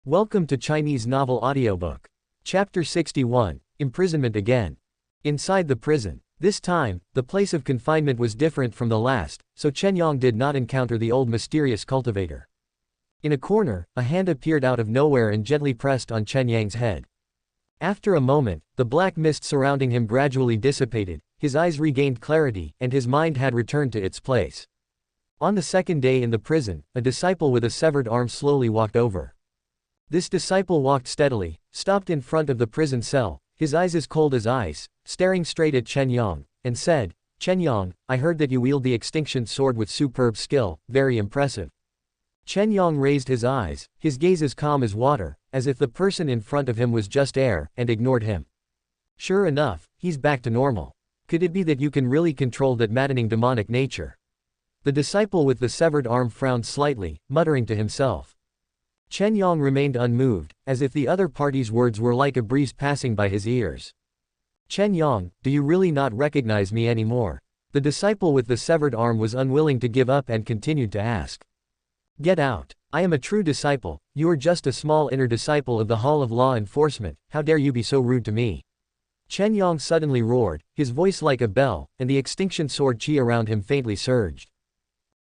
Welcome to Chinese Novel Audiobook. Chapter 61, Imprisonment Again. Inside the prison. This time, the place of confinement was different from the last, so Chen Yang did not encounter the old mysterious cultivator. In a corner, a hand appeared out of nowhere and gently pressed on Chen Yang's head. After a moment, the black mist surrounding him gradually dissipated, his eyes regained clarity, and his mind had returned to its place. On the second day in the prison, a disciple with a severed arm slowly walked over. This disciple walked steadily, stopped in front of the prison cell, his eyes as cold as ice, staring straight at Chen Yang, and said, "Chen Yang, I heard that you wield the extinction sword with superb skill, very impressive." Chen Yang raised his eyes, his gaze as calm as water, as if the person in front of him was just air, and ignored him. "Sure enough, he's back to normal. Could it be that you can really control that maddening demonic nature?" The disciple with the severed arm frowned slightly, muttering to himself. Chen Yang remained unmoved, as if the other party's words were like a breeze passing by his ears. "Chen Yang, do you really not recognize me anymore?" The disciple with the severed arm was unwilling to give up and continued to ask. "Get out. I am a true disciple, you are just a small inner disciple of the Hall of Law Enforcement, how dare you be so rude to me?" Chen Yang suddenly roared, his voice like a bell, and the extinction sword qi around him faintly surged.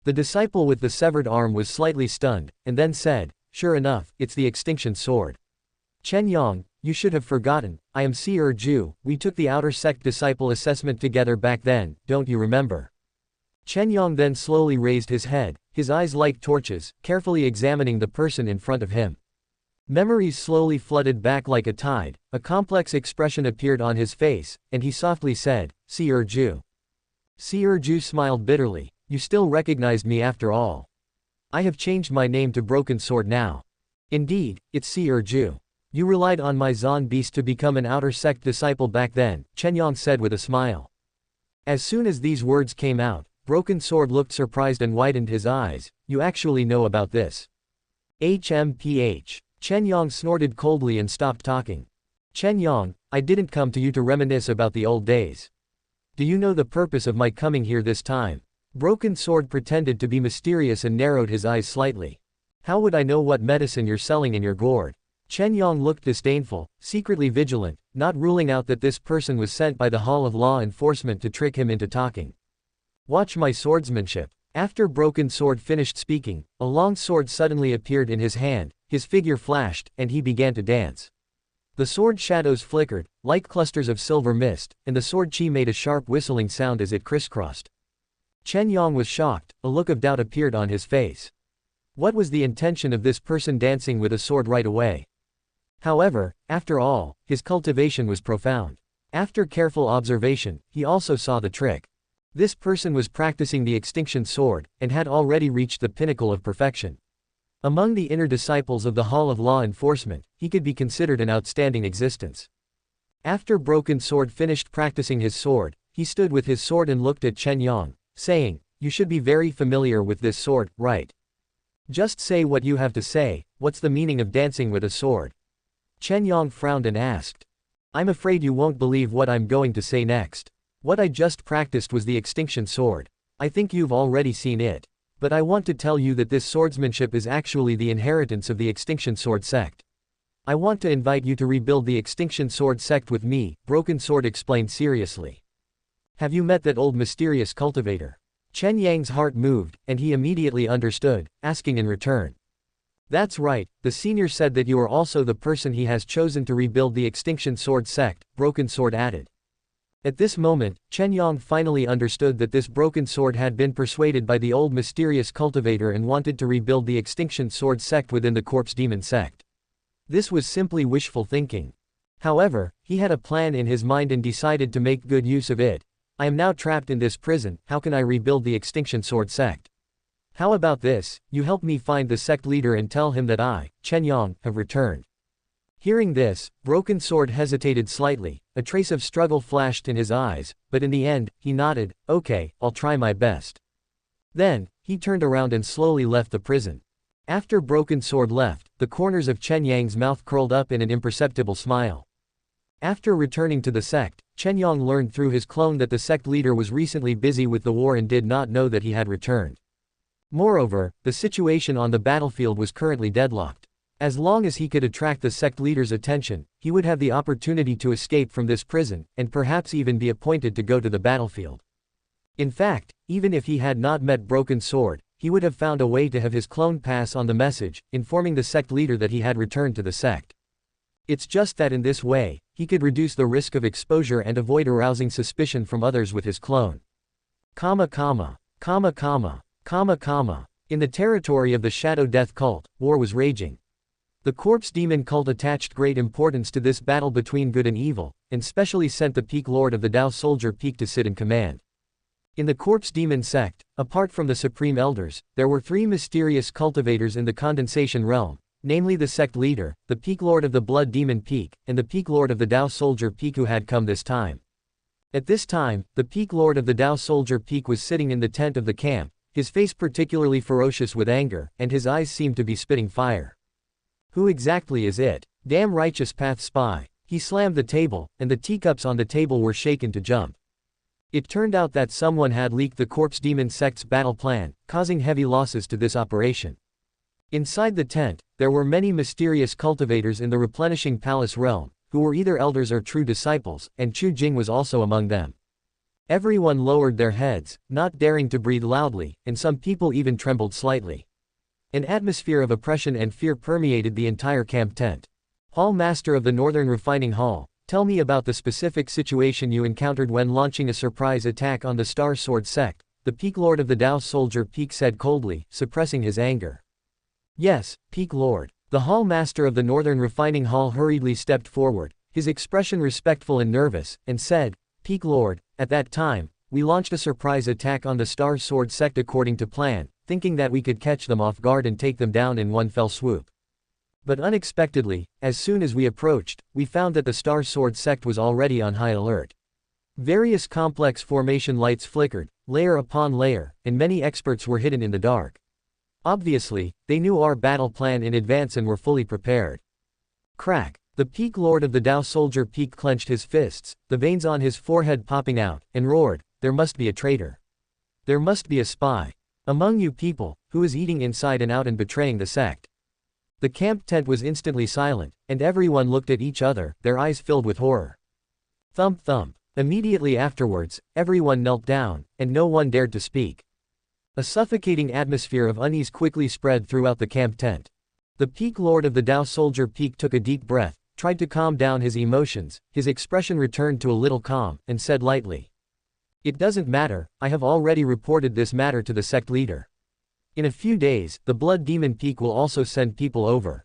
The disciple with the severed arm was slightly stunned, and then said, "Sure enough, it's the extinction sword. Chen Yang, you should have forgotten, I am Seer Ju, we took the outer sect disciple assessment together back then, don't you remember?" Chen Yang then slowly raised his head, his eyes like torches, carefully examining the person in front of him. Memories slowly flooded back like a tide, a complex expression appeared on his face, and he softly said, "Seer Ju." Seer Ju smiled bitterly, "You still recognized me after all. I have changed my name to Broken Sword now. Indeed, it's Seer Ju. You relied on my Zan beast to become an outer sect disciple back then," Chen Yang said with a smile. As soon as these words came out, Broken Sword looked surprised and widened his eyes. "You actually know about this?" HMPH. Chen Yang snorted coldly and stopped talking. "Chen Yang, I didn't come to you to reminisce about the old days. Do you know the purpose of my coming here this time?" Broken Sword pretended to be mysterious and narrowed his eyes slightly. "How would I know what medicine you're selling in your gourd?" Chen Yang looked disdainful, secretly vigilant, not ruling out that this person was sent by the Hall of Law Enforcement to trick him into talking. "Watch my swordsmanship." After Broken Sword finished speaking, a long sword suddenly appeared in his hand, his figure flashed, and he began to dance. The sword shadows flickered, like clusters of silver mist, and the sword qi made a sharp whistling sound as it crisscrossed. Chen Yang was shocked, a look of doubt appeared on his face. What was the intention of this person dancing with a sword right away? However, after all, his cultivation was profound. After careful observation, he also saw the trick. This person was practicing the extinction sword, and had already reached the pinnacle of perfection. Among the inner disciples of the Hall of Law Enforcement, he could be considered an outstanding existence. After Broken Sword finished practicing his sword, he stood with his sword and looked at Chen Yang, saying, "You should be very familiar with this sword, right? Just say what you have to say. What's the meaning of dancing with a sword?" Chen Yang frowned and asked. "I'm afraid you won't believe what I'm going to say next. What I just practiced was the extinction sword. I think you've already seen it. But I want to tell you that this swordsmanship is actually the inheritance of the extinction sword sect. I want to invite you to rebuild the extinction sword sect with me," Broken Sword explained seriously. "Have you met that old mysterious cultivator?" Chen Yang's heart moved, and he immediately understood, asking in return. "That's right, the senior said that you are also the person he has chosen to rebuild the extinction sword sect," Broken Sword added. At this moment, Chen Yang finally understood that this Broken Sword had been persuaded by the old mysterious cultivator and wanted to rebuild the extinction sword sect within the corpse demon sect. This was simply wishful thinking. However, he had a plan in his mind and decided to make good use of it. "I am now trapped in this prison, how can I rebuild the extinction sword sect? How about this, you help me find the sect leader and tell him that I, Chen Yang, have returned." Hearing this, Broken Sword hesitated slightly, a trace of struggle flashed in his eyes, but in the end, he nodded, "Okay, I'll try my best." Then, he turned around and slowly left the prison. After Broken Sword left, the corners of Chen Yang's mouth curled up in an imperceptible smile. After returning to the sect, Chen Yang learned through his clone that the sect leader was recently busy with the war and did not know that he had returned. Moreover, the situation on the battlefield was currently deadlocked. As long as he could attract the sect leader's attention, he would have the opportunity to escape from this prison, and perhaps even be appointed to go to the battlefield. In fact, even if he had not met Broken Sword, he would have found a way to have his clone pass on the message, informing the sect leader that he had returned to the sect. It's just that in this way, he could reduce the risk of exposure and avoid arousing suspicion from others with his clone. In the territory of the Shadow Death cult, war was raging. The Corpse Demon cult attached great importance to this battle between good and evil, and specially sent the Peak Lord of the Tao Soldier Peak to sit in command. In the Corpse Demon sect, apart from the Supreme Elders, there were 3 mysterious cultivators in the Condensation realm, namely the sect leader, the Peak Lord of the Blood Demon Peak, and the Peak Lord of the Tao Soldier Peak who had come this time. At this time, the Peak Lord of the Tao Soldier Peak was sitting in the tent of the camp, his face particularly ferocious with anger, and his eyes seemed to be spitting fire. Who exactly is it? Damn righteous path spy. He slammed the table, and the teacups on the table were shaken to jump. It turned out that someone had leaked the Corpse Demon sect's battle plan, causing heavy losses to this operation. Inside the tent, there were many mysterious cultivators in the Replenishing Palace realm, who were either elders or true disciples, and Chu Jing was also among them. Everyone lowered their heads, not daring to breathe loudly, and some people even trembled slightly. An atmosphere of oppression and fear permeated the entire camp tent. Hall Master of the Northern Refining Hall, tell me about the specific situation you encountered when launching a surprise attack on the Star Sword sect, the Peak Lord of the Tao Soldier Peak said coldly, suppressing his anger. Yes, Peak Lord. The Hall Master of the Northern Refining Hall hurriedly stepped forward, his expression respectful and nervous, and said, Peak Lord, at that time, we launched a surprise attack on the Star Sword sect according to plan, thinking that we could catch them off guard and take them down in one fell swoop. But unexpectedly, as soon as we approached, we found that the Star Sword sect was already on high alert. Various complex formation lights flickered, layer upon layer, and many experts were hidden in the dark. Obviously, they knew our battle plan in advance and were fully prepared. Crack. The Peak Lord of the Tao Soldier Peak clenched his fists, the veins on his forehead popping out, and roared, there must be a traitor. There must be a spy. Among you people, who is eating inside and out and betraying the sect. The camp tent was instantly silent, and everyone looked at each other, their eyes filled with horror. Thump thump. Immediately afterwards, everyone knelt down, and no one dared to speak. A suffocating atmosphere of unease quickly spread throughout the camp tent. The Peak Lord of the Tao Soldier Peak took a deep breath, tried to calm down his emotions, his expression returned to a little calm, and said lightly. It doesn't matter, I have already reported this matter to the sect leader. In a few days, the Blood Demon Peak will also send people over.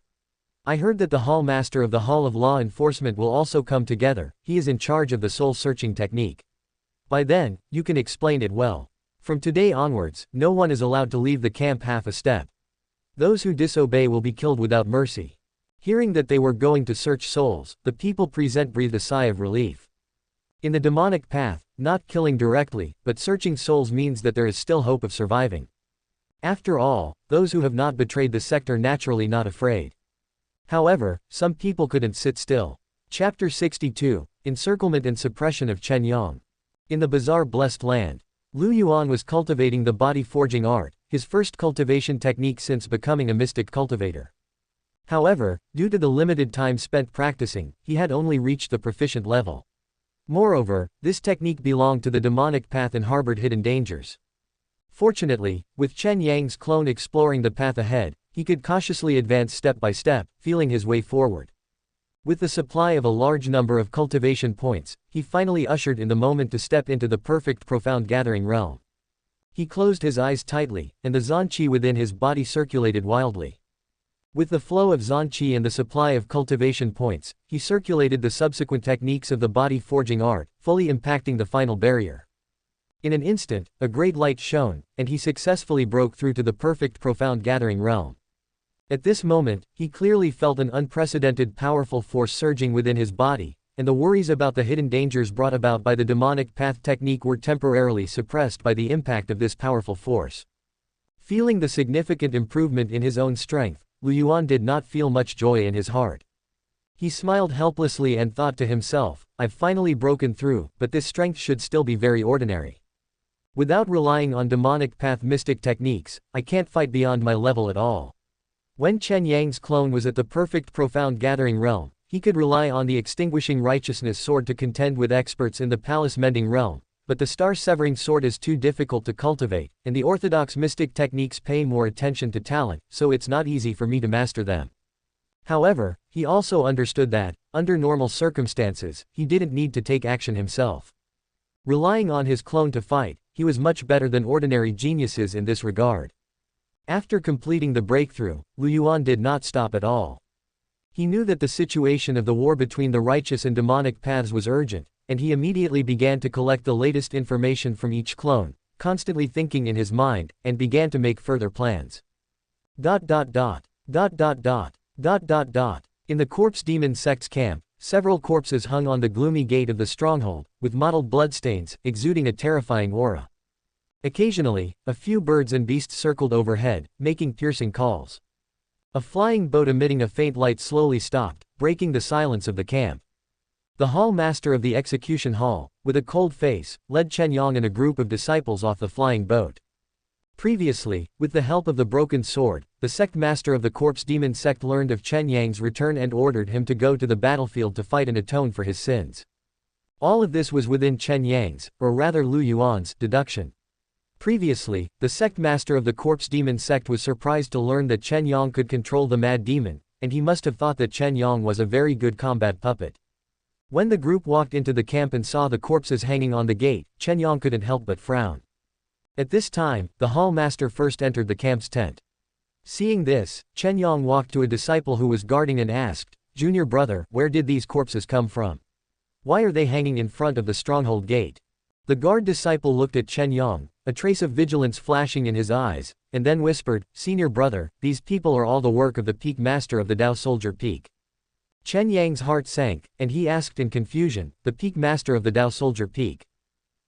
I heard that the Hall Master of the Hall of Law Enforcement will also come together, he is in charge of the soul-searching technique. By then, you can explain it well. From today onwards, no one is allowed to leave the camp half a step. Those who disobey will be killed without mercy. Hearing that they were going to search souls, the people present breathed a sigh of relief. In the demonic path, not killing directly, but searching souls means that there is still hope of surviving. After all, those who have not betrayed the sect are naturally not afraid. However, some people couldn't sit still. Chapter 62, Encirclement and Suppression of Chen Yang. In the bizarre blessed land, Lu Yuan was cultivating the body forging art, his first cultivation technique since becoming a mystic cultivator. However, due to the limited time spent practicing, he had only reached the proficient level. Moreover, this technique belonged to the demonic path and harbored hidden dangers. Fortunately, with Chen Yang's clone exploring the path ahead, he could cautiously advance step by step, feeling his way forward. With the supply of a large number of cultivation points, he finally ushered in the moment to step into the perfect profound gathering realm. He closed his eyes tightly, and the Zan Qi within his body circulated wildly. With the flow of Zan Qi and the supply of cultivation points, he circulated the subsequent techniques of the body forging art, fully impacting the final barrier. In an instant, a great light shone, and he successfully broke through to the perfect profound gathering realm. At this moment, he clearly felt an unprecedented powerful force surging within his body, and the worries about the hidden dangers brought about by the demonic path technique were temporarily suppressed by the impact of this powerful force. Feeling the significant improvement in his own strength, Lu Yuan did not feel much joy in his heart. He smiled helplessly and thought to himself, I've finally broken through, but this strength should still be very ordinary. Without relying on demonic path mystic techniques, I can't fight beyond my level at all. When Chen Yang's clone was at the perfect profound gathering realm, he could rely on the extinguishing righteousness sword to contend with experts in the palace mending realm, but the star-severing sword is too difficult to cultivate, and the orthodox mystic techniques pay more attention to talent, so it's not easy for me to master them. However, he also understood that, under normal circumstances, he didn't need to take action himself. Relying on his clone to fight, he was much better than ordinary geniuses in this regard. After completing the breakthrough, Yuan did not stop at all. He knew that the situation of the war between the righteous and demonic paths was urgent, and he immediately began to collect the latest information from each clone, constantly thinking in his mind, and began to make further plans. In the corpse demon sect's camp, several corpses hung on the gloomy gate of the stronghold, with mottled bloodstains, exuding a terrifying aura. Occasionally, a few birds and beasts circled overhead, making piercing calls. A flying boat emitting a faint light slowly stopped, breaking the silence of the camp. The hall master of the execution hall, with a cold face, led Chen Yang and a group of disciples off the flying boat. Previously, with the help of the broken sword, the sect master of the corpse demon sect learned of Chen Yang's return and ordered him to go to the battlefield to fight and atone for his sins. All of this was within Chen Yang's, or rather Lu Yuan's, deduction. Previously, the sect master of the corpse demon sect was surprised to learn that Chen Yang could control the mad demon, and he must have thought that Chen Yang was a very good combat puppet. When the group walked into the camp and saw the corpses hanging on the gate, Chen Yang couldn't help but frown. At this time, the hall master first entered the camp's tent. Seeing this, Chen Yang walked to a disciple who was guarding and asked, "Junior brother, where did these corpses come from? Why are they hanging in front of the stronghold gate?" The guard disciple looked at Chen Yang, a trace of vigilance flashing in his eyes, and then whispered, "Senior brother, these people are all the work of the peak master of the Tao Soldier Peak." Chen Yang's heart sank, and he asked in confusion, "The peak master of the Tao Soldier Peak?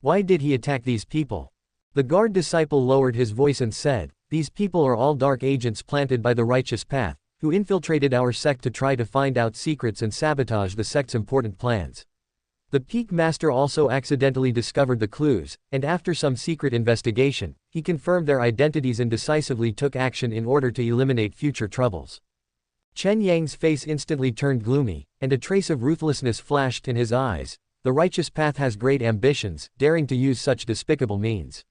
Why did he attack these people?" The guard disciple lowered his voice and said, "These people are all dark agents planted by the righteous path, who infiltrated our sect to try to find out secrets and sabotage the sect's important plans. The peak master also accidentally discovered the clues, and after some secret investigation, he confirmed their identities and decisively took action in order to eliminate future troubles." Chen Yang's face instantly turned gloomy, and a trace of ruthlessness flashed in his eyes. The righteous path has great ambitions, daring to use such despicable means.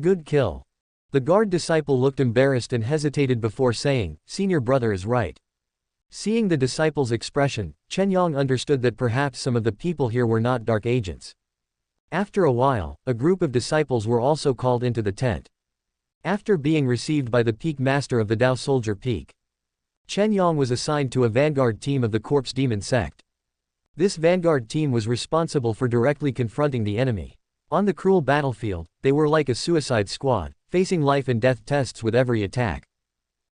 Good kill. The guard disciple looked embarrassed and hesitated before saying, "Senior brother is right." Seeing the disciple's expression, Chen Yang understood that perhaps some of the people here were not dark agents. After a while, a group of disciples were also called into the tent. After being received by the peak master of the Tao Soldier Peak, Chen Yang was assigned to a vanguard team of the corpse demon sect. This vanguard team was responsible for directly confronting the enemy. On the cruel battlefield, they were like a suicide squad, facing life and death tests with every attack.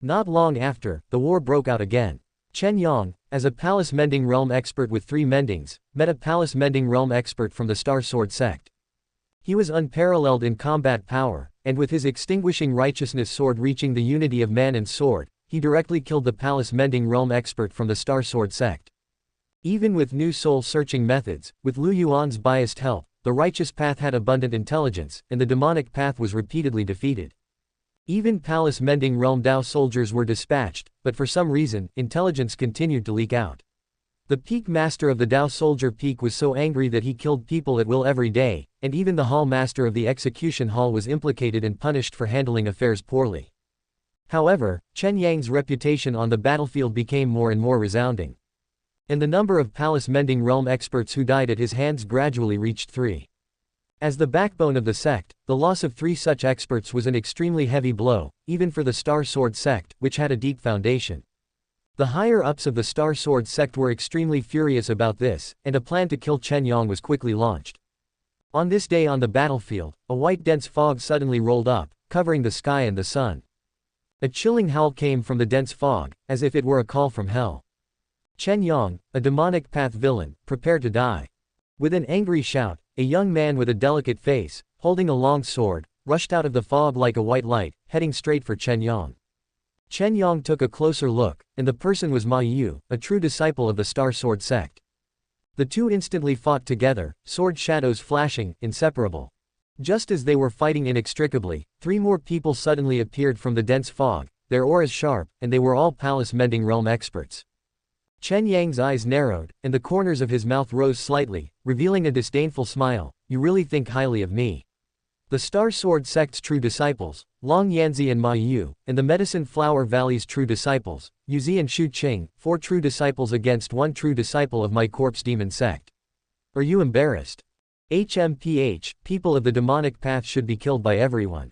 Not long after, the war broke out again. Chen Yang, as a palace mending realm expert with 3 mendings, met a palace mending realm expert from the Star Sword sect. He was unparalleled in combat power, and with his extinguishing righteousness sword reaching the unity of man and sword, he directly killed the palace mending realm expert from the Star Sword sect. Even with new soul-searching methods, with Lu Yuan's biased help, the righteous path had abundant intelligence, and the demonic path was repeatedly defeated. Even palace mending realm Tao soldiers were dispatched, but for some reason, intelligence continued to leak out. The peak master of the Tao Soldier Peak was so angry that he killed people at will every day, and even the hall master of the execution hall was implicated and punished for handling affairs poorly. However, Chen Yang's reputation on the battlefield became more and more resounding. And the number of palace mending realm experts who died at his hands gradually reached 3. As the backbone of the sect, the loss of 3 such experts was an extremely heavy blow, even for the Star Sword sect, which had a deep foundation. The higher-ups of the Star Sword sect were extremely furious about this, and a plan to kill Chen Yang was quickly launched. On this day on the battlefield, a white dense fog suddenly rolled up, covering the sky and the sun. A chilling howl came from the dense fog, as if it were a call from hell. Chen Yang, a demonic path villain, prepared to die. With an angry shout, a young man with a delicate face, holding a long sword, rushed out of the fog like a white light, heading straight for Chen Yang. Chen Yang took a closer look, and the person was Ma Yu, a true disciple of the Star Sword sect. The two instantly fought together, sword shadows flashing, inseparable. Just as they were fighting inextricably, 3 more people suddenly appeared from the dense fog. their auras sharp, and they were all palace-mending realm experts. Chen Yang's eyes narrowed, and the corners of his mouth rose slightly, revealing a disdainful smile. You really think highly of me. The Star Sword sect's true disciples, Long Yanzi and Ma Yu, and the Medicine Flower Valley's true disciples, Yuzi and Shu Qing, 4 true disciples against 1 true disciple of my corpse demon sect. Are you embarrassed? HMPH, people of the demonic path should be killed by everyone.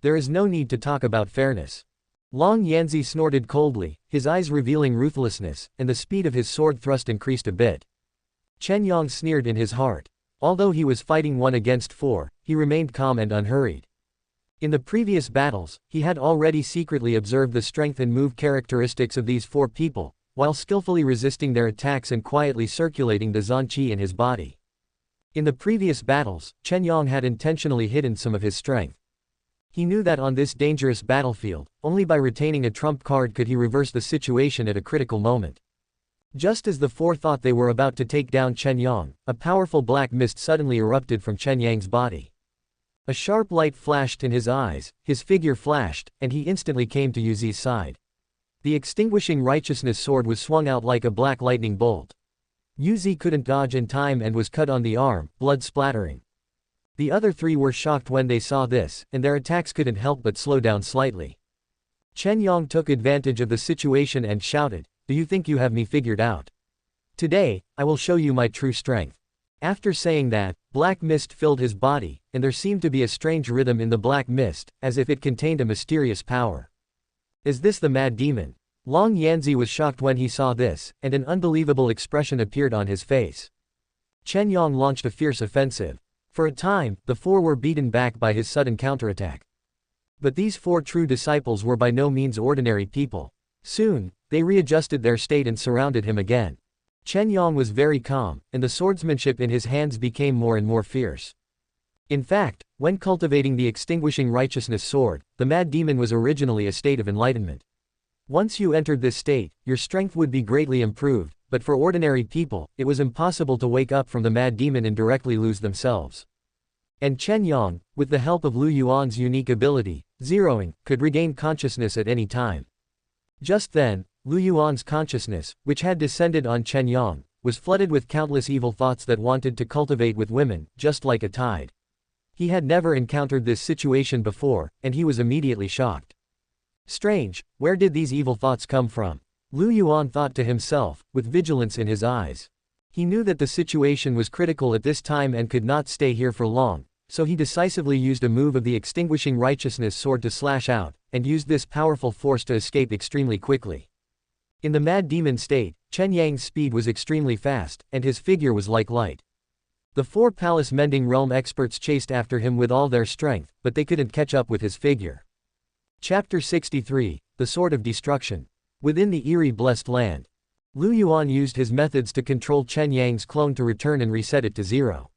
There is no need to talk about fairness. Long Yanzi snorted coldly, his eyes revealing ruthlessness, and the speed of his sword thrust increased a bit. Chen Yang sneered in his heart. Although he was fighting 1 against 4, he remained calm and unhurried. In the previous battles, he had already secretly observed the strength and move characteristics of these 4 people, while skillfully resisting their attacks and quietly circulating the Zan Qi in his body. In the previous battles, Chen Yang had intentionally hidden some of his strength. He knew that on this dangerous battlefield, only by retaining a trump card could he reverse the situation at a critical moment. Just as the 4 thought they were about to take down Chen Yang, a powerful black mist suddenly erupted from Chen Yang's body. A sharp light flashed in his eyes, his figure flashed, and he instantly came to Yuzi's side. The extinguishing righteousness sword was swung out like a black lightning bolt. Yuzi couldn't dodge in time and was cut on the arm, blood splattering. The other 3 were shocked when they saw this, and their attacks couldn't help but slow down slightly. Chen Yang took advantage of the situation and shouted, "Do you think you have me figured out? Today, I will show you my true strength." After saying that, black mist filled his body, and there seemed to be a strange rhythm in the black mist, as if it contained a mysterious power. Is this the mad demon? Long Yanzi was shocked when he saw this, and an unbelievable expression appeared on his face. Chen Yang launched a fierce offensive. For a time, the 4 were beaten back by his sudden counterattack. But these 4 true disciples were by no means ordinary people. Soon, they readjusted their state and surrounded him again. Chen Yang was very calm, and the swordsmanship in his hands became more and more fierce. In fact, when cultivating the extinguishing righteousness sword, the mad demon was originally a state of enlightenment. Once you entered this state, your strength would be greatly improved, but for ordinary people, it was impossible to wake up from the mad demon and directly lose themselves. And Chen Yang, with the help of Lu Yuan's unique ability, zeroing, could regain consciousness at any time. Just then, Lu Yuan's consciousness, which had descended on Chen Yang, was flooded with countless evil thoughts that wanted to cultivate with women, just like a tide. He had never encountered this situation before, and he was immediately shocked. Strange, where did these evil thoughts come from? Lu Yuan thought to himself, with vigilance in his eyes. He knew that the situation was critical at this time and could not stay here for long, so he decisively used a move of the extinguishing righteousness sword to slash out, and used this powerful force to escape extremely quickly. In the mad demon state, Chen Yang's speed was extremely fast, and his figure was like light. The 4 palace-mending realm experts chased after him with all their strength, but they couldn't catch up with his figure. Chapter 63, The Sword of Destruction. Within the eerie blessed land. Lu Yuan used his methods to control Chen Yang's clone to return and reset it to 0.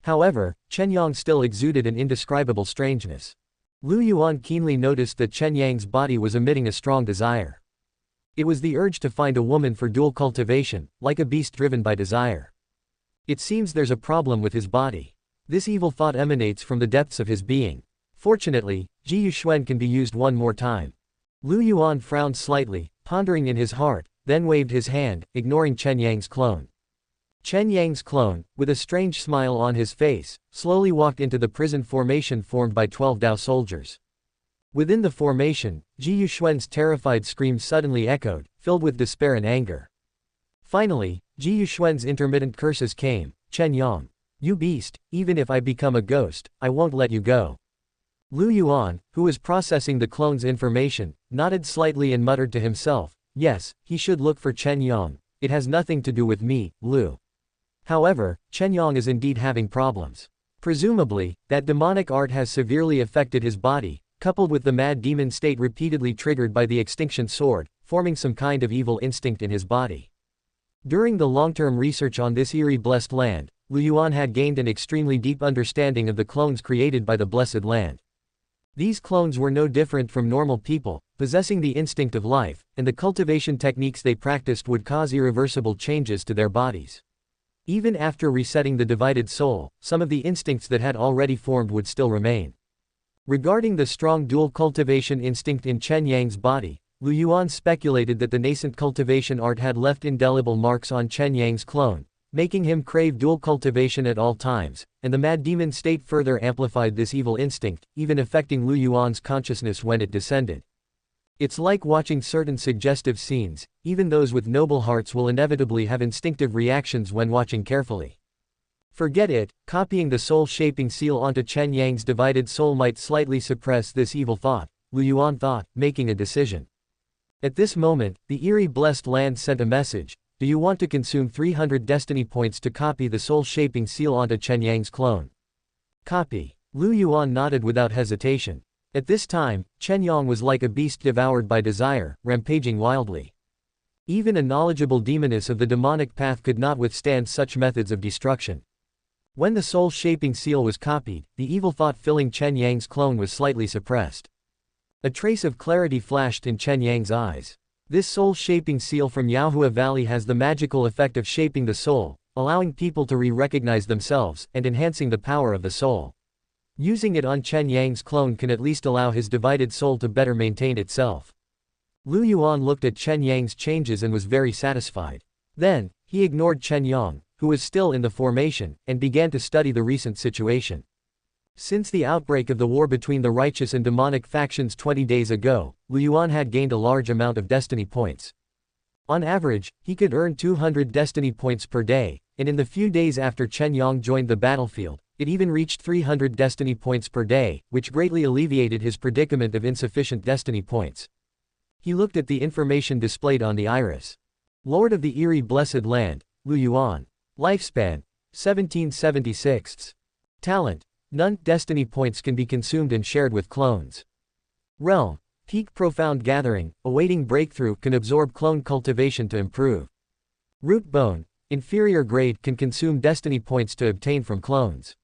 However, Chen Yang still exuded an indescribable strangeness. Lu Yuan keenly noticed that Chen Yang's body was emitting a strong desire. It was the urge to find a woman for dual cultivation, like a beast driven by desire. It seems there's a problem with his body. This evil thought emanates from the depths of his being. Fortunately, Ji Yuxuan can be used one more time. Lu Yuan frowned slightly, pondering in his heart, then waved his hand, ignoring Chen Yang's clone. Chen Yang's clone, with a strange smile on his face, slowly walked into the prison formation formed by 12 Dao soldiers. Within the formation, Ji Yuxuan's terrified scream suddenly echoed, filled with despair and anger. Finally, Ji Yuxuan's intermittent curses came. Chen Yang, you beast, even if I become a ghost, I won't let you go. Lu Yuan, who was processing the clone's information, nodded slightly and muttered to himself, yes, he should look for Chen Yang, it has nothing to do with me, Lu. However, Chen Yang is indeed having problems. Presumably, that demonic art has severely affected his body, coupled with the mad demon state repeatedly triggered by the extinction sword, forming some kind of evil instinct in his body. During the long-term research on this eerie blessed land, Lu Yuan had gained an extremely deep understanding of the clones created by the blessed land. These clones were no different from normal people, possessing the instinct of life, and the cultivation techniques they practiced would cause irreversible changes to their bodies. Even after resetting the divided soul, some of the instincts that had already formed would still remain. Regarding the strong dual cultivation instinct in Chen Yang's body, Lu Yuan speculated that the nascent cultivation art had left indelible marks on Chen Yang's clone, making him crave dual cultivation at all times, and the mad demon state further amplified this evil instinct, even affecting Lu Yuan's consciousness when it descended. It's like watching certain suggestive scenes, even those with noble hearts will inevitably have instinctive reactions when watching carefully. Forget it, copying the soul-shaping seal onto Chen Yang's divided soul might slightly suppress this evil thought, Lu Yuan thought, making a decision. At this moment, the eerie blessed land sent a message: do you want to consume 300 destiny points to copy the soul-shaping seal onto Chen Yang's clone? Copy. Lu Yuan nodded without hesitation. At this time, Chen Yang was like a beast devoured by desire, rampaging wildly. Even a knowledgeable demoness of the demonic path could not withstand such methods of destruction. When the soul-shaping seal was copied, the evil thought filling Chen Yang's clone was slightly suppressed. A trace of clarity flashed in Chen Yang's eyes. This soul-shaping seal from Yaohua Valley has the magical effect of shaping the soul, allowing people to re-recognize themselves, and enhancing the power of the soul. Using it on Chen Yang's clone can at least allow his divided soul to better maintain itself. Lu Yuan looked at Chen Yang's changes and was very satisfied. Then, he ignored Chen Yang, who was still in the formation, and began to study the recent situation. Since the outbreak of the war between the righteous and demonic factions 20 days ago, Lu Yuan had gained a large amount of destiny points. On average, he could earn 200 destiny points per day, and in the few days after Chen Yang joined the battlefield, it even reached 300 destiny points per day, which greatly alleviated his predicament of insufficient destiny points. He looked at the information displayed on the iris. Lord of the Eerie Blessed Land, Lu Yuan. Lifespan, 1776. Talent, none. Destiny points can be consumed and shared with clones. Realm, Peak Profound Gathering, awaiting breakthrough, can absorb clone cultivation to improve. Root Bone, inferior grade, can consume destiny points to obtain from clones.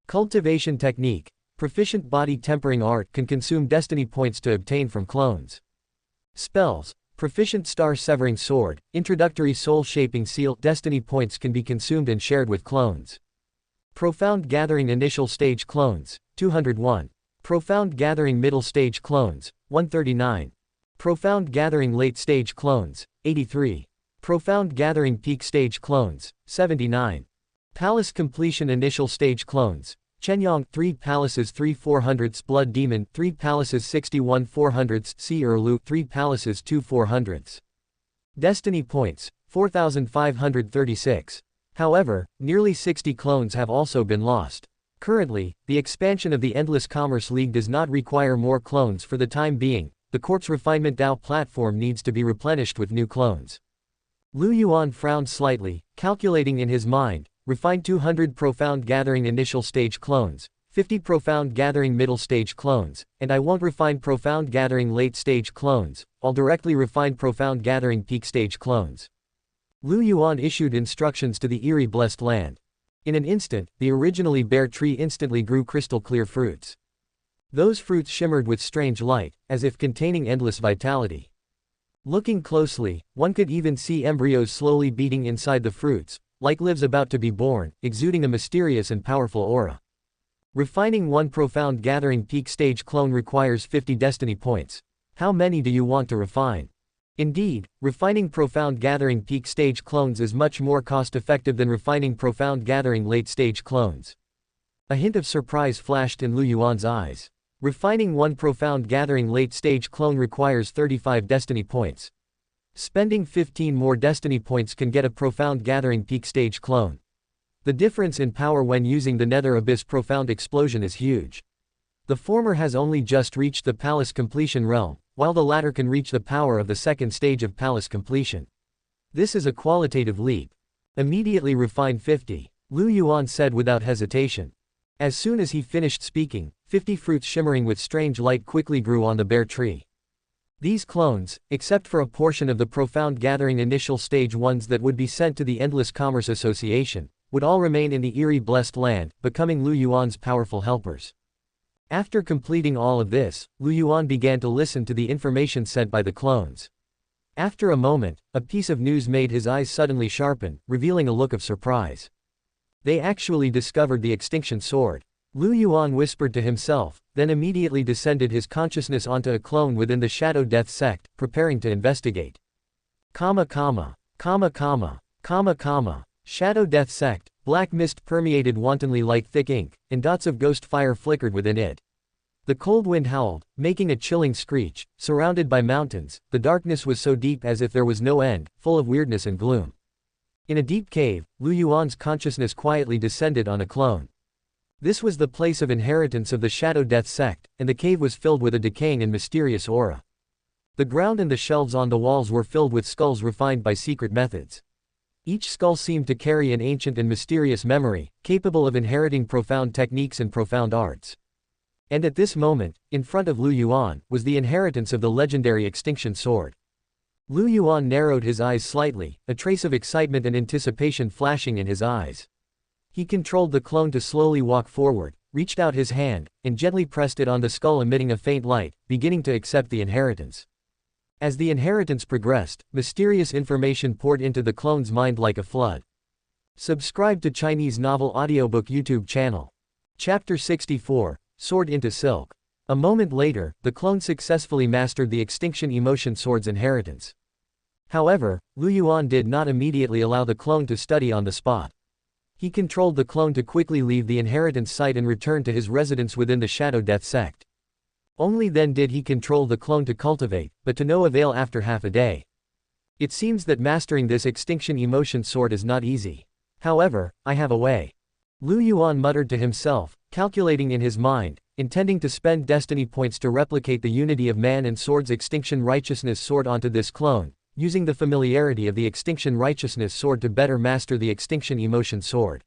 Cultivation Technique, proficient body tempering art, can consume destiny points to obtain from clones. Spells, proficient star severing sword, introductory soul shaping seal, destiny points can be consumed and shared with clones. Profound Gathering initial stage clones, 201. Profound Gathering middle stage clones, 139. Profound Gathering late stage clones, 83. Profound Gathering peak stage clones, 79. Palace Completion initial stage clones, Chenyang 3 Palaces 3 400s Blood Demon 3 Palaces 61 400s Si Erlu 3 Palaces 2 400s. Destiny points, 4,536. However, nearly 60 clones have also been lost. Currently, the expansion of the Endless Commerce League does not require more clones for the time being. The Corpse Refinement DAO platform needs to be replenished with new clones. Lu Yuan frowned slightly, calculating in his mind: refine 200 Profound Gathering initial stage clones, 50 Profound Gathering middle stage clones, and I won't refine Profound Gathering late stage clones, I'll directly refine Profound Gathering peak stage clones. Lu Yuan issued instructions to the Eerie Blessed Land. In an instant, the originally bare tree instantly grew crystal clear fruits. Those fruits shimmered with strange light, as if containing endless vitality. Looking closely, one could even see embryos slowly beating inside the fruits, like lives about to be born, exuding a mysterious and powerful aura. Refining one Profound Gathering peak stage clone requires 50 destiny points. How many do you want to refine? Indeed, refining Profound Gathering peak stage clones is much more cost-effective than refining Profound Gathering late stage clones. A hint of surprise flashed in Lu Yuan's eyes. Refining one Profound Gathering late stage clone requires 35 destiny points. Spending 15 more destiny points can get a Profound Gathering peak stage clone. The difference in power when using the Nether Abyss Profound Explosion is huge. The former has only just reached the Palace Completion realm, while the latter can reach the power of the second stage of Palace Completion. This is a qualitative leap. Immediately refine 50, Lu Yuan said without hesitation. As soon as he finished speaking, 50 fruits shimmering with strange light quickly grew on the bare tree. These clones, except for a portion of the Profound Gathering initial stage ones that would be sent to the Endless Commerce Association, would all remain in the Eerie Blessed Land, becoming Lu Yuan's powerful helpers. After completing all of this, Lu Yuan began to listen to the information sent by the clones. After a moment, a piece of news made his eyes suddenly sharpen, revealing a look of surprise. They actually discovered the Extinction Sword. Lu Yuan whispered to himself, then immediately descended his consciousness onto a clone within the Shadow Death sect, preparing to investigate. Comma comma. Comma comma. Comma comma. Shadow Death sect, black mist permeated wantonly like thick ink, and dots of ghost fire flickered within it. The cold wind howled, making a chilling screech. Surrounded by mountains, the darkness was so deep as if there was no end, full of weirdness and gloom. In a deep cave, Lu Yuan's consciousness quietly descended on a clone. This was the place of inheritance of the Shadow Death sect, and the cave was filled with a decaying and mysterious aura. The ground and the shelves on the walls were filled with skulls refined by secret methods. Each skull seemed to carry an ancient and mysterious memory, capable of inheriting profound techniques and profound arts. And at this moment, in front of Lu Yuan, was the inheritance of the legendary extinction sword. Lu Yuan narrowed his eyes slightly, a trace of excitement and anticipation flashing in his eyes. He controlled the clone to slowly walk forward, reached out his hand, and gently pressed it on the skull, emitting a faint light, beginning to accept the inheritance. As the inheritance progressed, mysterious information poured into the clone's mind like a flood. Subscribe to Chinese Novel Audiobook YouTube channel. Chapter 64, Sword into Silk. A moment later, the clone successfully mastered the Extinction Emotion Sword's inheritance. However, Lu Yuan did not immediately allow the clone to study on the spot. He controlled the clone to quickly leave the inheritance site and return to his residence within the Shadow Death sect. Only then did he control the clone to cultivate, but to no avail after half a day. It seems that mastering this Extinction Emotion Sword is not easy. However, I have a way. Lu Yuan muttered to himself, calculating in his mind, intending to spend destiny points to replicate the unity of man and sword's Extinction Righteousness sword onto this clone, using the familiarity of the Extinction Righteousness sword to better master the Extinction Emotion sword.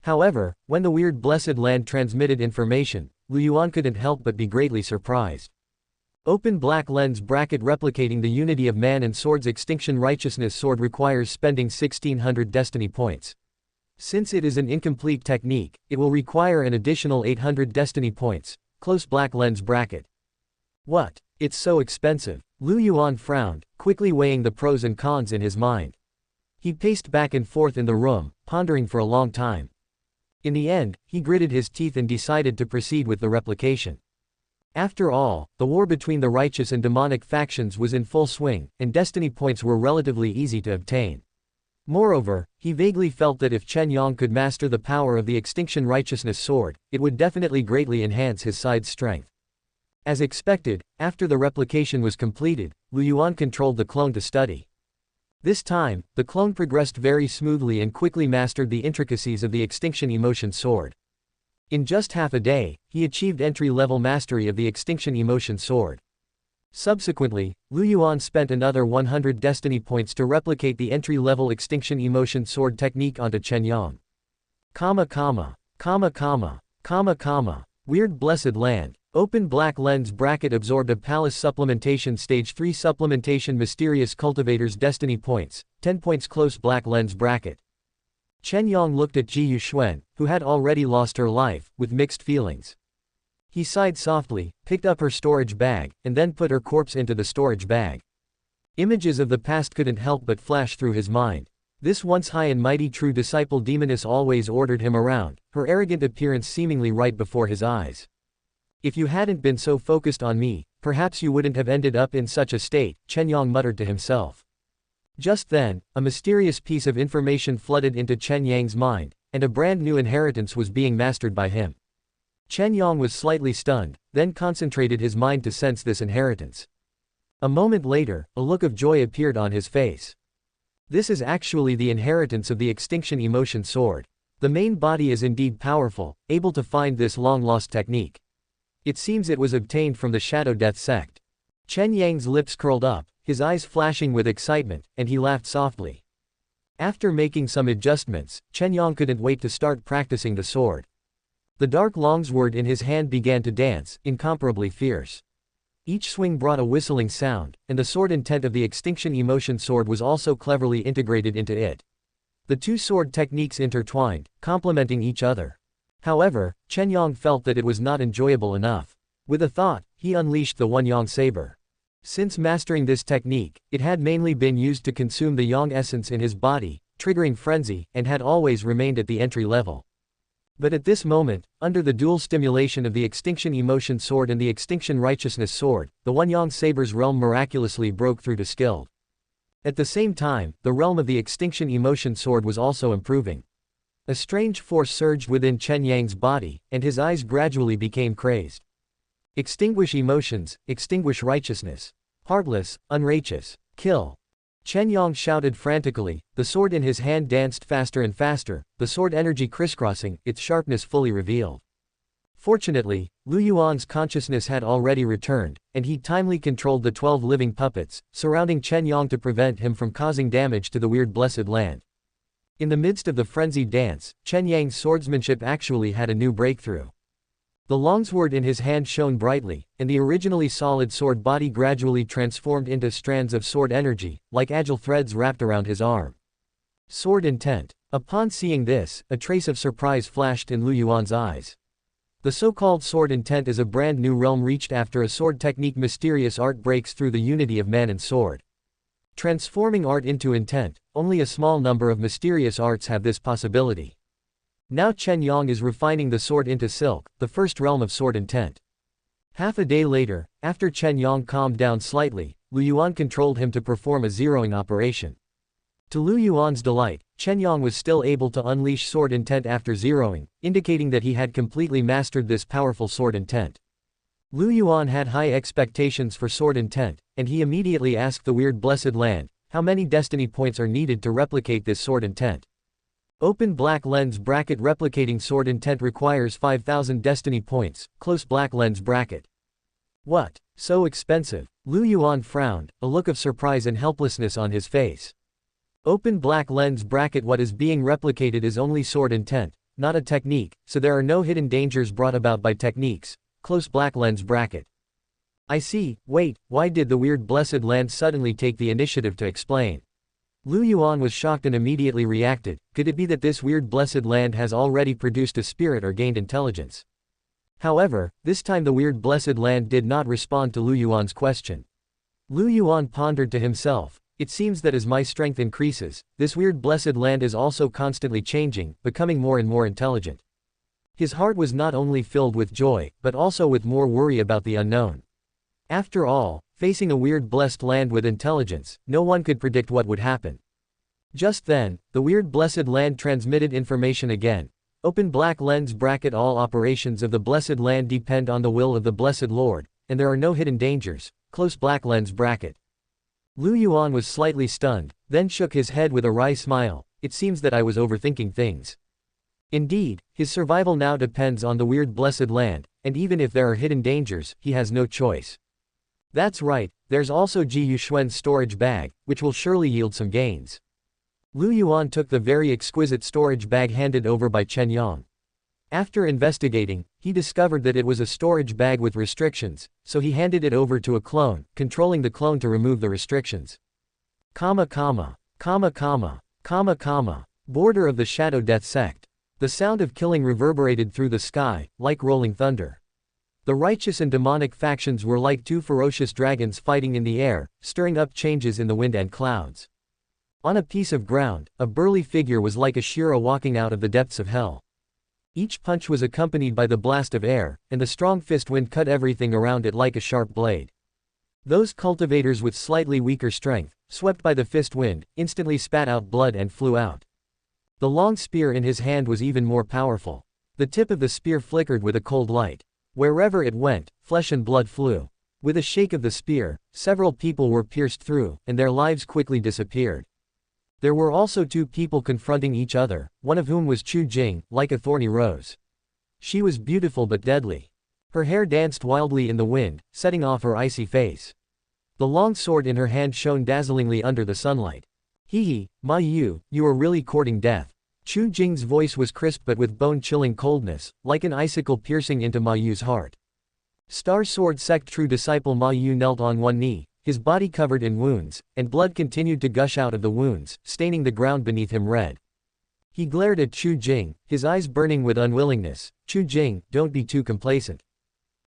However, when the weird Blessed Land transmitted information, Lu Yuan couldn't help but be greatly surprised. Open black lens bracket replicating the unity of man and sword's Extinction Righteousness sword requires spending 1600 destiny points. Since it is an incomplete technique, it will require an additional 800 destiny points. Close black lens bracket. What? It's so expensive. Lu Yuan frowned, quickly weighing the pros and cons in his mind. He paced back and forth in the room, pondering for a long time. In the end, he gritted his teeth and decided to proceed with the replication. After all, the war between the righteous and demonic factions was in full swing, and destiny points were relatively easy to obtain. Moreover, he vaguely felt that if Chen Yang could master the power of the Extinction Righteousness sword, it would definitely greatly enhance his side's strength. As expected, after the replication was completed, Lu Yuan controlled the clone to study. This time, the clone progressed very smoothly and quickly mastered the intricacies of the Extinction Emotion sword. In just half a day, he achieved entry-level mastery of the Extinction Emotion sword. Subsequently, Lu Yuan spent another 100 destiny points to replicate the entry-level Extinction Emotion sword technique onto Chen Yang. Comma comma. Comma comma. Comma comma. Weird Blessed Land. Open black lens bracket absorbed a palace supplementation stage 3 supplementation mysterious cultivators destiny points, 10 points close black lens bracket. Chen Yang looked at Ji Yuxuan, who had already lost her life, with mixed feelings. He sighed softly, picked up her storage bag, and then put her corpse into the storage bag. Images of the past couldn't help but flash through his mind. This once high and mighty true disciple demoness always ordered him around, her arrogant appearance seemingly right before his eyes. If you hadn't been so focused on me, perhaps you wouldn't have ended up in such a state, Chen Yang muttered to himself. Just then, a mysterious piece of information flooded into Chen Yang's mind, and a brand new inheritance was being mastered by him. Chen Yang was slightly stunned, then concentrated his mind to sense this inheritance. A moment later, a look of joy appeared on his face. This is actually the inheritance of the Extinction Emotion sword. The main body is indeed powerful, able to find this long-lost technique. It seems it was obtained from the Shadow Death sect. Chen Yang's lips curled up, his eyes flashing with excitement, and he laughed softly. After making some adjustments, Chen Yang couldn't wait to start practicing the sword. The dark longsword in his hand began to dance, incomparably fierce. Each swing brought a whistling sound, and the sword intent of the Extinction Emotion sword was also cleverly integrated into it. The two sword techniques intertwined, complementing each other. However, Chen Yang felt that it was not enjoyable enough. With a thought, he unleashed the One Yang saber. Since mastering this technique, it had mainly been used to consume the Yang essence in his body, triggering frenzy, and had always remained at the entry level. But at this moment, under the dual stimulation of the Extinction Emotion Sword and the Extinction Righteousness Sword, the Huanyang Saber's realm miraculously broke through to skilled. At the same time, the realm of the Extinction Emotion Sword was also improving. A strange force surged within Chen Yang's body, and his eyes gradually became crazed. Extinguish emotions, extinguish righteousness. Heartless, unrighteous, kill. Chen Yang shouted frantically, the sword in his hand danced faster and faster, the sword energy crisscrossing, its sharpness fully revealed. Fortunately, Lu Yuan's consciousness had already returned, and he timely controlled the 12 living puppets, surrounding Chen Yang to prevent him from causing damage to the weird blessed land. In the midst of the frenzied dance, Chen Yang's swordsmanship actually had a new breakthrough. The longsword in his hand shone brightly, and the originally solid sword body gradually transformed into strands of sword energy, like agile threads wrapped around his arm. Sword intent. Upon seeing this, a trace of surprise flashed in Lu Yuan's eyes. The so-called sword intent is a brand new realm reached after a sword technique. Mysterious art breaks through the unity of man and sword. Transforming art into intent, only a small number of mysterious arts have this possibility. Now Chen Yang is refining the sword into silk, the first realm of sword intent. Half a day later, after Chen Yang calmed down slightly, Lu Yuan controlled him to perform a zeroing operation. To Lu Yuan's delight, Chen Yang was still able to unleash sword intent after zeroing, indicating that he had completely mastered this powerful sword intent. Lu Yuan had high expectations for sword intent, and he immediately asked the weird blessed land, how many destiny points are needed to replicate this sword intent. Open black lens bracket. Replicating sword intent requires 5,000 destiny points, close black lens bracket. What? So expensive? Lu Yuan frowned, a look of surprise and helplessness on his face. Open black lens bracket. What is being replicated is only sword intent, not a technique, so there are no hidden dangers brought about by techniques, close black lens bracket. I see. Wait, why did the weird blessed land suddenly take the initiative to explain? Lu Yuan was shocked and immediately reacted, could it be that this weird blessed land has already produced a spirit or gained intelligence? However, this time the weird blessed land did not respond to Lu Yuan's question. Lu Yuan pondered to himself, it seems that as my strength increases, this weird blessed land is also constantly changing, becoming more and more intelligent. His heart was not only filled with joy, but also with more worry about the unknown. After all, facing a weird blessed land with intelligence, no one could predict what would happen. Just then, the weird blessed land transmitted information again. Open black lens bracket. All operations of the blessed land depend on the will of the blessed Lord, and there are no hidden dangers, close black lens bracket. Lu Yuan was slightly stunned, then shook his head with a wry smile, it seems that I was overthinking things. Indeed, his survival now depends on the weird blessed land, and even if there are hidden dangers, he has no choice. That's right, there's also Ji Yuxuan's storage bag, which will surely yield some gains. Lu Yuan took the very exquisite storage bag handed over by Chen Yang. After investigating, he discovered that it was a storage bag with restrictions, so he handed it over to a clone, controlling the clone to remove the restrictions. Border of the Shadow Death Sect. The sound of killing reverberated through the sky, like rolling thunder. The righteous and demonic factions were like two ferocious dragons fighting in the air, stirring up changes in the wind and clouds. On a piece of ground, a burly figure was like a Shira walking out of the depths of hell. Each punch was accompanied by the blast of air, and the strong fist wind cut everything around it like a sharp blade. Those cultivators with slightly weaker strength, swept by the fist wind, instantly spat out blood and flew out. The long spear in his hand was even more powerful. The tip of the spear flickered with a cold light. Wherever it went, flesh and blood flew. With a shake of the spear, several people were pierced through, and their lives quickly disappeared. There were also two people confronting each other, one of whom was Chu Jing, like a thorny rose. She was beautiful but deadly. Her hair danced wildly in the wind, setting off her icy face. The long sword in her hand shone dazzlingly under the sunlight. Hee, Ma Yu, you are really courting death. Chu Jing's voice was crisp but with bone-chilling coldness, like an icicle piercing into Ma Yu's heart. Star Sword Sect true disciple Ma Yu knelt on one knee, his body covered in wounds, and blood continued to gush out of the wounds, staining the ground beneath him red. He glared at Chu Jing, his eyes burning with unwillingness. Chu Jing, don't be too complacent.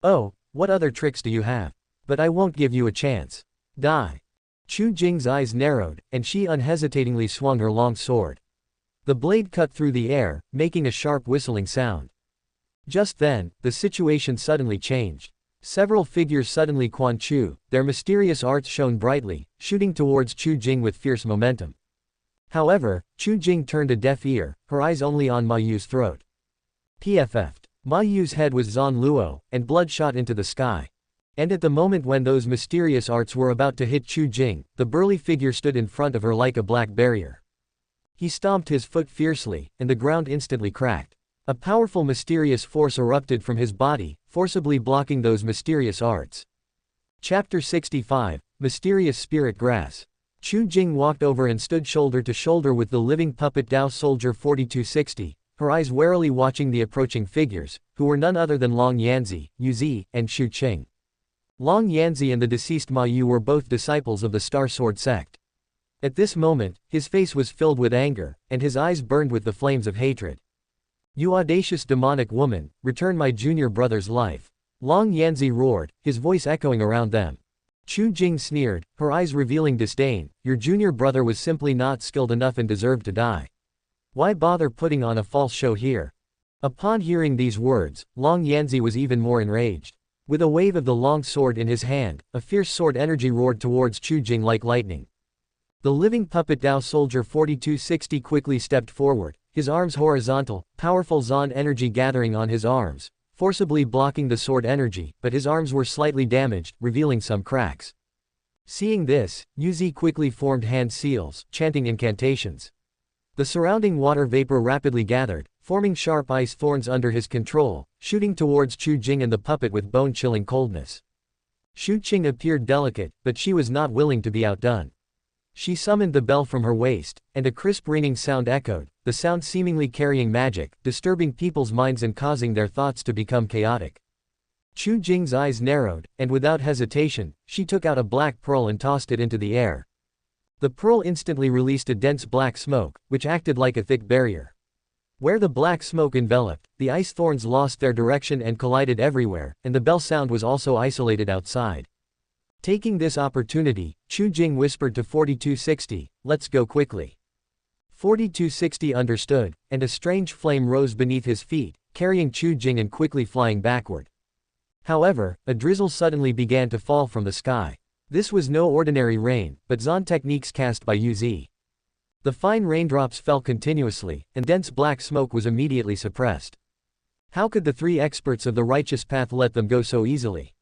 Oh, what other tricks do you have? But I won't give you a chance. Die. Chu Jing's eyes narrowed, and she unhesitatingly swung her long sword. The blade cut through the air, making a sharp whistling sound. Just then, the situation suddenly changed. Several figures suddenly Quan Chu, their mysterious arts shone brightly, shooting towards Chu Jing with fierce momentum. However, Chu Jing turned a deaf ear, her eyes only on Ma Yu's throat. PFF'd. Ma Yu's head was Zan Luo, and blood shot into the sky. And at the moment when those mysterious arts were about to hit Chu Jing, the burly figure stood in front of her like a black barrier. He stomped his foot fiercely, and the ground instantly cracked. A powerful mysterious force erupted from his body, forcibly blocking those mysterious arts. Chapter 65, Mysterious Spirit Grass. Chu Jing walked over and stood shoulder to shoulder with the living puppet Dao Soldier 4260, her eyes warily watching the approaching figures, who were none other than Long Yanzi, Yu Zi, and Xu Qing. Long Yanzi and the deceased Ma Yu were both disciples of the Star Sword sect. At this moment, his face was filled with anger, and his eyes burned with the flames of hatred. "You audacious demonic woman, return my junior brother's life." Long Yanzi roared, his voice echoing around them. Chu Jing sneered, her eyes revealing disdain. "Your junior brother was simply not skilled enough and deserved to die. Why bother putting on a false show here?" Upon hearing these words, Long Yanzi was even more enraged. With a wave of the long sword in his hand, a fierce sword energy roared towards Chu Jing like lightning. The living puppet Dao Soldier 4260 quickly stepped forward, his arms horizontal, powerful Zan energy gathering on his arms, forcibly blocking the sword energy, but his arms were slightly damaged, revealing some cracks. Seeing this, Yu Zi quickly formed hand seals, chanting incantations. The surrounding water vapor rapidly gathered, forming sharp ice thorns under his control, shooting towards Chu Jing and the puppet with bone-chilling coldness. Xu Qing appeared delicate, but she was not willing to be outdone. She summoned the bell from her waist, and a crisp ringing sound echoed, the sound seemingly carrying magic, disturbing people's minds and causing their thoughts to become chaotic. Chu Jing's eyes narrowed, and without hesitation, she took out a black pearl and tossed it into the air. The pearl instantly released a dense black smoke, which acted like a thick barrier. Where the black smoke enveloped, the ice thorns lost their direction and collided everywhere, and the bell sound was also isolated outside. Taking this opportunity, Chu Jing whispered to 4260, "Let's go quickly." 4260 understood, and a strange flame rose beneath his feet, carrying Chu Jing and quickly flying backward. However, a drizzle suddenly began to fall from the sky. This was no ordinary rain, but Zan techniques cast by Yu Zi. The fine raindrops fell continuously, and dense black smoke was immediately suppressed. How could the three experts of the righteous path let them go so easily?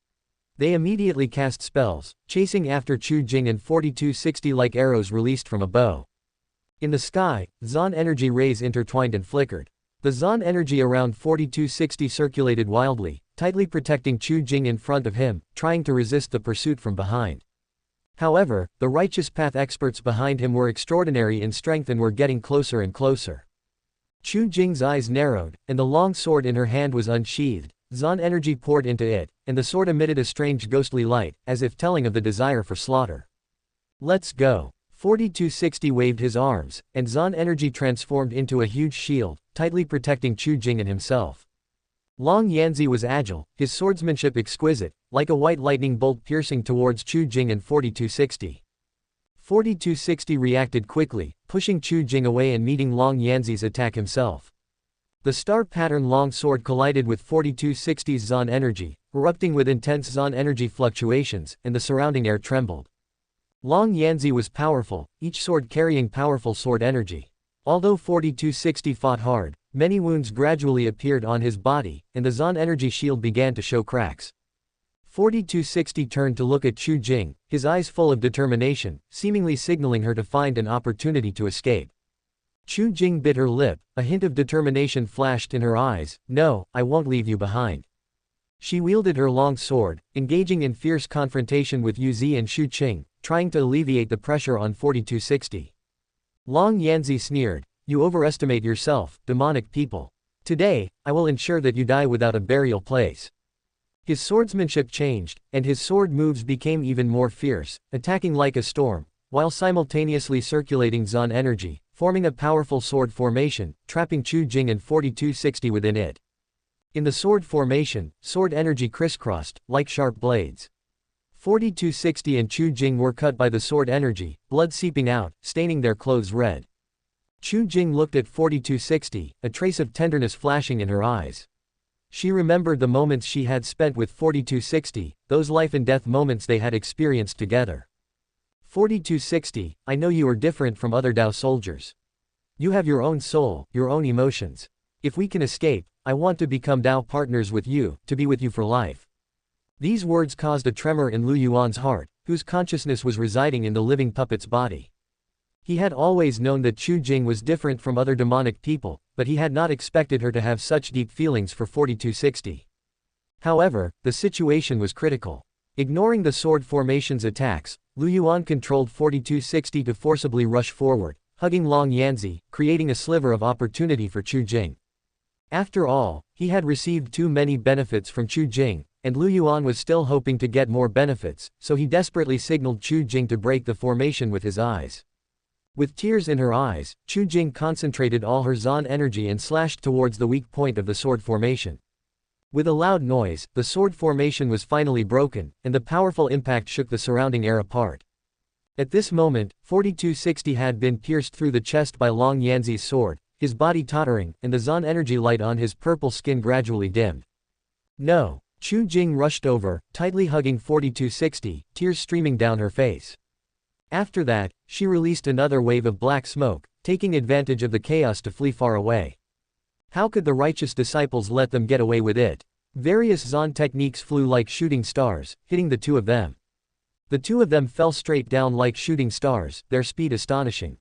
They immediately cast spells, chasing after Chu Jing and 4260 like arrows released from a bow. In the sky, Zan energy rays intertwined and flickered. The Zan energy around 4260 circulated wildly, tightly protecting Chu Jing in front of him, trying to resist the pursuit from behind. However, the righteous path experts behind him were extraordinary in strength and were getting closer and closer. Chu Jing's eyes narrowed, and the long sword in her hand was unsheathed. Zan energy poured into it, and the sword emitted a strange ghostly light, as if telling of the desire for slaughter. "Let's go." 4260 waved his arms, and Zan energy transformed into a huge shield, tightly protecting Chu Jing and himself. Long Yanzi was agile, his swordsmanship exquisite, like a white lightning bolt piercing towards Chu Jing and 4260. 4260 reacted quickly, pushing Chu Jing away and meeting Long Yanzi's attack himself. The star pattern long sword collided with 4260's Zan energy, erupting with intense Zan energy fluctuations, and the surrounding air trembled. Long Yanzi was powerful, each sword carrying powerful sword energy. Although 4260 fought hard, many wounds gradually appeared on his body, and the Zan energy shield began to show cracks. 4260 turned to look at Chu Jing, his eyes full of determination, seemingly signaling her to find an opportunity to escape. Chu Jing bit her lip, a hint of determination flashed in her eyes. "No, I won't leave you behind." She wielded her long sword, engaging in fierce confrontation with Yu Zi and Xu Qing, trying to alleviate the pressure on 4260. Long Yanzi sneered, "You overestimate yourself, demonic people. Today, I will ensure that you die without a burial place." His swordsmanship changed, and his sword moves became even more fierce, attacking like a storm, while simultaneously circulating Zan energy, forming a powerful sword formation, trapping Chu Jing and 4260 within it. In the sword formation, sword energy crisscrossed, like sharp blades. 4260 and Chu Jing were cut by the sword energy, blood seeping out, staining their clothes red. Chu Jing looked at 4260, a trace of tenderness flashing in her eyes. She remembered the moments she had spent with 4260, those life-and-death moments they had experienced together. 4260, I know you are different from other Dao soldiers. You have your own soul, your own emotions. If we can escape, I want to become Dao partners with you, to be with you for life. These words caused a tremor in Lu Yuan's heart, whose consciousness was residing in the living puppet's body. He had always known that Chu Jing was different from other demonic people, but he had not expected her to have such deep feelings for 4260. However, the situation was critical. Ignoring the sword formation's attacks, Lu Yuan controlled 4260 to forcibly rush forward, hugging Long Yanzi, creating a sliver of opportunity for Chu Jing. After all, he had received too many benefits from Chu Jing, and Lu Yuan was still hoping to get more benefits, so he desperately signaled Chu Jing to break the formation with his eyes. With tears in her eyes, Chu Jing concentrated all her Zan energy and slashed towards the weak point of the sword formation. With a loud noise, the sword formation was finally broken, and the powerful impact shook the surrounding air apart. At this moment, 4260 had been pierced through the chest by Long Yanzi's sword, his body tottering, and the Zan energy light on his purple skin gradually dimmed. No! Chu Jing rushed over, tightly hugging 4260, tears streaming down her face. After that, she released another wave of black smoke, taking advantage of the chaos to flee far away. How could the righteous disciples let them get away with it? Various Zan techniques flew like shooting stars, hitting the two of them. The two of them fell straight down like shooting stars, their speed astonishing.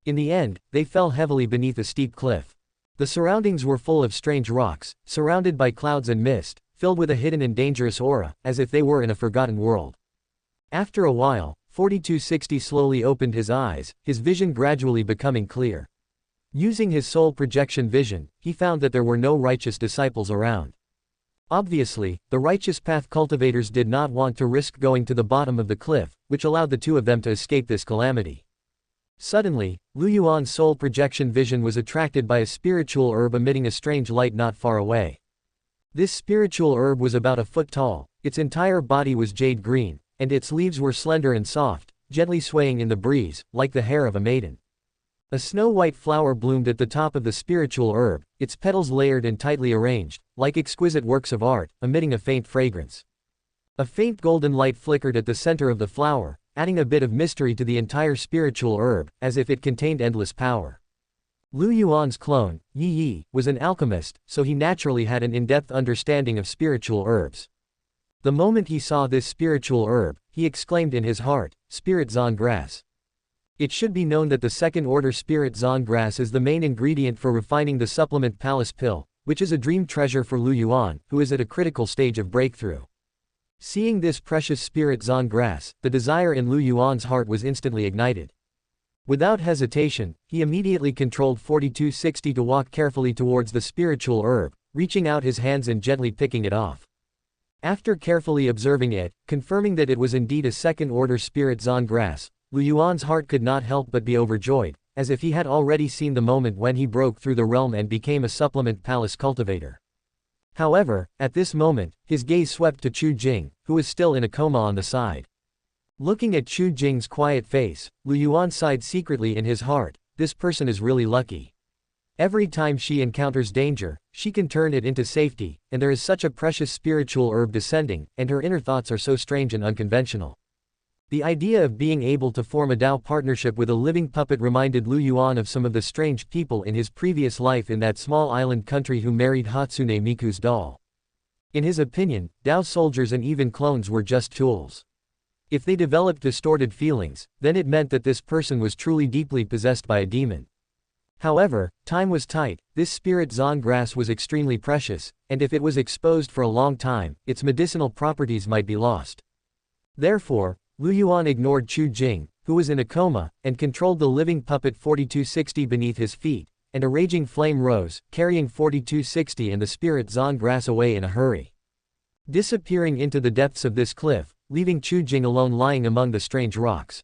In the end, they fell heavily beneath a steep cliff. The surroundings were full of strange rocks, surrounded by clouds and mist, filled with a hidden and dangerous aura, as if they were in a forgotten world. After a while, 4260 slowly opened his eyes, his vision gradually becoming clear. Using his soul projection vision, he found that there were no righteous disciples around. Obviously, the righteous path cultivators did not want to risk going to the bottom of the cliff, which allowed the two of them to escape this calamity. Suddenly, Lu Yuan's soul projection vision was attracted by a spiritual herb emitting a strange light not far away. This spiritual herb was about a foot tall, its entire body was jade green, and its leaves were slender and soft, gently swaying in the breeze, like the hair of a maiden. A snow-white flower bloomed at the top of the spiritual herb, its petals layered and tightly arranged, like exquisite works of art, emitting a faint fragrance. A faint golden light flickered at the center of the flower, adding a bit of mystery to the entire spiritual herb, as if it contained endless power. Lu Yuan's clone, Yi Yi, was an alchemist, so he naturally had an in-depth understanding of spiritual herbs. The moment he saw this spiritual herb, he exclaimed in his heart, "Spirit Zan grass." It should be known that the second-order spirit Zan grass is the main ingredient for refining the supplement Palace Pill, which is a dream treasure for Lu Yuan, who is at a critical stage of breakthrough. Seeing this precious spirit Zan grass, the desire in Lu Yuan's heart was instantly ignited. Without hesitation, he immediately controlled 4260 to walk carefully towards the spiritual herb, reaching out his hands and gently picking it off. After carefully observing it, confirming that it was indeed a second-order spirit Zan grass, Lu Yuan's heart could not help but be overjoyed, as if he had already seen the moment when he broke through the realm and became a supplement palace cultivator. However, at this moment, his gaze swept to Chu Jing, who was still in a coma on the side. Looking at Chu Jing's quiet face, Lu Yuan sighed secretly in his heart, this person is really lucky. Every time she encounters danger, she can turn it into safety, and there is such a precious spiritual herb descending, and her inner thoughts are so strange and unconventional. The idea of being able to form a Dao partnership with a living puppet reminded Lu Yuan of some of the strange people in his previous life in that small island country who married Hatsune Miku's doll. In his opinion, Dao soldiers and even clones were just tools. If they developed distorted feelings, then it meant that this person was truly deeply possessed by a demon. However, time was tight, this spirit Zan grass was extremely precious, and if it was exposed for a long time, its medicinal properties might be lost. Therefore, Lu Yuan ignored Chu Jing, who was in a coma, and controlled the living puppet 4260 beneath his feet, and a raging flame rose, carrying 4260 and the spirit Zan grass away in a hurry. Disappearing into the depths of this cliff, leaving Chu Jing alone lying among the strange rocks.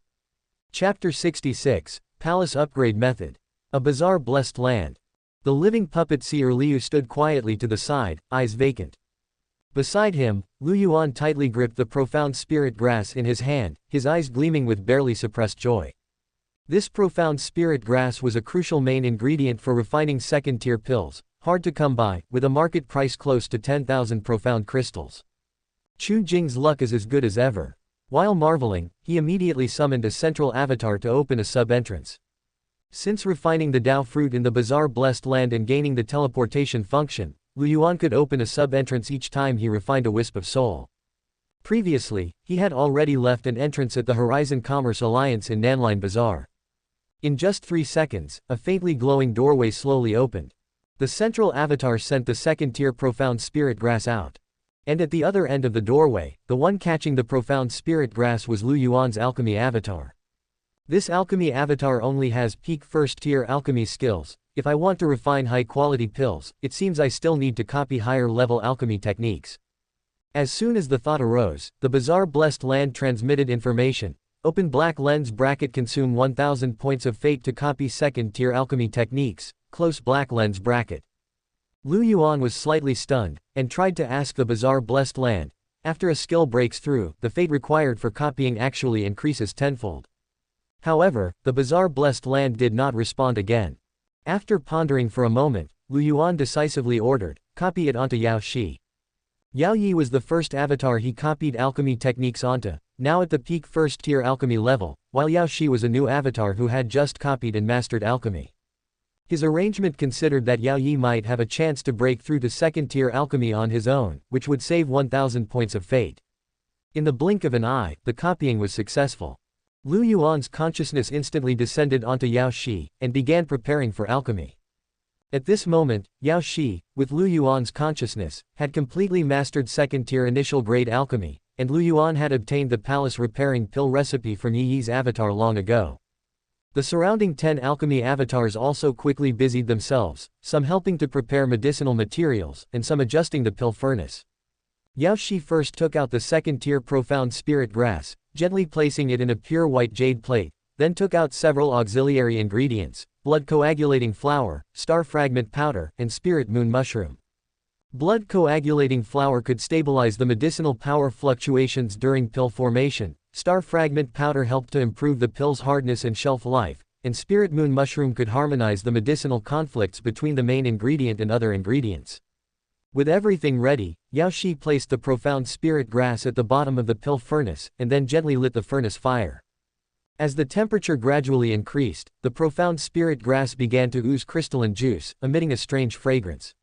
Chapter 66, Palace Upgrade Method. A bizarre blessed land. The living puppet seer Liu stood quietly to the side, eyes vacant. Beside him, Lu Yuan tightly gripped the profound spirit grass in his hand, his eyes gleaming with barely suppressed joy. This profound spirit grass was a crucial main ingredient for refining second-tier pills, hard to come by, with a market price close to 10,000 profound crystals. Chu Jing's luck is as good as ever. While marveling, he immediately summoned a central avatar to open a sub-entrance. Since refining the Dao fruit in the bizarre blessed land and gaining the teleportation function, Yuan could open a sub-entrance each time he refined a wisp of soul. Previously, he had already left an entrance at the Horizon Commerce Alliance in Nanline Bazaar. In just 3 seconds, a faintly glowing doorway slowly opened. The central avatar sent the second-tier profound spirit grass out. And at the other end of the doorway, the one catching the profound spirit grass was Yuan's alchemy avatar. This alchemy avatar only has peak first-tier alchemy skills. If I want to refine high-quality pills, it seems I still need to copy higher-level alchemy techniques. As soon as the thought arose, the bizarre blessed land transmitted information. Open black lens bracket, consume 1000 points of fate to copy second-tier alchemy techniques, close black lens bracket. Yuan was slightly stunned, and tried to ask the bizarre blessed land. After a skill breaks through, the fate required for copying actually increases tenfold. However, the bizarre blessed land did not respond again. After pondering for a moment, Yuan decisively ordered, copy it onto Yao Shi. Yao Yi was the first avatar he copied alchemy techniques onto, now at the peak first-tier alchemy level, while Yao Shi was a new avatar who had just copied and mastered alchemy. His arrangement considered that Yao Yi might have a chance to break through to second-tier alchemy on his own, which would save 1000 points of fate. In the blink of an eye, the copying was successful. Yuan's consciousness instantly descended onto Yao Shi, and began preparing for alchemy. At this moment, Yao Shi, with Yuan's consciousness, had completely mastered second-tier initial-grade alchemy, and Yuan had obtained the palace repairing pill recipe from Yi Yi's avatar long ago. The surrounding 10 alchemy avatars also quickly busied themselves, some helping to prepare medicinal materials, and some adjusting the pill furnace. Yao Shi first took out the second-tier profound spirit grass, gently placing it in a pure white jade plate, then took out several auxiliary ingredients: blood coagulating flour, star fragment powder, and spirit moon mushroom. Blood coagulating flour could stabilize the medicinal power fluctuations during pill formation, star fragment powder helped to improve the pill's hardness and shelf life, and spirit moon mushroom could harmonize the medicinal conflicts between the main ingredient and other ingredients. With everything ready, Yao Shi placed the profound spirit grass at the bottom of the pill furnace, and then gently lit the furnace fire. As the temperature gradually increased, the profound spirit grass began to ooze crystalline juice, emitting a strange fragrance.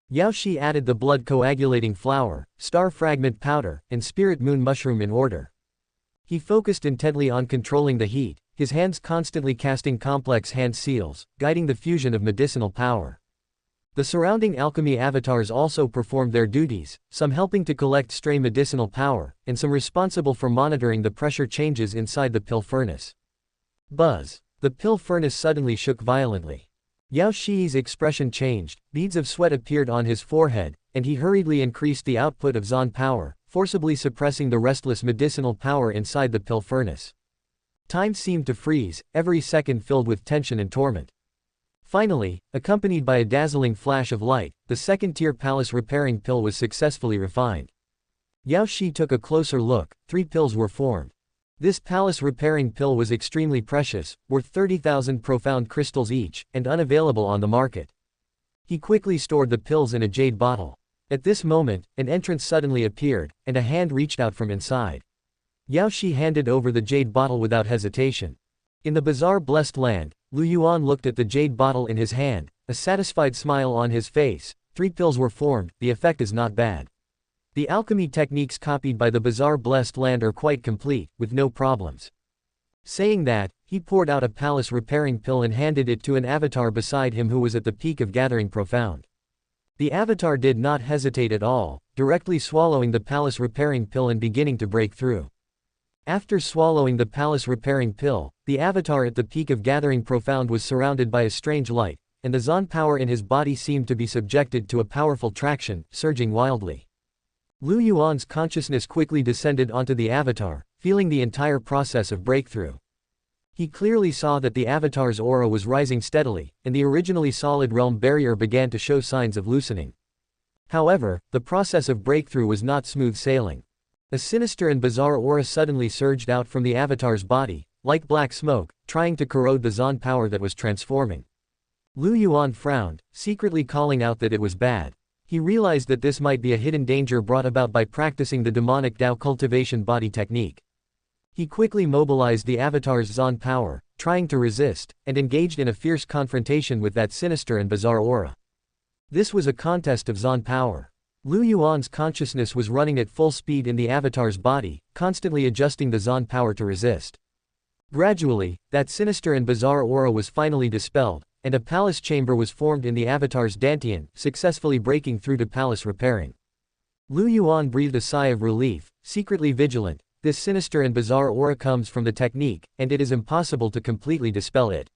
Yao Shi added the blood coagulating flour, star fragment powder, and spirit moon mushroom in order. He focused intently on controlling the heat, his hands constantly casting complex hand seals, guiding the fusion of medicinal power. The surrounding alchemy avatars also performed their duties, some helping to collect stray medicinal power, and some responsible for monitoring the pressure changes inside the pill furnace. Buzz! The pill furnace suddenly shook violently. Yao Shi's expression changed, beads of sweat appeared on his forehead, and he hurriedly increased the output of Zon power, forcibly suppressing the restless medicinal power inside the pill furnace. Time seemed to freeze, every second filled with tension and torment. Finally, accompanied by a dazzling flash of light, the second-tier palace repairing pill was successfully refined. Yao Shi took a closer look. 3 pills were formed. This palace repairing pill was extremely precious, worth 30,000 profound crystals each, and unavailable on the market. He quickly stored the pills in a jade bottle. At this moment, an entrance suddenly appeared, and a hand reached out from inside. Yao Shi handed over the jade bottle without hesitation. In the bizarre blessed land, Yuan looked at the jade bottle in his hand, a satisfied smile on his face. 3 pills were formed, the effect is not bad. The alchemy techniques copied by the bizarre blessed land are quite complete, with no problems. Saying that, he poured out a palace repairing pill and handed it to an avatar beside him who was at the peak of gathering profound. The avatar did not hesitate at all, directly swallowing the palace repairing pill and beginning to break through. After swallowing the palace repairing pill, the avatar at the peak of gathering profound was surrounded by a strange light, and the Zon power in his body seemed to be subjected to a powerful traction, surging wildly. Yuan's consciousness quickly descended onto the avatar, feeling the entire process of breakthrough. He clearly saw that the avatar's aura was rising steadily, and the originally solid realm barrier began to show signs of loosening. However, the process of breakthrough was not smooth sailing. A sinister and bizarre aura suddenly surged out from the avatar's body, like black smoke, trying to corrode the Zon power that was transforming. Lu Yuan frowned, secretly calling out that it was bad. He realized that this might be a hidden danger brought about by practicing the demonic Tao cultivation body technique. He quickly mobilized the avatar's Zon power, trying to resist, and engaged in a fierce confrontation with that sinister and bizarre aura. This was a contest of Zon power. Lu Yuan's consciousness was running at full speed in the avatar's body, constantly adjusting the Zon power to resist. Gradually, that sinister and bizarre aura was finally dispelled, and a palace chamber was formed in the avatar's dantian, successfully breaking through to palace repairing. Lu Yuan breathed a sigh of relief, secretly vigilant. This sinister and bizarre aura comes from the technique, and it is impossible to completely dispel it.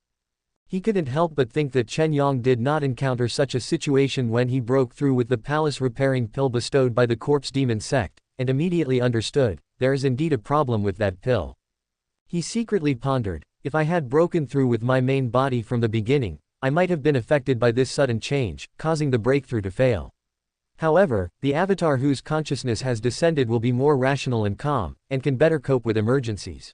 He couldn't help but think that Chen Yong did not encounter such a situation when he broke through with the palace repairing pill bestowed by the corpse demon sect, and immediately understood, there is indeed a problem with that pill. He secretly pondered, if I had broken through with my main body from the beginning, I might have been affected by this sudden change, causing the breakthrough to fail. However, the avatar whose consciousness has descended will be more rational and calm, and can better cope with emergencies.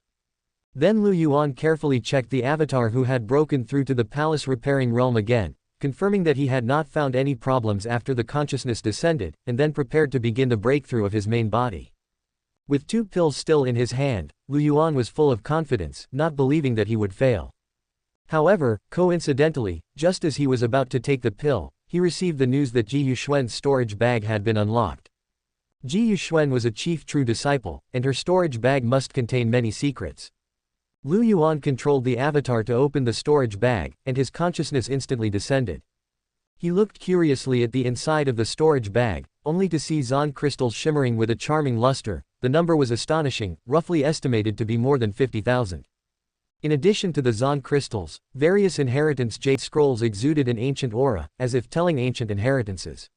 Then Lu Yuan carefully checked the avatar who had broken through to the palace repairing realm again, confirming that he had not found any problems after the consciousness descended, and then prepared to begin the breakthrough of his main body. With 2 pills still in his hand, Lu Yuan was full of confidence, not believing that he would fail. However, coincidentally, just as he was about to take the pill, he received the news that Ji Yuxuan's storage bag had been unlocked. Ji Yuxuan was a chief true disciple, and her storage bag must contain many secrets. Lu Yuan controlled the avatar to open the storage bag, and his consciousness instantly descended. He looked curiously at the inside of the storage bag, only to see Zon crystals shimmering with a charming luster. The number was astonishing, roughly estimated to be more than 50,000. In addition to the Zon crystals, various inheritance jade scrolls exuded an ancient aura, as if telling ancient inheritances.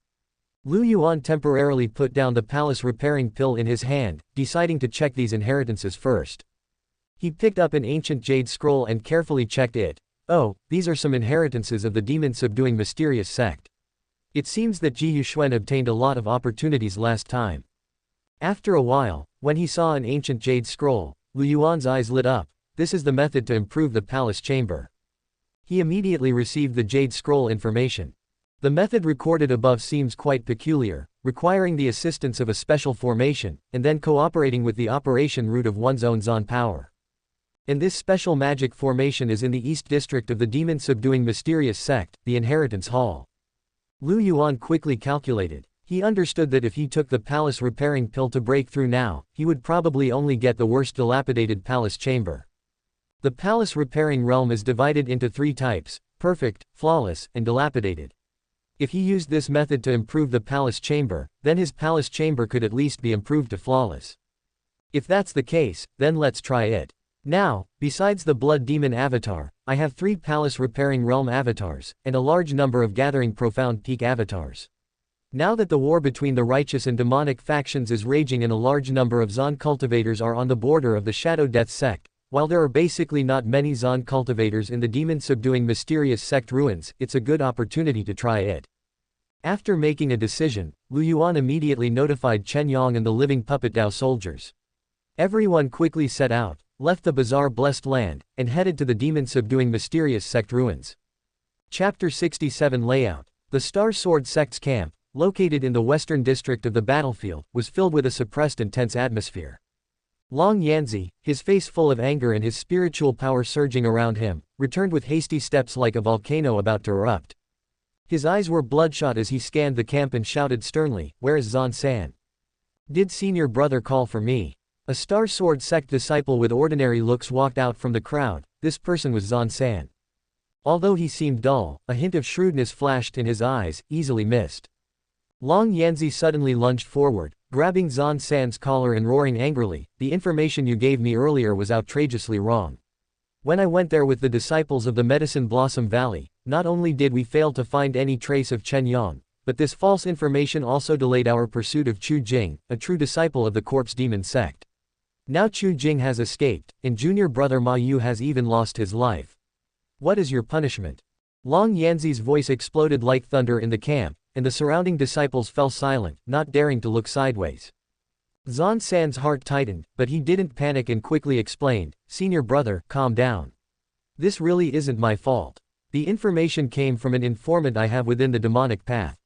Lu Yuan temporarily put down the palace repairing pill in his hand, deciding to check these inheritances first. He picked up an ancient jade scroll and carefully checked it. Oh, these are some inheritances of the demon-subduing mysterious sect. It seems that Ji Yuxuan obtained a lot of opportunities last time. After a while, when he saw an ancient jade scroll, Lu Yuan's eyes lit up. This is the method to improve the palace chamber. He immediately received the jade scroll information. The method recorded above seems quite peculiar, requiring the assistance of a special formation, and then cooperating with the operation root of one's own Zon power. And this special magic formation is in the East District of the demon-subduing mysterious sect, the Inheritance Hall. Lu Yuan quickly calculated. He understood that if he took the palace repairing pill to break through now, he would probably only get the worst dilapidated palace chamber. The palace repairing realm is divided into 3 types: perfect, flawless, and dilapidated. If he used this method to improve the palace chamber, then his palace chamber could at least be improved to flawless. If that's the case, then let's try it. Now, besides the blood demon avatar, I have 3 palace repairing realm avatars, and a large number of gathering profound peak avatars. Now that the war between the righteous and demonic factions is raging and a large number of Zon cultivators are on the border of the Shadow Death sect, while there are basically not many Zon cultivators in the demon-subduing mysterious sect ruins, it's a good opportunity to try it. After making a decision, Lu Yuan immediately notified Chen Yong and the living puppet Dao soldiers. Everyone quickly set out, left the bizarre blessed land, and headed to the demon-subduing mysterious sect ruins. Chapter 67 Layout. The Star Sword sect's camp, located in the western district of the battlefield, was filled with a suppressed and tense atmosphere. Long Yanzi, his face full of anger and his spiritual power surging around him, returned with hasty steps like a volcano about to erupt. His eyes were bloodshot as he scanned the camp and shouted sternly, "Where is Zan San? Did senior brother call for me?" A Star Sword sect disciple with ordinary looks walked out from the crowd. This person was Zan San. Although he seemed dull, a hint of shrewdness flashed in his eyes, easily missed. Long Yanzi suddenly lunged forward, grabbing Zan San's collar and roaring angrily, "The information you gave me earlier was outrageously wrong. When I went there with the disciples of the Medicine Blossom Valley, not only did we fail to find any trace of Chen Yong, but this false information also delayed our pursuit of Chu Jing, a true disciple of the Corpse Demon sect. Now Chu Jing has escaped, and junior brother Ma Yu has even lost his life. What is your punishment?" Long Yanzi's voice exploded like thunder in the camp, and the surrounding disciples fell silent, not daring to look sideways. Zan San's heart tightened, but he didn't panic and quickly explained, "Senior brother, calm down. This really isn't my fault. The information came from an informant I have within the demonic path.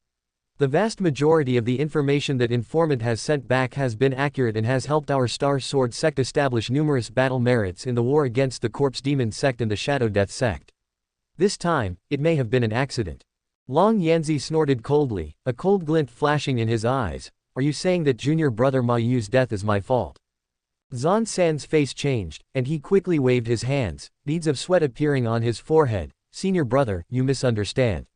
The vast majority of the information that informant has sent back has been accurate and has helped our Star Sword sect establish numerous battle merits in the war against the Corpse Demon sect and the Shadow Death sect. This time, it may have been an accident." Long Yanzi snorted coldly, a cold glint flashing in his eyes. "Are you saying that junior brother Ma Yu's death is my fault?" Zan San's face changed, and he quickly waved his hands, beads of sweat appearing on his forehead. "Senior brother, you misunderstand.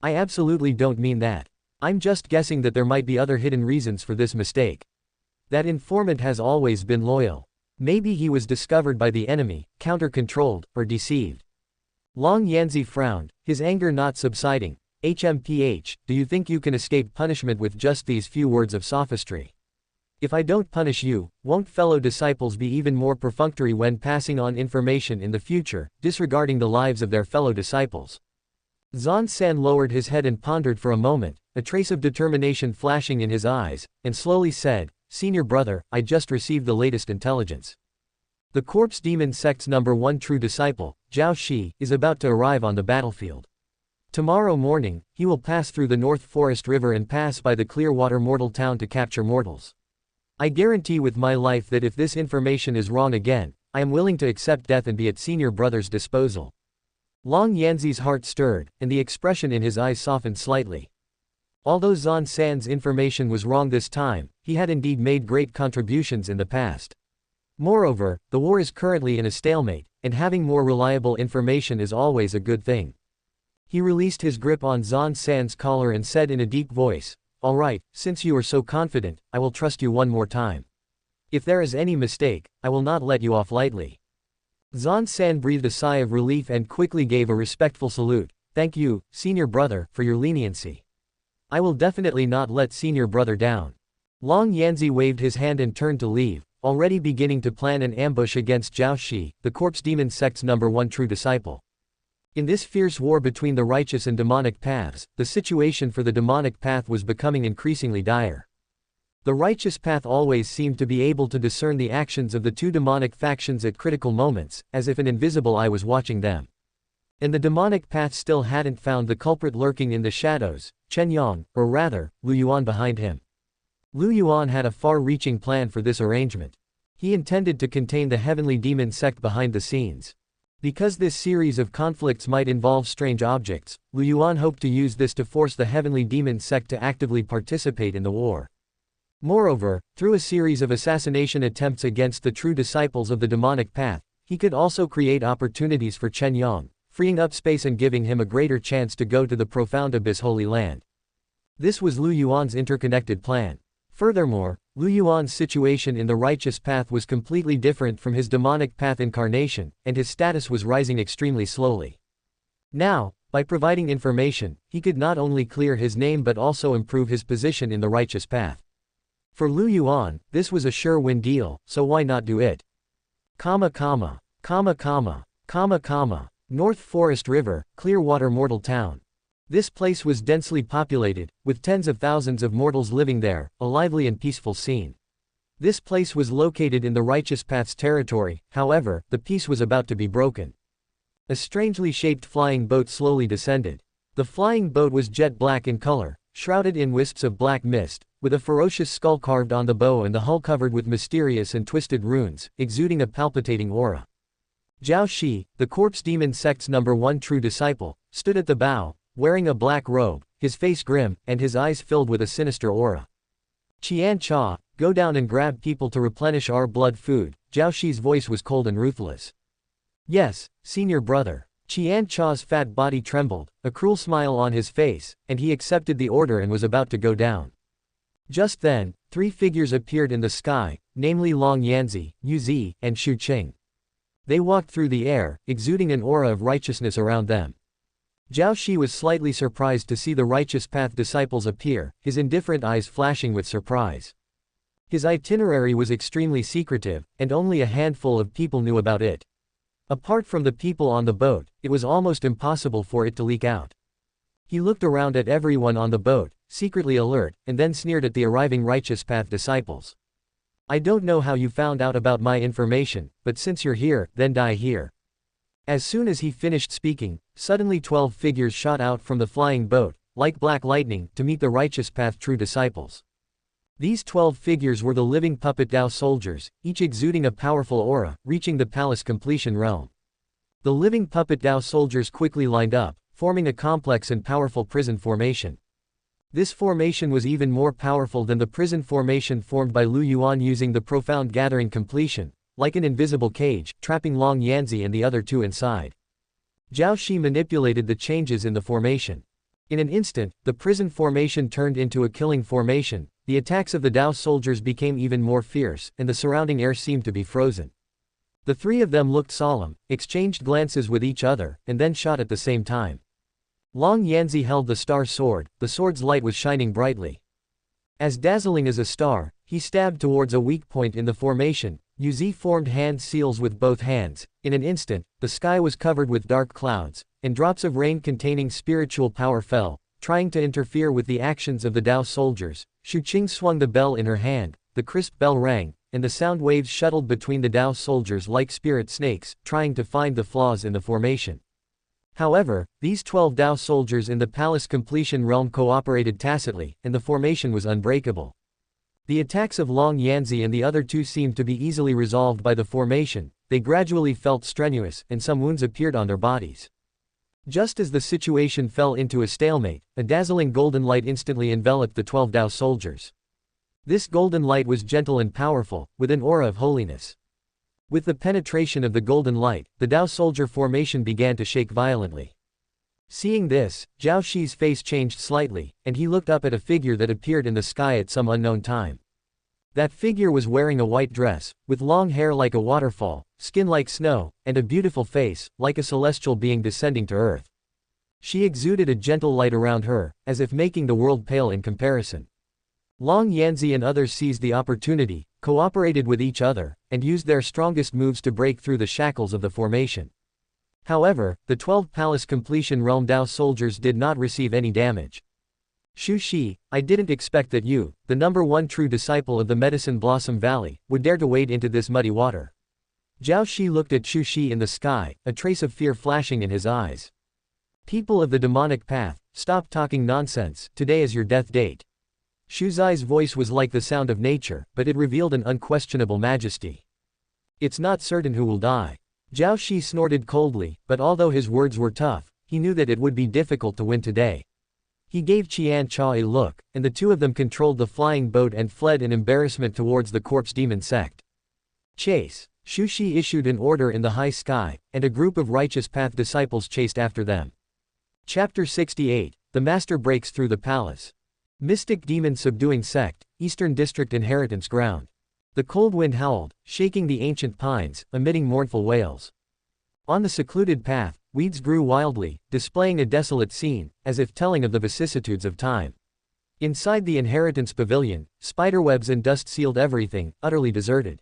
I absolutely don't mean that. I'm just guessing that there might be other hidden reasons for this mistake. That informant has always been loyal. Maybe he was discovered by the enemy, counter-controlled, or deceived." Long Yanzi frowned, his anger not subsiding. "HMPH, do you think you can escape punishment with just these few words of sophistry? If I don't punish you, won't fellow disciples be even more perfunctory when passing on information in the future, disregarding the lives of their fellow disciples?" Zan San lowered his head and pondered for a moment, a trace of determination flashing in his eyes, and slowly said, "Senior brother, I just received the latest intelligence. The Corpse Demon sect's #1 true disciple, Zhao Shi, is about to arrive on the battlefield. Tomorrow morning, he will pass through the North Forest River and pass by the Clearwater mortal town to capture mortals. I guarantee with my life that if this information is wrong again, I am willing to accept death and be at senior brother's disposal." Long Yanzi's heart stirred, and the expression in his eyes softened slightly. Although Zan San's information was wrong this time, he had indeed made great contributions in the past. Moreover, the war is currently in a stalemate, and having more reliable information is always a good thing. He released his grip on Zan San's collar and said in a deep voice, "All right, since you are so confident, I will trust you one more time. If there is any mistake, I will not let you off lightly." Zan San breathed a sigh of relief and quickly gave a respectful salute. "Thank you, senior brother, for your leniency. I will definitely not let senior brother down." Long Yanzi waved his hand and turned to leave, already beginning to plan an ambush against Zhao Shi, the Corpse Demon sect's #1 true disciple. In this fierce war between the righteous and demonic paths, the situation for the demonic path was becoming increasingly dire. The righteous path always seemed to be able to discern the actions of the two demonic factions at critical moments, as if an invisible eye was watching them. And the demonic path still hadn't found the culprit lurking in the shadows, Chen Yang, or rather, Lu Yuan behind him. Lu Yuan had a far-reaching plan for this arrangement. He intended to contain the heavenly demon sect behind the scenes. Because this series of conflicts might involve strange objects, Lu Yuan hoped to use this to force the heavenly demon sect to actively participate in the war. Moreover, through a series of assassination attempts against the true disciples of the demonic path, he could also create opportunities for Chen Yang, freeing up space and giving him a greater chance to go to the profound abyss Holy Land. This was Lu Yuan's interconnected plan. Furthermore, Lu Yuan's situation in the righteous path was completely different from his demonic path incarnation, and his status was rising extremely slowly. Now, by providing information, he could not only clear his name but also improve his position in the righteous path. For Lu Yuan, this was a sure-win deal, so why not do it? North Forest River, Clearwater mortal town. This place was densely populated, with tens of thousands of mortals living there, a lively and peaceful scene. This place was located in the righteous path's territory, however, the peace was about to be broken. A strangely shaped flying boat slowly descended. The flying boat was jet black in color, shrouded in wisps of black mist, with a ferocious skull carved on the bow and the hull covered with mysterious and twisted runes, exuding a palpitating aura. Zhao Shi, the Corpse Demon sect's #1 true disciple, stood at the bow, wearing a black robe, his face grim, and his eyes filled with a sinister aura. "Qian Cha, go down and grab people to replenish our blood food." Zhao Shi's voice was cold and ruthless. "Yes, senior brother." Qian Cha's fat body trembled, a cruel smile on his face, and he accepted the order and was about to go down. Just then, three figures appeared in the sky, namely Long Yanzi, Yu Zi, and Shu Qing. They walked through the air, exuding an aura of righteousness around them. Zhao Shi was slightly surprised to see the righteous path disciples appear, his indifferent eyes flashing with surprise. His itinerary was extremely secretive, and only a handful of people knew about it. Apart from the people on the boat, it was almost impossible for it to leak out. He looked around at everyone on the boat, secretly alert, and then sneered at the arriving righteous path disciples. I don't know how you found out about my information, but since you're here, then die here. As soon as he finished speaking, suddenly 12 figures shot out from the flying boat, like black lightning, to meet the righteous path true disciples. These 12 figures were the living puppet Tao soldiers, each exuding a powerful aura, reaching the palace completion realm. The living puppet Tao soldiers quickly lined up, forming a complex and powerful prison formation. This formation was even more powerful than the prison formation formed by Lu Yuan using the profound gathering completion, like an invisible cage, trapping Long Yanzi and the other two inside. Zhao Shi manipulated the changes in the formation. In an instant, the prison formation turned into a killing formation, the attacks of the Tao soldiers became even more fierce, and the surrounding air seemed to be frozen. The three of them looked solemn, exchanged glances with each other, and then shot at the same time. Long Yanzi held the star sword, the sword's light was shining brightly. As dazzling as a star, he stabbed towards a weak point in the formation. Yuzi formed hand seals with both hands. In an instant, the sky was covered with dark clouds, and drops of rain containing spiritual power fell, trying to interfere with the actions of the Tao soldiers. Shu Qing swung the bell in her hand, the crisp bell rang, and the sound waves shuttled between the Tao soldiers like spirit snakes, trying to find the flaws in the formation. However, these 12 Tao soldiers in the palace completion realm cooperated tacitly, and the formation was unbreakable. The attacks of Long Yanzi and the other two seemed to be easily resolved by the formation. They gradually felt strenuous, and some wounds appeared on their bodies. Just as the situation fell into a stalemate, a dazzling golden light instantly enveloped the 12 Tao soldiers. This golden light was gentle and powerful, with an aura of holiness. With the penetration of the golden light, the Tao soldier formation began to shake violently. Seeing this, Zhao Shi's face changed slightly, and he looked up at a figure that appeared in the sky at some unknown time. That figure was wearing a white dress, with long hair like a waterfall, skin like snow, and a beautiful face, like a celestial being descending to earth. She exuded a gentle light around her, as if making the world pale in comparison. Long Yanzi and others seized the opportunity, cooperated with each other, and used their strongest moves to break through the shackles of the formation. However, the 12 palace completion realm Tao soldiers did not receive any damage. Shu Shi, I didn't expect that you, the number one true disciple of the Medicine Blossom Valley, would dare to wade into this muddy water. Zhao Shi looked at Shu Shi in the sky, a trace of fear flashing in his eyes. People of the demonic path, stop talking nonsense, today is your death date. Shu Zai's voice was like the sound of nature, but it revealed an unquestionable majesty. It's not certain who will die. Zhao Shi snorted coldly, but although his words were tough, he knew that it would be difficult to win today. He gave Qian Cha a look, and the two of them controlled the flying boat and fled in embarrassment towards the corpse demon sect. Chase! Shu Shi issued an order in the high sky, and a group of righteous path disciples chased after them. Chapter 68, The Master Breaks Through the Palace. Mystic Demon Subduing Sect, Eastern District Inheritance Ground. The cold wind howled, shaking the ancient pines, emitting mournful wails. On the secluded path, weeds grew wildly, displaying a desolate scene, as if telling of the vicissitudes of time. Inside the inheritance pavilion, spiderwebs and dust sealed everything, utterly deserted.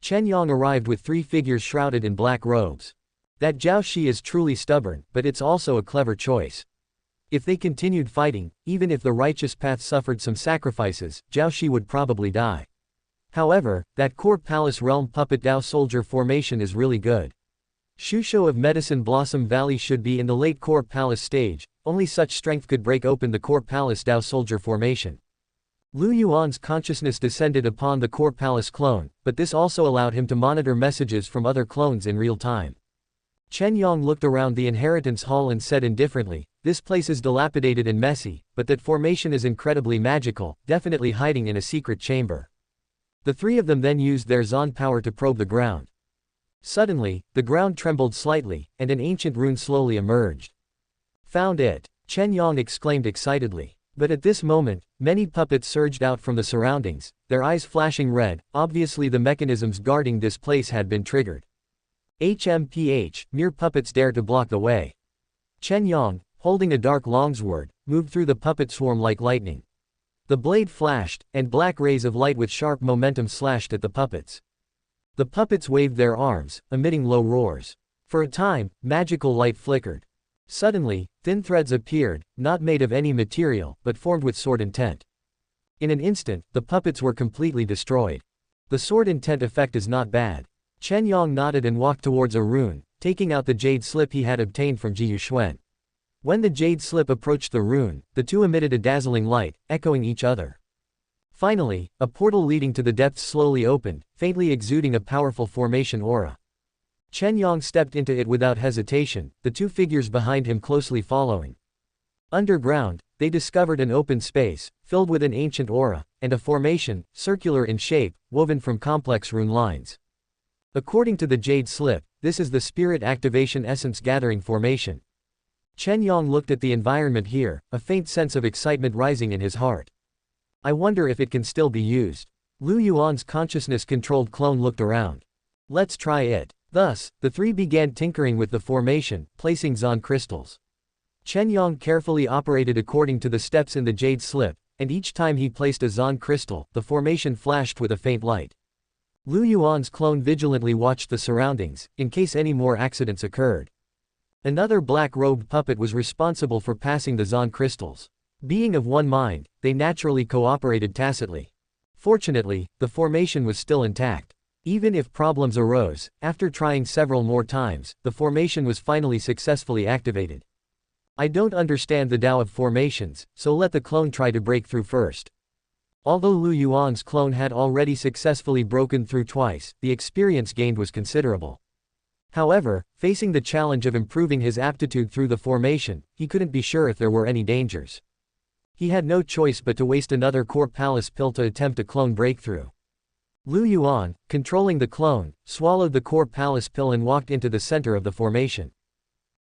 Chen Yang arrived with 3 figures shrouded in black robes. That Zhao Shi is truly stubborn, but it's also a clever choice. If they continued fighting, even if the righteous path suffered some sacrifices, Zhao Shi would probably die. However, that core palace realm puppet Tao soldier formation is really good. Shusho of Medicine Blossom Valley should be in the late core palace stage, only such strength could break open the core palace Tao soldier formation. Lu Yuan's consciousness descended upon the core palace clone, but this also allowed him to monitor messages from other clones in real time. Chen Yang looked around the inheritance hall and said indifferently, this place is dilapidated and messy, but that formation is incredibly magical, definitely hiding in a secret chamber. The 3 of them then used their Zon power to probe the ground. Suddenly, the ground trembled slightly, and an ancient rune slowly emerged. Found it! Chen Yang exclaimed excitedly. But at this moment, many puppets surged out from the surroundings, their eyes flashing red. Obviously the mechanisms guarding this place had been triggered. HMPH, mere puppets dare to block the way. Chen Yang, holding a dark longsword, moved through the puppet swarm like lightning. The blade flashed, and black rays of light with sharp momentum slashed at the puppets. The puppets waved their arms, emitting low roars. For a time, magical light flickered. Suddenly, thin threads appeared, not made of any material, but formed with sword intent. In an instant, the puppets were completely destroyed. The sword intent effect is not bad. Chen Yang nodded and walked towards a rune, taking out the jade slip he had obtained from Ji Yuxuan. When the jade slip approached the rune, the two emitted a dazzling light, echoing each other. Finally, a portal leading to the depths slowly opened, faintly exuding a powerful formation aura. Chen Yang stepped into it without hesitation, the two figures behind him closely following. Underground, they discovered an open space, filled with an ancient aura, and a formation, circular in shape, woven from complex rune lines. According to the jade slip, this is the Spirit Activation Essence Gathering Formation. Chen Yang looked at the environment here, a faint sense of excitement rising in his heart. I wonder if it can still be used. Lu Yuan's consciousness-controlled clone looked around. Let's try it. Thus, the three began tinkering with the formation, placing Zon crystals. Chen Yang carefully operated according to the steps in the jade slip, and each time he placed a Zon crystal, the formation flashed with a faint light. Lu Yuan's clone vigilantly watched the surroundings, in case any more accidents occurred. Another black-robed puppet was responsible for passing the Zon crystals. Being of one mind, they naturally cooperated tacitly. Fortunately, the formation was still intact. Even if problems arose, after trying several more times, the formation was finally successfully activated. I don't understand the Tao of formations, so let the clone try to break through first. Although Lu Yuan's clone had already successfully broken through twice, the experience gained was considerable. However, facing the challenge of improving his aptitude through the formation, he couldn't be sure if there were any dangers. He had no choice but to waste another core palace pill to attempt a clone breakthrough. Lu Yuan, controlling the clone, swallowed the core palace pill and walked into the center of the formation.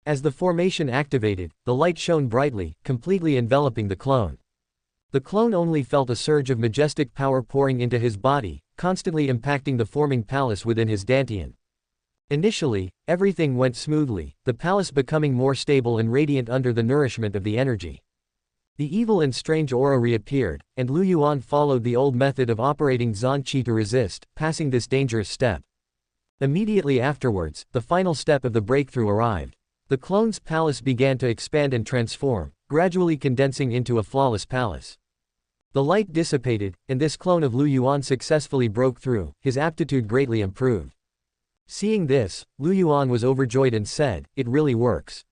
As the formation activated, the light shone brightly, completely enveloping the clone. The clone only felt a surge of majestic power pouring into his body, constantly impacting the forming palace within his dantian. Initially, everything went smoothly, the palace becoming more stable and radiant under the nourishment of the energy. The evil and strange aura reappeared, and Lu Yuan followed the old method of operating Zon Qi to resist, passing this dangerous step. Immediately afterwards, the final step of the breakthrough arrived. The clone's palace began to expand and transform, gradually condensing into a flawless palace. The light dissipated, and this clone of Lu Yuan successfully broke through, his aptitude greatly improved. Seeing this, Lu Yuan was overjoyed and said, "It really works."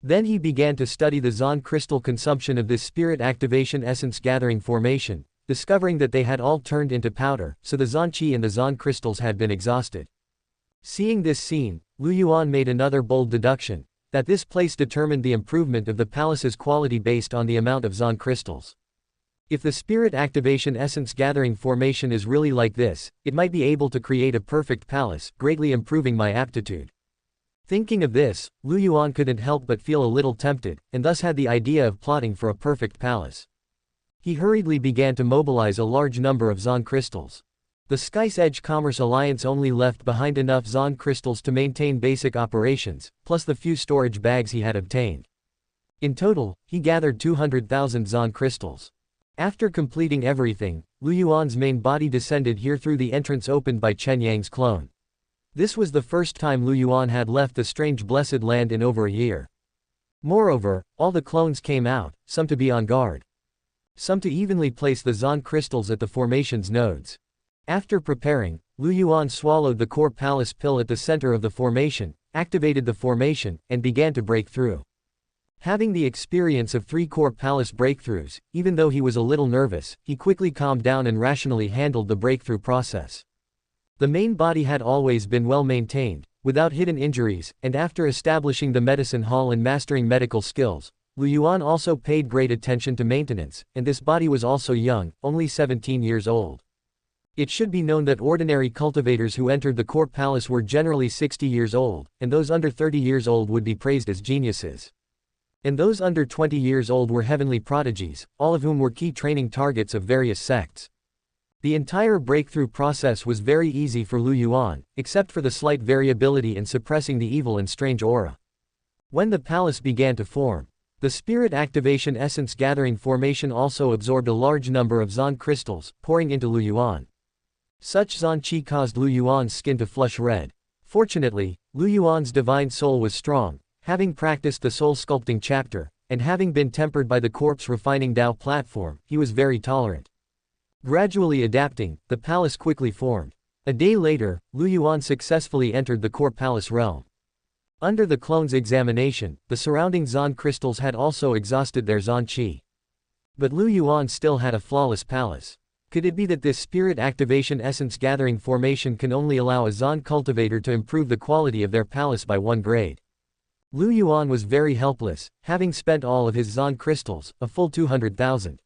Then he began to study the Zon crystal consumption of this Spirit Activation Essence Gathering Formation, discovering that they had all turned into powder, so the Zon Qi in the Zon crystals had been exhausted. Seeing this scene, Lu Yuan made another bold deduction, that this place determined the improvement of the palace's quality based on the amount of Zon crystals. If the Spirit Activation Essence Gathering Formation is really like this, it might be able to create a perfect palace, greatly improving my aptitude. Thinking of this, Lu Yuan couldn't help but feel a little tempted, and thus had the idea of plotting for a perfect palace. He hurriedly began to mobilize a large number of Zon crystals. The Sky's Edge Commerce Alliance only left behind enough Zon crystals to maintain basic operations, plus the few storage bags he had obtained. In total, he gathered 200,000 Zon crystals. After completing everything, Lu Yuan's main body descended here through the entrance opened by Chen Yang's clone. This was the first time Lu Yuan had left the strange blessed land in over a year. Moreover, all the clones came out, some to be on guard. Some to evenly place the Zon crystals at the formation's nodes. After preparing, Lu Yuan swallowed the core palace pill at the center of the formation, activated the formation, and began to break through. Having the experience of 3 core palace breakthroughs, even though he was a little nervous, he quickly calmed down and rationally handled the breakthrough process. The main body had always been well maintained, without hidden injuries, and after establishing the medicine hall and mastering medical skills, Lu Yuan also paid great attention to maintenance, and this body was also young, only 17 years old. It should be known that ordinary cultivators who entered the core palace were generally 60 years old, and those under 30 years old would be praised as geniuses. And those under 20 years old were heavenly prodigies, all of whom were key training targets of various sects. The entire breakthrough process was very easy for Lu Yuan, except for the slight variability in suppressing the evil and strange aura. When the palace began to form, the Spirit Activation Essence Gathering Formation also absorbed a large number of Zon crystals, pouring into Lu Yuan. Such Zon Qi caused Lu Yuan's skin to flush red. Fortunately, Lu Yuan's divine soul was strong, having practiced the soul sculpting chapter, and having been tempered by the corpse refining Tao platform, he was very tolerant. Gradually adapting, the palace quickly formed. A day later, Lu Yuan successfully entered the core palace realm. Under the clone's examination, the surrounding Zon crystals had also exhausted their Zon qi. But Lu Yuan still had a flawless palace. Could it be that this spirit activation essence gathering formation can only allow a Zon cultivator to improve the quality of their palace by 1 grade? Lu Yuan was very helpless, having spent all of his Zon crystals, a full 200,000.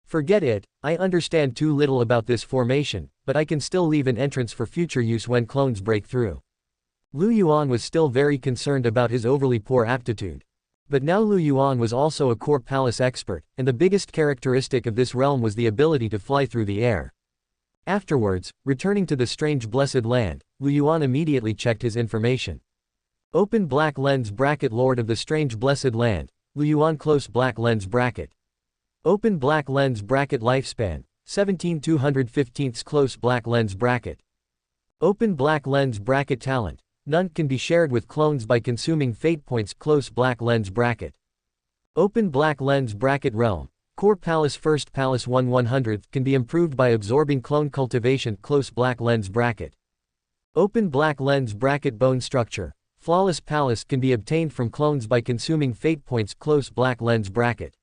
Forget it, I understand too little about this formation, but I can still leave an entrance for future use when clones break through. Lu Yuan was still very concerned about his overly poor aptitude. But now Lu Yuan was also a core palace expert, and the biggest characteristic of this realm was the ability to fly through the air. Afterwards, returning to the strange blessed land, Lu Yuan immediately checked his information. Open black lens bracket Lord of the strange blessed land, Lu Yuan close black lens bracket. Open black lens bracket lifespan, 17/215 close black lens bracket. Open black lens bracket talent, none can be shared with clones by consuming fate points close black lens bracket. Open black lens bracket realm, core palace first palace 1/100th can be improved by absorbing clone cultivation close black lens bracket. Open black lens bracket bone structure, flawless palace can be obtained from clones by consuming fate points close black lens bracket.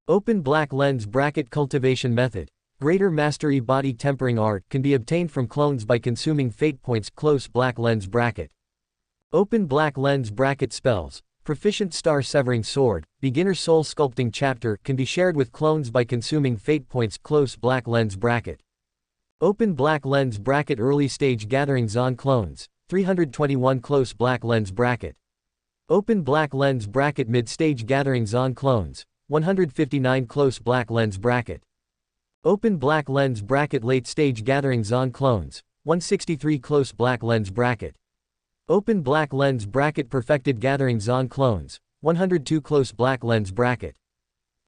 Open black lens bracket cultivation method, greater mastery body tempering art can be obtained from clones by consuming fate points close black lens bracket. Open black lens bracket spells, proficient star severing sword, beginner soul sculpting chapter can be shared with clones by consuming fate points close black lens bracket. Open black lens bracket early stage gathering Zon clones, 321 close black lens bracket. Open black lens bracket mid stage gathering Zon clones, 159 close black lens bracket. Open black lens bracket late stage gathering Zon clones, 163 close black lens bracket. Open black lens bracket perfected gathering Zon clones, 102 close black lens bracket.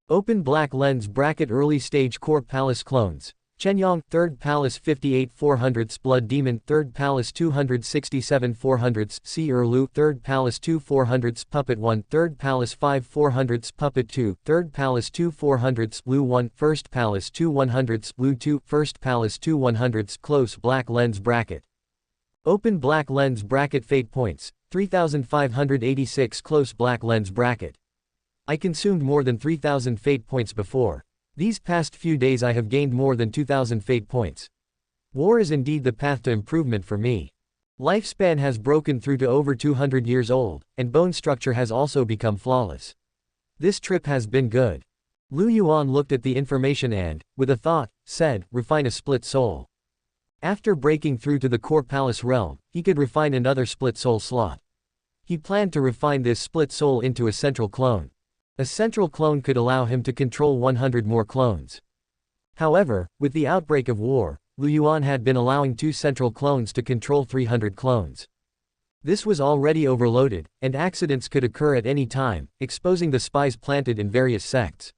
Open black lens bracket early stage core palace clones, Chenyang 3rd palace 58 400s blood demon 3rd palace 267 400s Si Erlu 3rd palace 2 400s puppet 1 3rd palace 5 400s puppet 2 3rd palace 2 400s blue 1 1st palace 2 100s blue 2 1st palace 2 100s close black lens bracket. Open black lens bracket fate points, 3586 close black lens bracket. I consumed more than 3000 fate points before. These past few days I have gained more than 2000 fate points. War is indeed the path to improvement for me. Lifespan has broken through to over 200 years old, and bone structure has also become flawless. This trip has been good. Lu Yuan looked at the information and, with a thought, said, refine a split soul. After breaking through to the core palace realm, he could refine another split soul slot. He planned to refine this split soul into a central clone. A central clone could allow him to control 100 more clones. However, with the outbreak of war, Lu Yuan had been allowing 2 central clones to control 300 clones. This was already overloaded, and accidents could occur at any time, exposing the spies planted in various sects.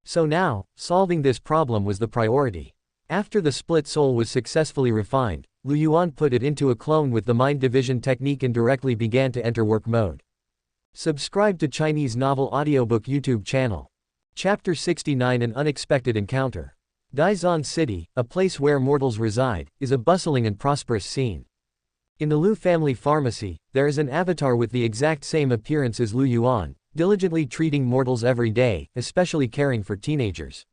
So now, solving this problem was the priority. After the split soul was successfully refined, Lu Yuan put it into a clone with the mind division technique and directly began to enter work mode. Subscribe to Chinese Novel Audiobook YouTube channel. Chapter 69 An Unexpected Encounter. Daizan City, a place where mortals reside, is a bustling and prosperous scene. In the Lu family pharmacy, there is an avatar with the exact same appearance as Lu Yuan, diligently treating mortals every day, especially caring for teenagers.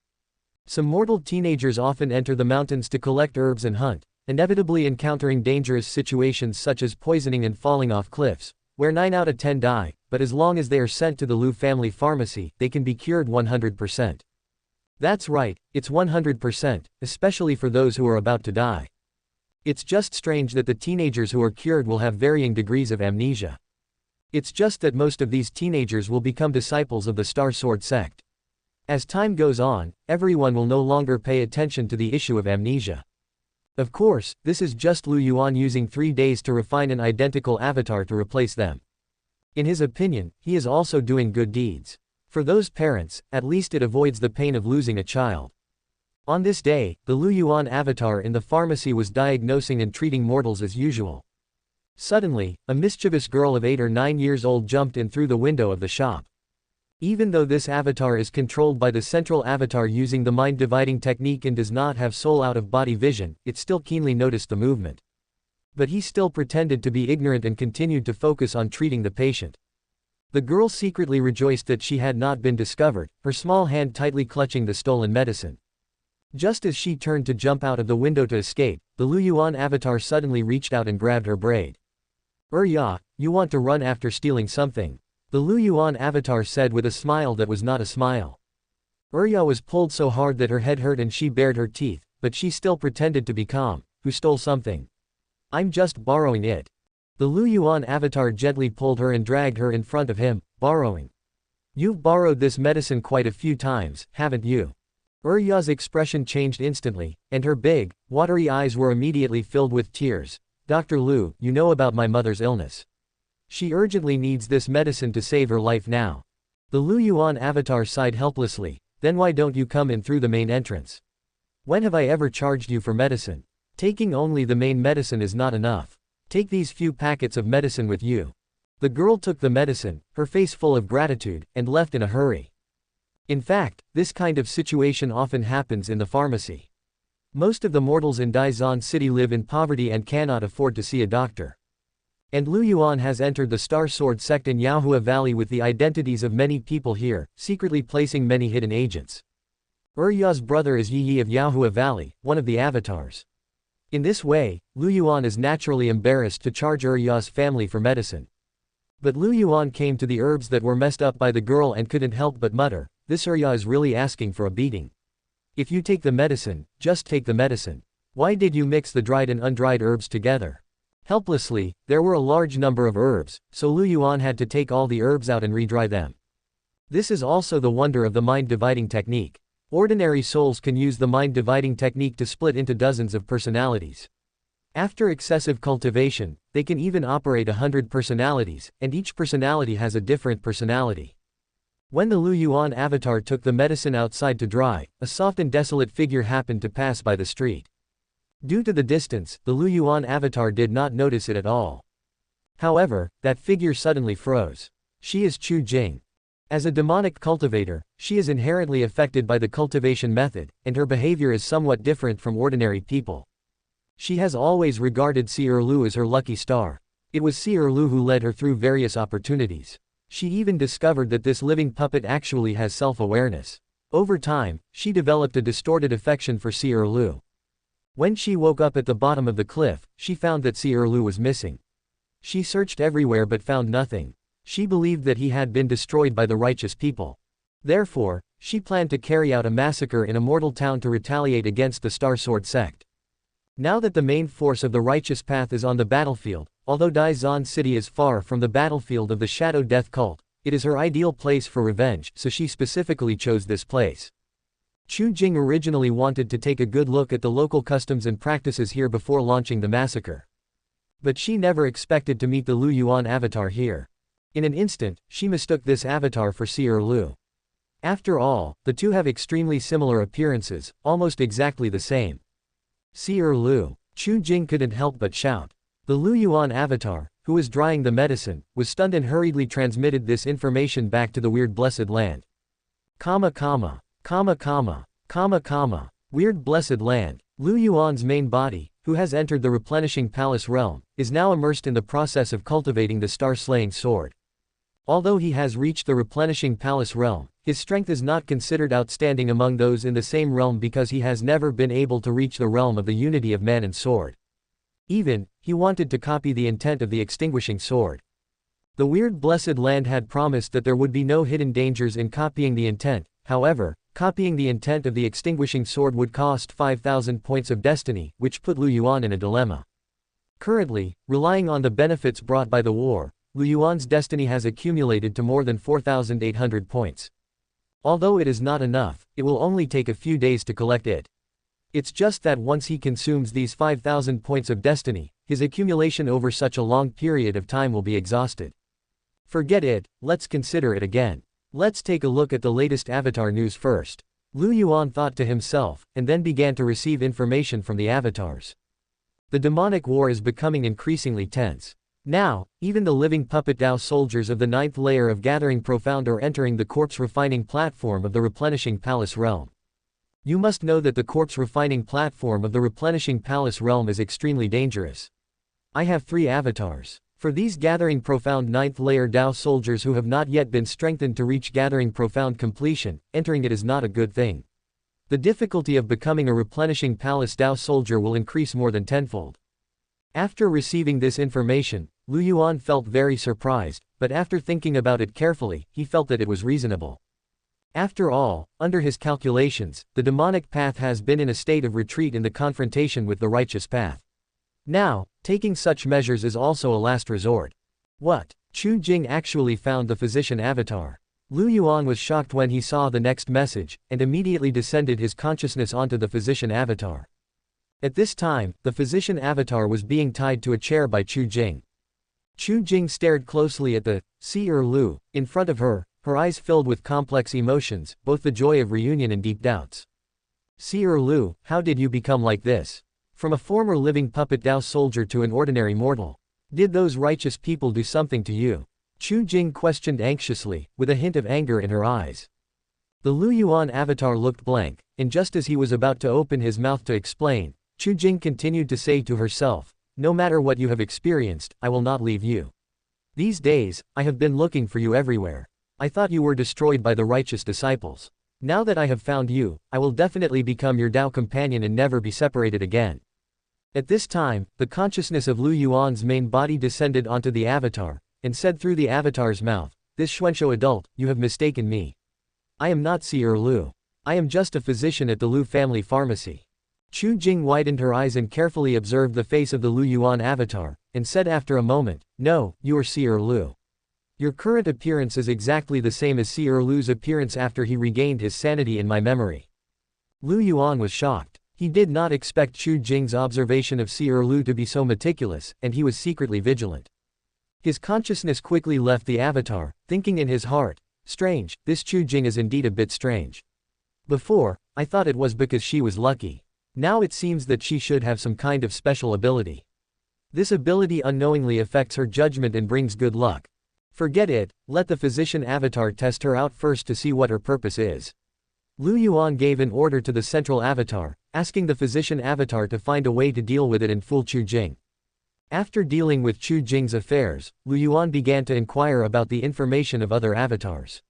Some mortal teenagers often enter the mountains to collect herbs and hunt, inevitably encountering dangerous situations such as poisoning and falling off cliffs, where 9 out of 10 die, but as long as they are sent to the Lu family pharmacy, they can be cured 100%. That's right, it's 100%, especially for those who are about to die. It's just strange that the teenagers who are cured will have varying degrees of amnesia. It's just that most of these teenagers will become disciples of the Star Sword sect. As time goes on, everyone will no longer pay attention to the issue of amnesia. Of course, this is just Lu Yuan using 3 days to refine an identical avatar to replace them. In his opinion, he is also doing good deeds. For those parents, at least it avoids the pain of losing a child. On this day, the Lu Yuan avatar in the pharmacy was diagnosing and treating mortals as usual. Suddenly, a mischievous girl of 8 or 9 years old jumped in through the window of the shop. Even though this avatar is controlled by the central avatar using the mind-dividing technique and does not have soul out-of-body vision, it still keenly noticed the movement. But he still pretended to be ignorant and continued to focus on treating the patient. The girl secretly rejoiced that she had not been discovered, her small hand tightly clutching the stolen medicine. Just as she turned to jump out of the window to escape, the Lu Yuan avatar suddenly reached out and grabbed her braid. Ya, you want to run after stealing something?" the Lu Yuan avatar said with a smile that was not a smile. Ya was pulled so hard that her head hurt and she bared her teeth, but she still pretended to be calm. "Who stole something?" "I'm just borrowing it." The Lu Yuan avatar gently pulled her and dragged her in front of him. "Borrowing? You've borrowed this medicine quite a few times, haven't you?" Ya's expression changed instantly, and her big, watery eyes were immediately filled with tears. "Dr. Lu, you know about my mother's illness. She urgently needs this medicine to save her life now." The Lu Yuan avatar sighed helplessly. "Then why don't you come in through the main entrance? When have I ever charged you for medicine? Taking only the main medicine is not enough. Take these few packets of medicine with you." The girl took the medicine, her face full of gratitude, and left in a hurry. In fact, this kind of situation often happens in the pharmacy. Most of the mortals in Daizan City live in poverty and cannot afford to see a doctor. And Lu Yuan has entered the Star Sword sect in Yaohua Valley with the identities of many people here, secretly placing many hidden agents. Ya's brother is Yi Yi of Yaohua Valley, one of the avatars. In this way, Lu Yuan is naturally embarrassed to charge Ya's family for medicine. But Lu Yuan came to the herbs that were messed up by the girl and couldn't help but mutter, "This Ya is really asking for a beating. If you take the medicine, just take the medicine. Why did you mix the dried and undried herbs together?" Helplessly, there were a large number of herbs, so Lu Yuan had to take all the herbs out and re-dry them. This is also the wonder of the mind-dividing technique. Ordinary souls can use the mind-dividing technique to split into dozens of personalities. After excessive cultivation, they can even operate 100 personalities, and each personality has a different personality. When the Lu Yuan avatar took the medicine outside to dry, a soft and desolate figure happened to pass by the street. Due to the distance, the Lu Yuan avatar did not notice it at all. However, that figure suddenly froze. She is Chu Jing. As a demonic cultivator, she is inherently affected by the cultivation method, and her behavior is somewhat different from ordinary people. She has always regarded Si'er Lu as her lucky star. It was Si'er Lu who led her through various opportunities. She even discovered that this living puppet actually has self-awareness. Over time, she developed a distorted affection for Si'er Lu. When she woke up at the bottom of the cliff, she found that Si'er Lu was missing. She searched everywhere but found nothing. She believed that he had been destroyed by the righteous people. Therefore, she planned to carry out a massacre in Immortal Town to retaliate against the Star Sword sect. Now that the main force of the righteous path is on the battlefield, although Daizan City is far from the battlefield of the Shadow Death cult, it is her ideal place for revenge, so she specifically chose this place. Chu Jing originally wanted to take a good look at the local customs and practices here before launching the massacre. But she never expected to meet the Lu Yuan avatar here. In an instant, she mistook this avatar for Si'er Lu. After all, the two have extremely similar appearances, almost exactly the same. Si'er Lu. Chu Jing couldn't help but shout. The Lu Yuan avatar, who was drying the medicine, was stunned and hurriedly transmitted this information back to the weird blessed land. Comma comma. Comma comma. Comma comma. Weird blessed land. Lu Yuan's main body, who has entered the replenishing palace realm, is now immersed in the process of cultivating the star-slaying sword. Although he has reached the replenishing palace realm, his strength is not considered outstanding among those in the same realm because he has never been able to reach the realm of the unity of man and sword. Even, he wanted to copy the intent of the extinguishing sword. The weird blessed land had promised that there would be no hidden dangers in copying the intent, however, copying the intent of the extinguishing sword would cost 5,000 points of destiny, which put Lu Yuan in a dilemma. Currently, relying on the benefits brought by the war, Lu Yuan's destiny has accumulated to more than 4,800 points. Although it is not enough, it will only take a few days to collect it. It's just that once he consumes these 5,000 points of destiny, his accumulation over such a long period of time will be exhausted. Forget it, let's consider it again. Let's take a look at the latest avatar news first. Lu Yuan thought to himself, and then began to receive information from the avatars. The demonic war is becoming increasingly tense. Now, even the living puppet Dao soldiers of the 9th layer of Gathering Profound are entering the corpse refining platform of the replenishing palace realm. You must know that the corpse refining platform of the replenishing palace realm is extremely dangerous. I have 3 avatars. For these Gathering Profound 9th layer Dao soldiers who have not yet been strengthened to reach Gathering Profound completion, entering it is not a good thing. The difficulty of becoming a replenishing palace Dao soldier will increase more than tenfold. After receiving this information, Lu Yuan felt very surprised, but after thinking about it carefully, he felt that it was reasonable. After all, under his calculations, the demonic path has been in a state of retreat in the confrontation with the righteous path. Now, taking such measures is also a last resort. What? Chu Jing actually found the physician avatar. Lu Yuan was shocked when he saw the next message, and immediately descended his consciousness onto the physician avatar. At this time, the physician avatar was being tied to a chair by Chu Jing. Chu Jing stared closely at the seer Lu in front of her, her eyes filled with complex emotions, both the joy of reunion and deep doubts. Seer Lu, how did you become like this? From a former living puppet Dao soldier to an ordinary mortal. Did those righteous people do something to you? Chu Jing questioned anxiously, with a hint of anger in her eyes. The Lu Yuan avatar looked blank, and just as he was about to open his mouth to explain, Chu Jing continued to say to herself, no matter what you have experienced, I will not leave you. These days, I have been looking for you everywhere. I thought you were destroyed by the righteous disciples. Now that I have found you, I will definitely become your Dao companion and never be separated again. At this time, the consciousness of Lu Yuan's main body descended onto the avatar, and said through the avatar's mouth, this Xuanshou adult, you have mistaken me. I am not Seer Lu. I am just a physician at the Lu family pharmacy. Chu Jing widened her eyes and carefully observed the face of the Lu Yuan avatar, and said after a moment, no, you are Seer Lu. Your current appearance is exactly the same as Seer Lu's appearance after he regained his sanity in my memory. Lu Yuan was shocked. He did not expect Chu Jing's observation of Seer Lu to be so meticulous, and he was secretly vigilant. His consciousness quickly left the avatar, thinking in his heart, strange, this Chu Jing is indeed a bit strange. Before, I thought it was because she was lucky. Now it seems that she should have some kind of special ability. This ability unknowingly affects her judgment and brings good luck. Forget it, let the physician avatar test her out first to see what her purpose is. Lu Yuan gave an order to the central avatar, asking the physician avatar to find a way to deal with it and fool Chu Jing. After dealing with Chu Jing's affairs, Lu Yuan began to inquire about the information of other avatars.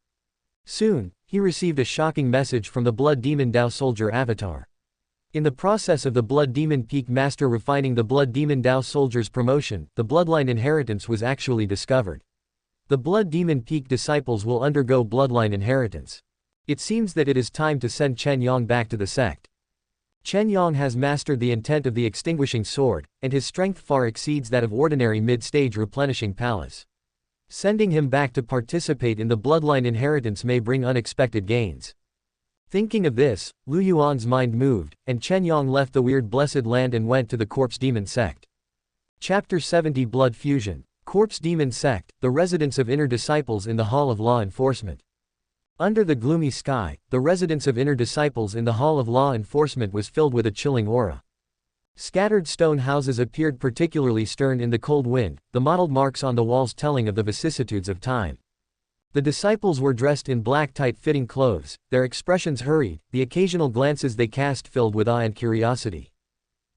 Soon, he received a shocking message from the Blood Demon Dao Soldier avatar. In the process of the Blood Demon Peak Master refining the Blood Demon Dao Soldier's promotion, the bloodline inheritance was actually discovered. The Blood Demon Peak disciples will undergo bloodline inheritance. It seems that it is time to send Chen Yang back to the sect. Chen Yang has mastered the intent of the extinguishing sword, and his strength far exceeds that of ordinary mid-stage replenishing palace. Sending him back to participate in the bloodline inheritance may bring unexpected gains. Thinking of this, Lu Yuan's mind moved, and Chen Yang left the weird blessed land and went to the Corpse Demon sect. Chapter 70 Blood Fusion, Corpse Demon Sect, the residence of inner disciples in the Hall of Law Enforcement. Under the gloomy sky, the residence of inner disciples in the Hall of Law Enforcement was filled with a chilling aura. Scattered stone houses appeared particularly stern in the cold wind, the mottled marks on the walls telling of the vicissitudes of time. The disciples were dressed in black tight-fitting clothes, their expressions hurried, the occasional glances they cast filled with awe and curiosity.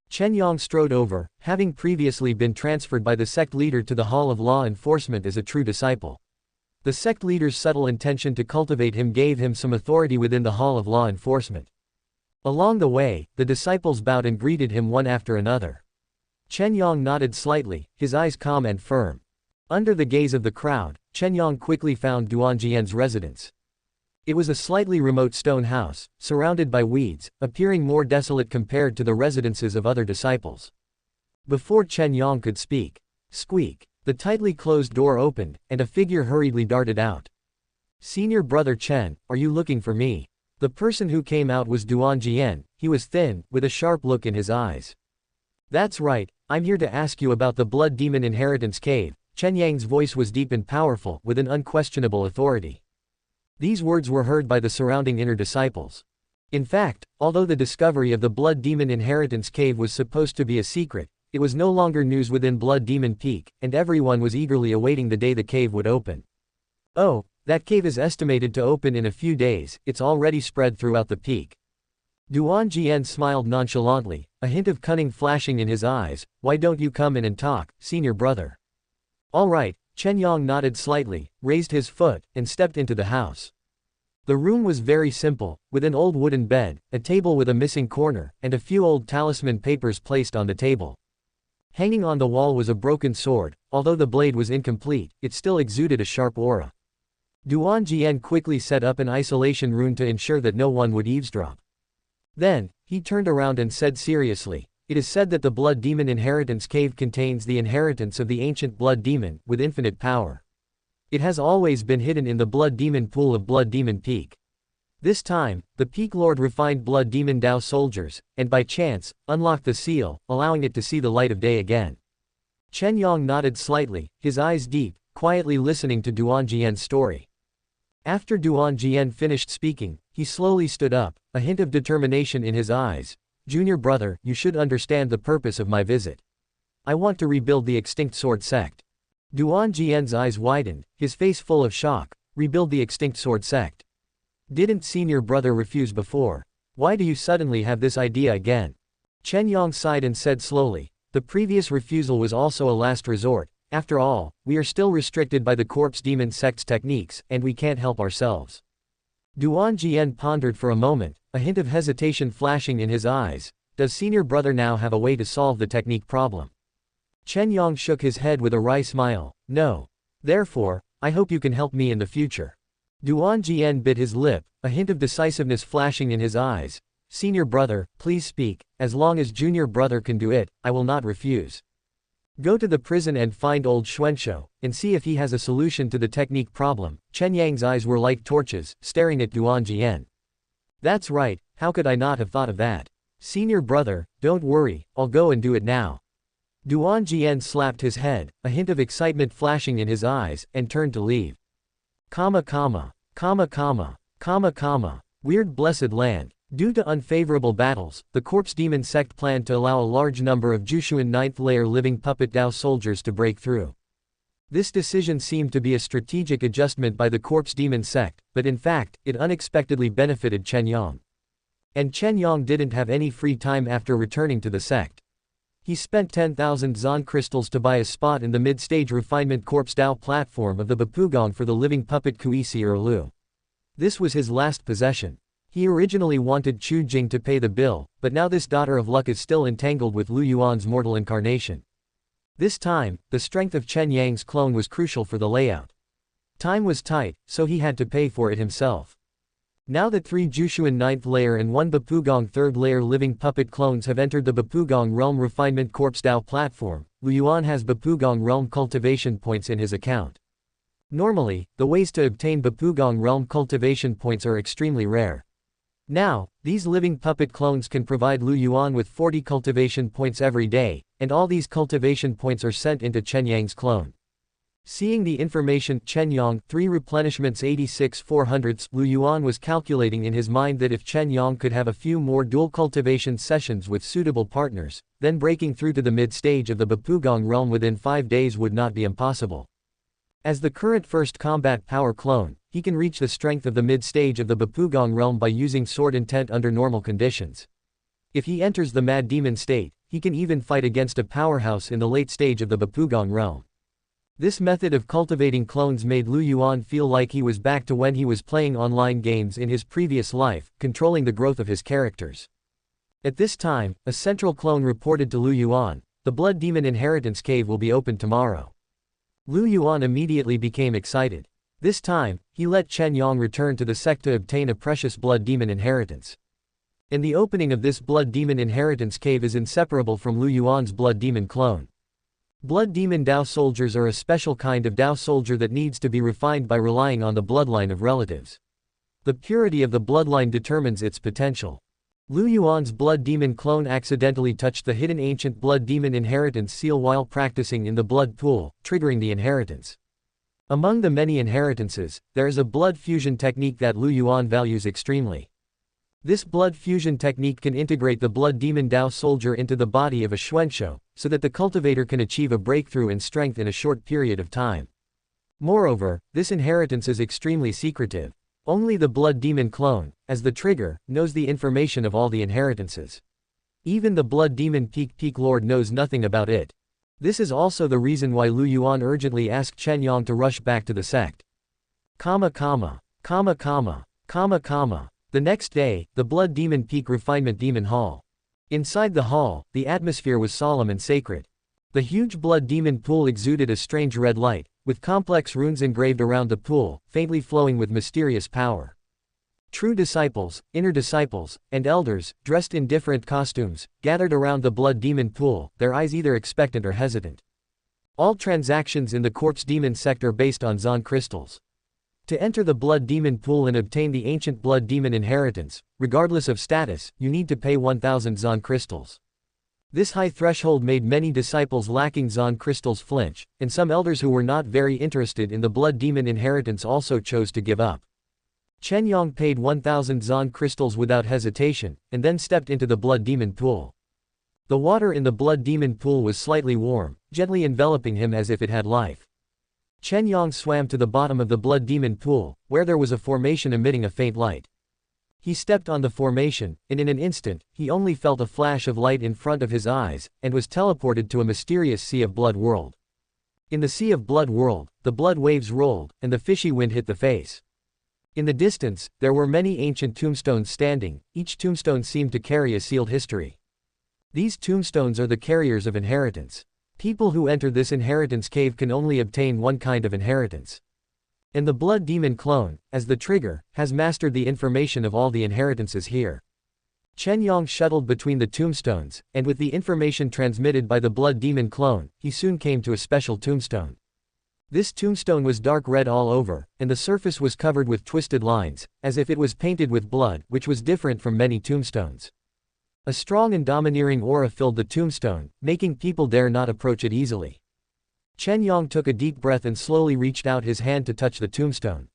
Chen Yang strode over, having previously been transferred by the sect leader to the Hall of Law Enforcement as a true disciple. The sect leader's subtle intention to cultivate him gave him some authority within the Hall of Law Enforcement. Along the way, the disciples bowed and greeted him one after another. Chen Yang nodded slightly, his eyes calm and firm. Under the gaze of the crowd, Chen Yang quickly found Duan Jian's residence. It was a slightly remote stone house, surrounded by weeds, appearing more desolate compared to the residences of other disciples. Before Chen Yang could speak, squeak, the tightly closed door opened, and a figure hurriedly darted out. Senior brother Chen, are you looking for me? The person who came out was Duan Jian. He was thin, with a sharp look in his eyes. That's right, I'm here to ask you about the Blood Demon Inheritance Cave. Chen Yang's voice was deep and powerful, with an unquestionable authority. These words were heard by the surrounding inner disciples. In fact, although the discovery of the Blood Demon Inheritance Cave was supposed to be a secret, it was no longer news within Blood Demon Peak, and everyone was eagerly awaiting the day the cave would open. Oh, that cave is estimated to open in a few days, it's already spread throughout the peak. Duan Jian smiled nonchalantly, a hint of cunning flashing in his eyes. Why don't you come in and talk, senior brother? All right, Chen Yang nodded slightly, raised his foot, and stepped into the house. The room was very simple, with an old wooden bed, a table with a missing corner, and a few old talisman papers placed on the table. Hanging on the wall was a broken sword. Although the blade was incomplete, it still exuded a sharp aura. Duan Jian quickly set up an isolation rune to ensure that no one would eavesdrop. Then, he turned around and said seriously, "It is said that the Blood Demon Inheritance Cave contains the inheritance of the ancient Blood Demon, with infinite power. It has always been hidden in the Blood Demon Pool of Blood Demon Peak. This time, the Peak Lord refined Blood Demon Dao soldiers, and by chance, unlocked the seal, allowing it to see the light of day again." Chen Yang nodded slightly, his eyes deep, quietly listening to Duan Jian's story. After Duan Jian finished speaking, he slowly stood up, a hint of determination in his eyes. "Junior brother, you should understand the purpose of my visit. I want to rebuild the extinct sword sect." Duan Jian's eyes widened, his face full of shock. "Rebuild the extinct sword sect? Didn't senior brother refuse before? Why do you suddenly have this idea again?" Chen Yang sighed and said slowly, "The previous refusal was also a last resort. After all, we are still restricted by the corpse demon sect's techniques, and we can't help ourselves." Duan Jian pondered for a moment, a hint of hesitation flashing in his eyes. Does senior brother now have a way to solve the technique problem? Chen Yang shook his head with a wry smile. "No. Therefore, I hope you can help me in the future." Duan Jian bit his lip, a hint of decisiveness flashing in his eyes. "Senior brother, please speak. As long as junior brother can do it, I will not refuse. Go to the prison and find old Xuanshou, and see if he has a solution to the technique problem." Chen Yang's eyes were like torches, staring at Duan Jian. "That's right, how could I not have thought of that? Senior brother, don't worry, I'll go and do it now." Duan Jian slapped his head, a hint of excitement flashing in his eyes, and turned to leave. Comma comma, comma comma, comma comma. Weird blessed land. Due to unfavorable battles, the Corpse Demon sect planned to allow a large number of Jushuan 9th layer living puppet Dao soldiers to break through. This decision seemed to be a strategic adjustment by the Corpse Demon sect, but in fact, it unexpectedly benefited Chen Yang. And Chen Yang didn't have any free time after returning to the sect. He spent 10,000 Zon crystals to buy a spot in the mid-stage refinement Corpse Dao platform of the Bapugong for the living puppet Kuisi Lu. This was his last possession. He originally wanted Chu Jing to pay the bill, but now this daughter of luck is still entangled with Lu Yuan's mortal incarnation. This time, the strength of Chen Yang's clone was crucial for the layout. Time was tight, so he had to pay for it himself. Now that 3 Jushuan 9th layer and 1 Bapugong 3rd layer living puppet clones have entered the Bapugong Realm Refinement Corpse Dao platform, Lu Yuan has Bapugong Realm cultivation points in his account. Normally, the ways to obtain Bapugong Realm cultivation points are extremely rare. Now, these living puppet clones can provide Lu Yuan with 40 cultivation points every day, and all these cultivation points are sent into Chen Yang's clone. Seeing the information, Chen Yang, 3 replenishments 86 400ths, Lu Yuan was calculating in his mind that if Chen Yang could have a few more dual cultivation sessions with suitable partners, then breaking through to the mid-stage of the Bapugong realm within 5 days would not be impossible. As the current first combat power clone, he can reach the strength of the mid-stage of the Bapugong realm by using sword intent under normal conditions. If he enters the Mad Demon state, he can even fight against a powerhouse in the late stage of the Bapugong realm. This method of cultivating clones made Lu Yuan feel like he was back to when he was playing online games in his previous life, controlling the growth of his characters. At this time, a central clone reported to Lu Yuan, "The Blood Demon Inheritance Cave will be open tomorrow." Lu Yuan immediately became excited. This time, he let Chen Yang return to the sect to obtain a precious Blood Demon inheritance. And the opening of this Blood Demon inheritance cave is inseparable from Lu Yuan's Blood Demon clone. Blood Demon Dao soldiers are a special kind of Dao soldier that needs to be refined by relying on the bloodline of relatives. The purity of the bloodline determines its potential. Lu Yuan's Blood Demon clone accidentally touched the hidden ancient Blood Demon inheritance seal while practicing in the blood pool, triggering the inheritance. Among the many inheritances, there is a blood fusion technique that Lu Yuan values extremely. This blood fusion technique can integrate the blood demon Dao soldier into the body of a Xuanshou, so that the cultivator can achieve a breakthrough in strength in a short period of time. Moreover, this inheritance is extremely secretive. Only the blood demon clone, as the trigger, knows the information of all the inheritances. Even the blood demon Peak Lord knows nothing about it. This is also the reason why Lu Yuan urgently asked Chen Yang to rush back to the sect. The next day, the blood demon Peak Refinement Demon Hall. Inside the hall, the atmosphere was solemn and sacred. The huge blood demon pool exuded a strange red light, with complex runes engraved around the pool, faintly flowing with mysterious power. True disciples, inner disciples, and elders, dressed in different costumes, gathered around the blood demon pool, their eyes either expectant or hesitant. All transactions in the corpse demon sect are based on Zon crystals. To enter the blood demon pool and obtain the ancient blood demon inheritance, regardless of status, you need to pay 1,000 Zon crystals. This high threshold made many disciples lacking Zon crystals flinch, and some elders who were not very interested in the blood demon inheritance also chose to give up. Chen Yang paid 1,000 Zon crystals without hesitation, and then stepped into the blood demon pool. The water in the blood demon pool was slightly warm, gently enveloping him as if it had life. Chen Yang swam to the bottom of the blood demon pool, where there was a formation emitting a faint light. He stepped on the formation, and in an instant, he only felt a flash of light in front of his eyes, and was teleported to a mysterious sea of blood world. In the sea of blood world, the blood waves rolled, and the fishy wind hit the face. In the distance, there were many ancient tombstones standing, each tombstone seemed to carry a sealed history. These tombstones are the carriers of inheritance. People who enter this inheritance cave can only obtain one kind of inheritance. And the blood demon clone, as the trigger, has mastered the information of all the inheritances here. Chen Yang shuttled between the tombstones, and with the information transmitted by the blood demon clone, he soon came to a special tombstone. This tombstone was dark red all over, and the surface was covered with twisted lines, as if it was painted with blood, which was different from many tombstones. A strong and domineering aura filled the tombstone, making people dare not approach it easily. Chen Yang took a deep breath and slowly reached out his hand to touch the tombstone.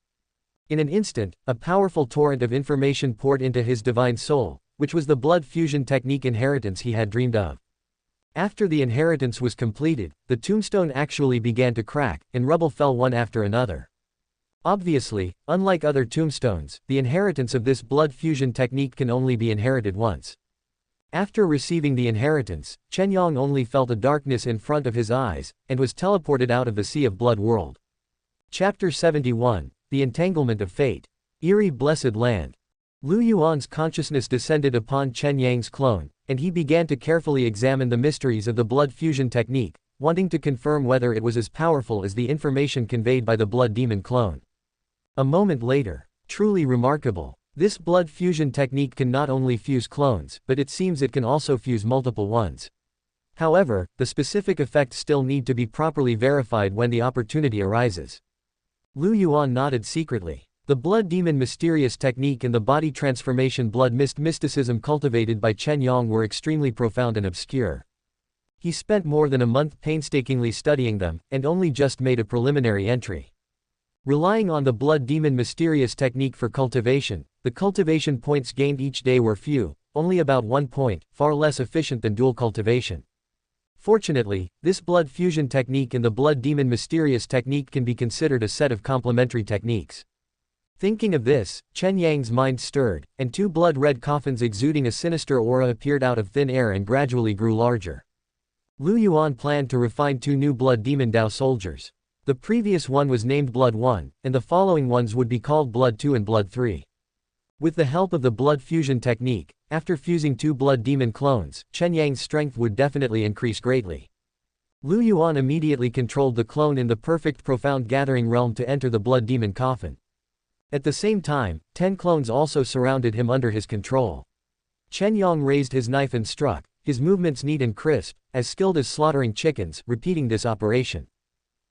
In an instant, a powerful torrent of information poured into his divine soul, which was the blood fusion technique inheritance he had dreamed of. After the inheritance was completed, the tombstone actually began to crack, and rubble fell one after another. Obviously, unlike other tombstones, the inheritance of this blood fusion technique can only be inherited once. After receiving the inheritance, Chen Yang only felt a darkness in front of his eyes, and was teleported out of the Sea of Blood world. Chapter 71, The Entanglement of Fate. Eerie Blessed Land. Lu Yuan's consciousness descended upon Chen Yang's clone, and he began to carefully examine the mysteries of the blood fusion technique, wanting to confirm whether it was as powerful as the information conveyed by the blood demon clone. A moment later. Truly remarkable. This blood fusion technique can not only fuse clones, but it seems it can also fuse multiple ones. However, the specific effects still need to be properly verified when the opportunity arises. Lu Yuan nodded secretly. The blood demon mysterious technique and the body transformation blood mist mysticism cultivated by Chen Yang were extremely profound and obscure. He spent more than a month painstakingly studying them, and only just made a preliminary entry. Relying on the blood demon mysterious technique for cultivation, the cultivation points gained each day were few, only about 1 point, far less efficient than dual cultivation. Fortunately, this blood fusion technique and the blood demon mysterious technique can be considered a set of complementary techniques. Thinking of this, Chen Yang's mind stirred, and 2 blood-red coffins exuding a sinister aura appeared out of thin air and gradually grew larger. Lu Yuan planned to refine 2 new blood demon Dao soldiers. The previous one was named Blood 1, and the following ones would be called Blood 2 and Blood 3. With the help of the blood fusion technique, after fusing 2 blood demon clones, Chen Yang's strength would definitely increase greatly. Lu Yuan immediately controlled the clone in the perfect profound gathering realm to enter the blood demon coffin. At the same time, 10 clones also surrounded him under his control. Chen Yang raised his knife and struck, his movements neat and crisp, as skilled as slaughtering chickens, repeating this operation.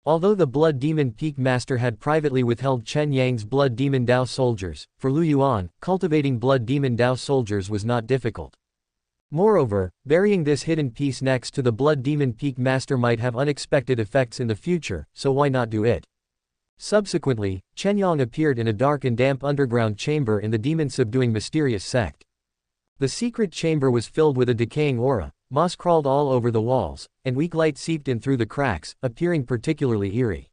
Although the Blood Demon Peak Master had privately withheld Chen Yang's Blood Demon Dao soldiers, for Lu Yuan, cultivating Blood Demon Dao soldiers was not difficult. Moreover, burying this hidden piece next to the Blood Demon Peak Master might have unexpected effects in the future, so why not do it? Subsequently, Chen Yang appeared in a dark and damp underground chamber in the demon-subduing mysterious sect. The secret chamber was filled with a decaying aura, moss crawled all over the walls, and weak light seeped in through the cracks, appearing particularly eerie.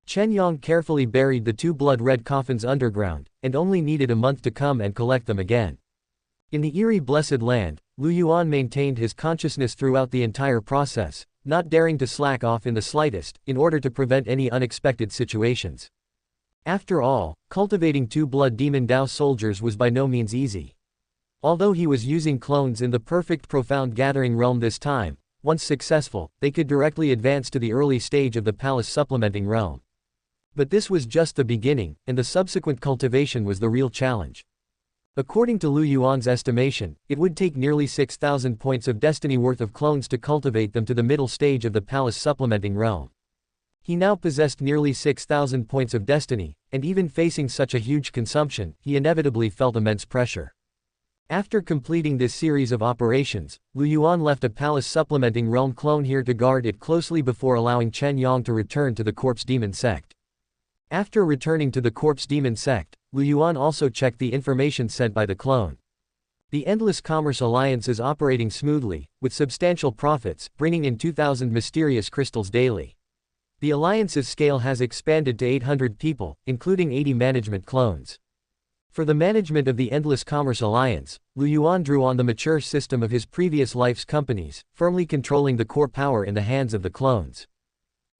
Chen Yang carefully buried the two blood-red coffins underground, and only needed a month to come and collect them again. In the eerie blessed land, Lu Yuan maintained his consciousness throughout the entire process, not daring to slack off in the slightest, in order to prevent any unexpected situations. After all, cultivating two blood demon Dao soldiers was by no means easy. Although he was using clones in the perfect profound gathering realm this time, once successful, they could directly advance to the early stage of the palace supplementing realm. But this was just the beginning, and the subsequent cultivation was the real challenge. According to Lu Yuan's estimation, it would take nearly 6,000 points of destiny worth of clones to cultivate them to the middle stage of the palace supplementing realm. He now possessed nearly 6,000 points of destiny, and even facing such a huge consumption, he inevitably felt immense pressure. After completing this series of operations, Lu Yuan left a palace supplementing realm clone here to guard it closely before allowing Chen Yang to return to the corpse demon sect. After returning to the corpse demon sect, Lu Yuan also checked the information sent by the clone. The Endless Commerce Alliance is operating smoothly, with substantial profits, bringing in 2,000 mysterious crystals daily. The alliance's scale has expanded to 800 people, including 80 management clones. For the management of the Endless Commerce Alliance, Lu Yuan drew on the mature system of his previous life's companies, firmly controlling the core power in the hands of the clones.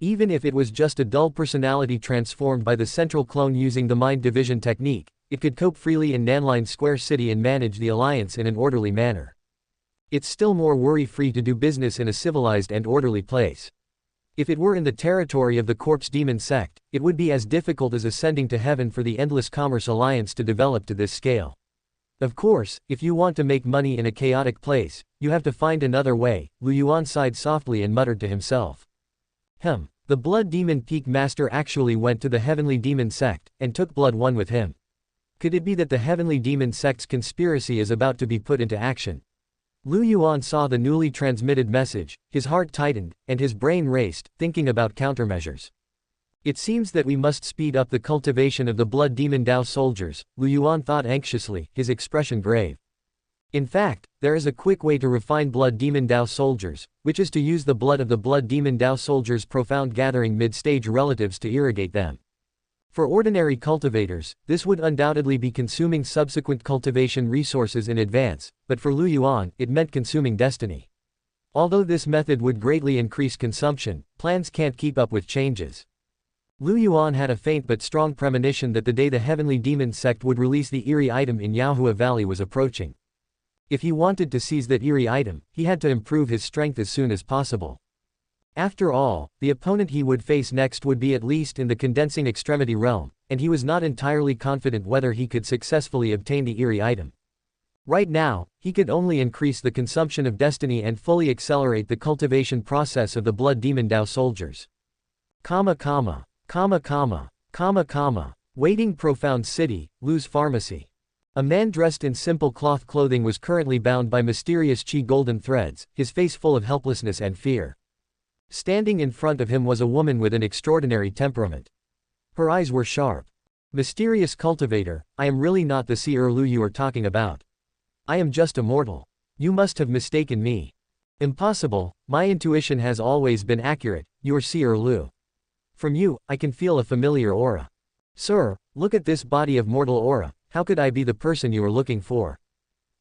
Even if it was just a dull personality transformed by the central clone using the mind division technique, it could cope freely in Nanline Square City and manage the alliance in an orderly manner. It's still more worry-free to do business in a civilized and orderly place. If it were in the territory of the corpse demon sect, it would be as difficult as ascending to heaven for the Endless Commerce Alliance to develop to this scale. Of course, if you want to make money in a chaotic place, you have to find another way. Lu Yuan sighed softly and muttered to himself. The Blood Demon Peak Master actually went to the Heavenly Demon Sect, and took Blood One with him. Could it be that the Heavenly Demon Sect's conspiracy is about to be put into action? Lu Yuan saw the newly transmitted message, his heart tightened, and his brain raced, thinking about countermeasures. It seems that we must speed up the cultivation of the Blood Demon Dao soldiers, Lu Yuan thought anxiously, his expression grave. In fact, there is a quick way to refine Blood Demon Dao soldiers, which is to use the blood of the Blood Demon Dao soldiers' profound gathering mid-stage relatives to irrigate them. For ordinary cultivators, this would undoubtedly be consuming subsequent cultivation resources in advance, but for Lu Yuan, it meant consuming destiny. Although this method would greatly increase consumption, plans can't keep up with changes. Lu Yuan had a faint but strong premonition that the day the Heavenly Demon Sect would release the eerie item in Yahua Valley was approaching. If he wanted to seize that eerie item, he had to improve his strength as soon as possible. After all, the opponent he would face next would be at least in the condensing extremity realm, and he was not entirely confident whether he could successfully obtain the eerie item. Right now, he could only increase the consumption of destiny and fully accelerate the cultivation process of the Blood Demon Dao soldiers. Waiting Profound City, Lu's Pharmacy. A man dressed in simple cloth clothing was currently bound by mysterious chi golden threads, his face full of helplessness and fear. Standing in front of him was a woman with an extraordinary temperament. Her eyes were sharp. Mysterious cultivator, I am really not the Seer Lu you are talking about. I am just a mortal. You must have mistaken me. Impossible, my intuition has always been accurate, you are Seer Lu. From you, I can feel a familiar aura. Sir, look at this body of mortal aura. How could I be the person you are looking for?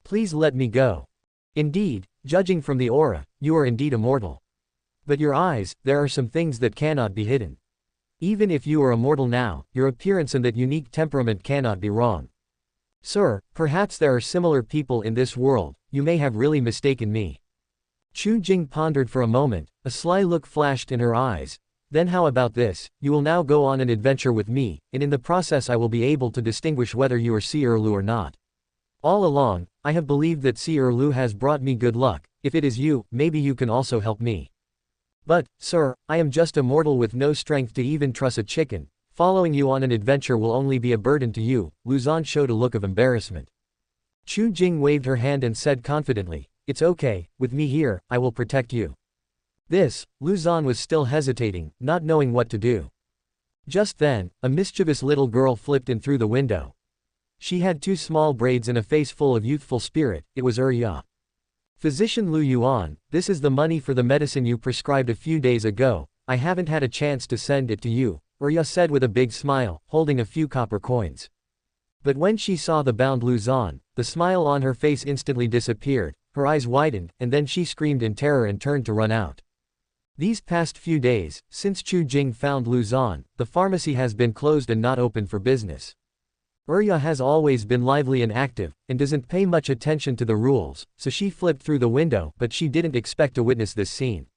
Please let me go. Indeed, judging from the aura, you are indeed immortal. But your eyes, there are some things that cannot be hidden. Even if you are immortal now, your appearance and that unique temperament cannot be wrong. Sir, perhaps there are similar people in this world, you may have really mistaken me. Chu Jing pondered for a moment, a sly look flashed in her eyes. Then how about this, you will now go on an adventure with me, and in the process I will be able to distinguish whether you are Seer Lu or not. All along, I have believed that Seer Lu has brought me good luck. If it is you, maybe you can also help me. But, sir, I am just a mortal with no strength to even truss a chicken. Following you on an adventure will only be a burden to you. Lu Zan showed a look of embarrassment. Chu Jing waved her hand and said confidently, it's okay, with me here, I will protect you. Lu Zan was still hesitating, not knowing what to do. Just then, a mischievous little girl flipped in through the window. She had 2 small braids and a face full of youthful spirit. It was Ya. Physician Lu Yuan, this is the money for the medicine you prescribed a few days ago. I haven't had a chance to send it to you, Ya said with a big smile, holding a few copper coins. But when she saw the bound Lu Zan, the smile on her face instantly disappeared, her eyes widened, and then she screamed in terror and turned to run out. These past few days, since Chu Jing found Lu Zan, the pharmacy has been closed and not open for business. Ya has always been lively and active, and doesn't pay much attention to the rules, so she flipped through the window, but she didn't expect to witness this scene.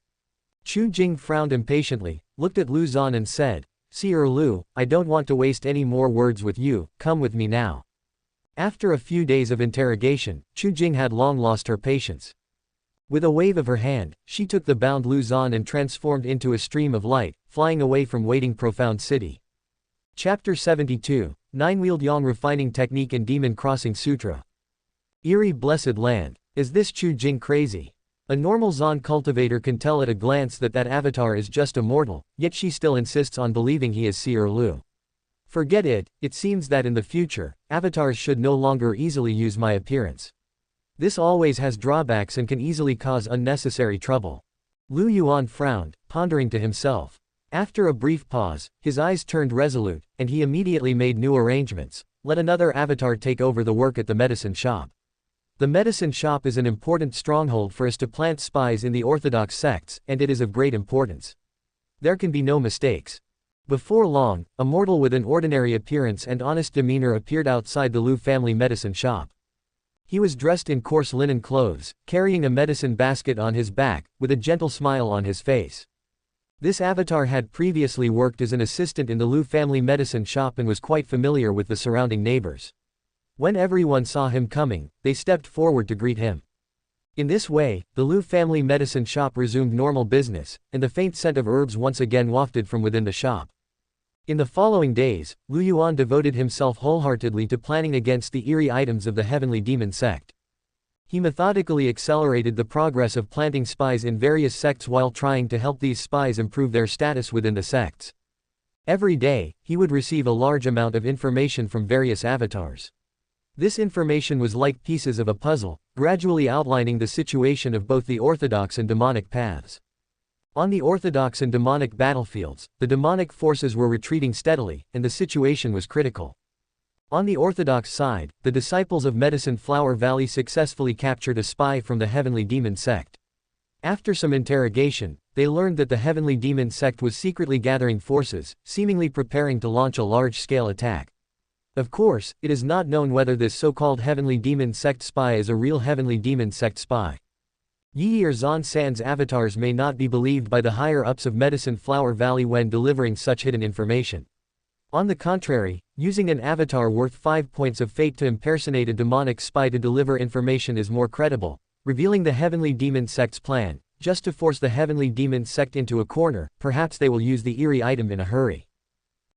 Chu Jing frowned impatiently, looked at Lu Zan and said, "Seer Lu, I don't want to waste any more words with you, come with me now." After a few days of interrogation, Chu Jing had long lost her patience. With a wave of her hand, she took the bound Lu Zan and transformed into a stream of light, flying away from waiting profound city. Chapter 72, 9-Wheeled Yang Refining Technique and Demon Crossing Sutra. Eerie blessed land, is this Chu Jing crazy? A normal Zan cultivator can tell at a glance that that avatar is just a mortal, yet she still insists on believing he is Seer Lu. Forget it, it seems that in the future, avatars should no longer easily use my appearance. This always has drawbacks and can easily cause unnecessary trouble. Lu Yuan frowned, pondering to himself. After a brief pause, his eyes turned resolute, and he immediately made new arrangements. Let another avatar take over the work at the medicine shop. The medicine shop is an important stronghold for us to plant spies in the orthodox sects, and it is of great importance. There can be no mistakes. Before long, a mortal with an ordinary appearance and honest demeanor appeared outside the Lu family medicine shop. He was dressed in coarse linen clothes, carrying a medicine basket on his back, with a gentle smile on his face. This avatar had previously worked as an assistant in the Lu family medicine shop and was quite familiar with the surrounding neighbors. When everyone saw him coming, they stepped forward to greet him. In this way, the Lu family medicine shop resumed normal business, and the faint scent of herbs once again wafted from within the shop. In the following days, Lu Yuan devoted himself wholeheartedly to planning against the eerie items of the heavenly demon sect. He methodically accelerated the progress of planting spies in various sects while trying to help these spies improve their status within the sects. Every day, he would receive a large amount of information from various avatars. This information was like pieces of a puzzle, gradually outlining the situation of both the orthodox and demonic paths. On the orthodox and demonic battlefields, the demonic forces were retreating steadily, and the situation was critical. On the orthodox side, the disciples of Medicine Flower Valley successfully captured a spy from the heavenly demon sect. After some interrogation, they learned that the heavenly demon sect was secretly gathering forces, seemingly preparing to launch a large-scale attack. Of course, it is not known whether this so-called heavenly demon sect spy is a real heavenly demon sect spy. Yi or Zan San's avatars may not be believed by the higher-ups of Medicine Flower Valley when delivering such hidden information. On the contrary, using an avatar worth 5 points of fate to impersonate a demonic spy to deliver information is more credible, revealing the heavenly demon sect's plan, just to force the heavenly demon sect into a corner. Perhaps they will use the eerie item in a hurry.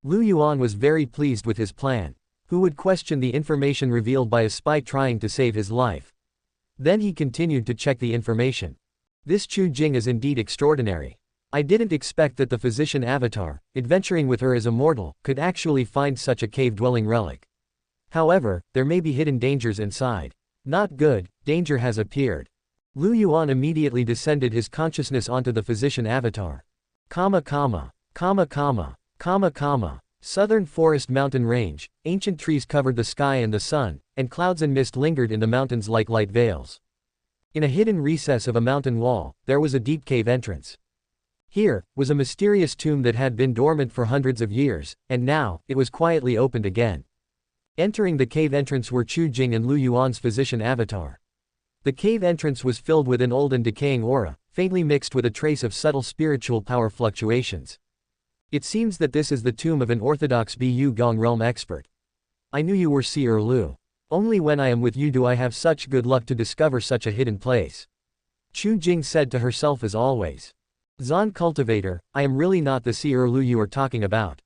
Lu Yuan was very pleased with his plan. Who would question the information revealed by a spy trying to save his life? Then he continued to check the information. This Chu Jing is indeed extraordinary. I didn't expect that the physician avatar, adventuring with her as a mortal, could actually find such a cave-dwelling relic. However, there may be hidden dangers inside. Not good, danger has appeared. Lu Yuan immediately descended his consciousness onto the physician avatar. Comma comma, comma comma, comma comma. Southern forest mountain range, ancient trees covered the sky and the sun, and clouds and mist lingered in the mountains like light veils. In a hidden recess of a mountain wall, there was a deep cave entrance. Here was a mysterious tomb that had been dormant for hundreds of years, and now, it was quietly opened again. Entering the cave entrance were Chu Jing and Lu Yuan's physician avatar. The cave entrance was filled with an old and decaying aura, faintly mixed with a trace of subtle spiritual power fluctuations. It seems that this is the tomb of an orthodox Bu Gong realm expert. I knew you were Seer Lu. Only when I am with you do I have such good luck to discover such a hidden place. Chu Jing said to herself as always. Zan cultivator, I am really not the Seer Lu you are talking about.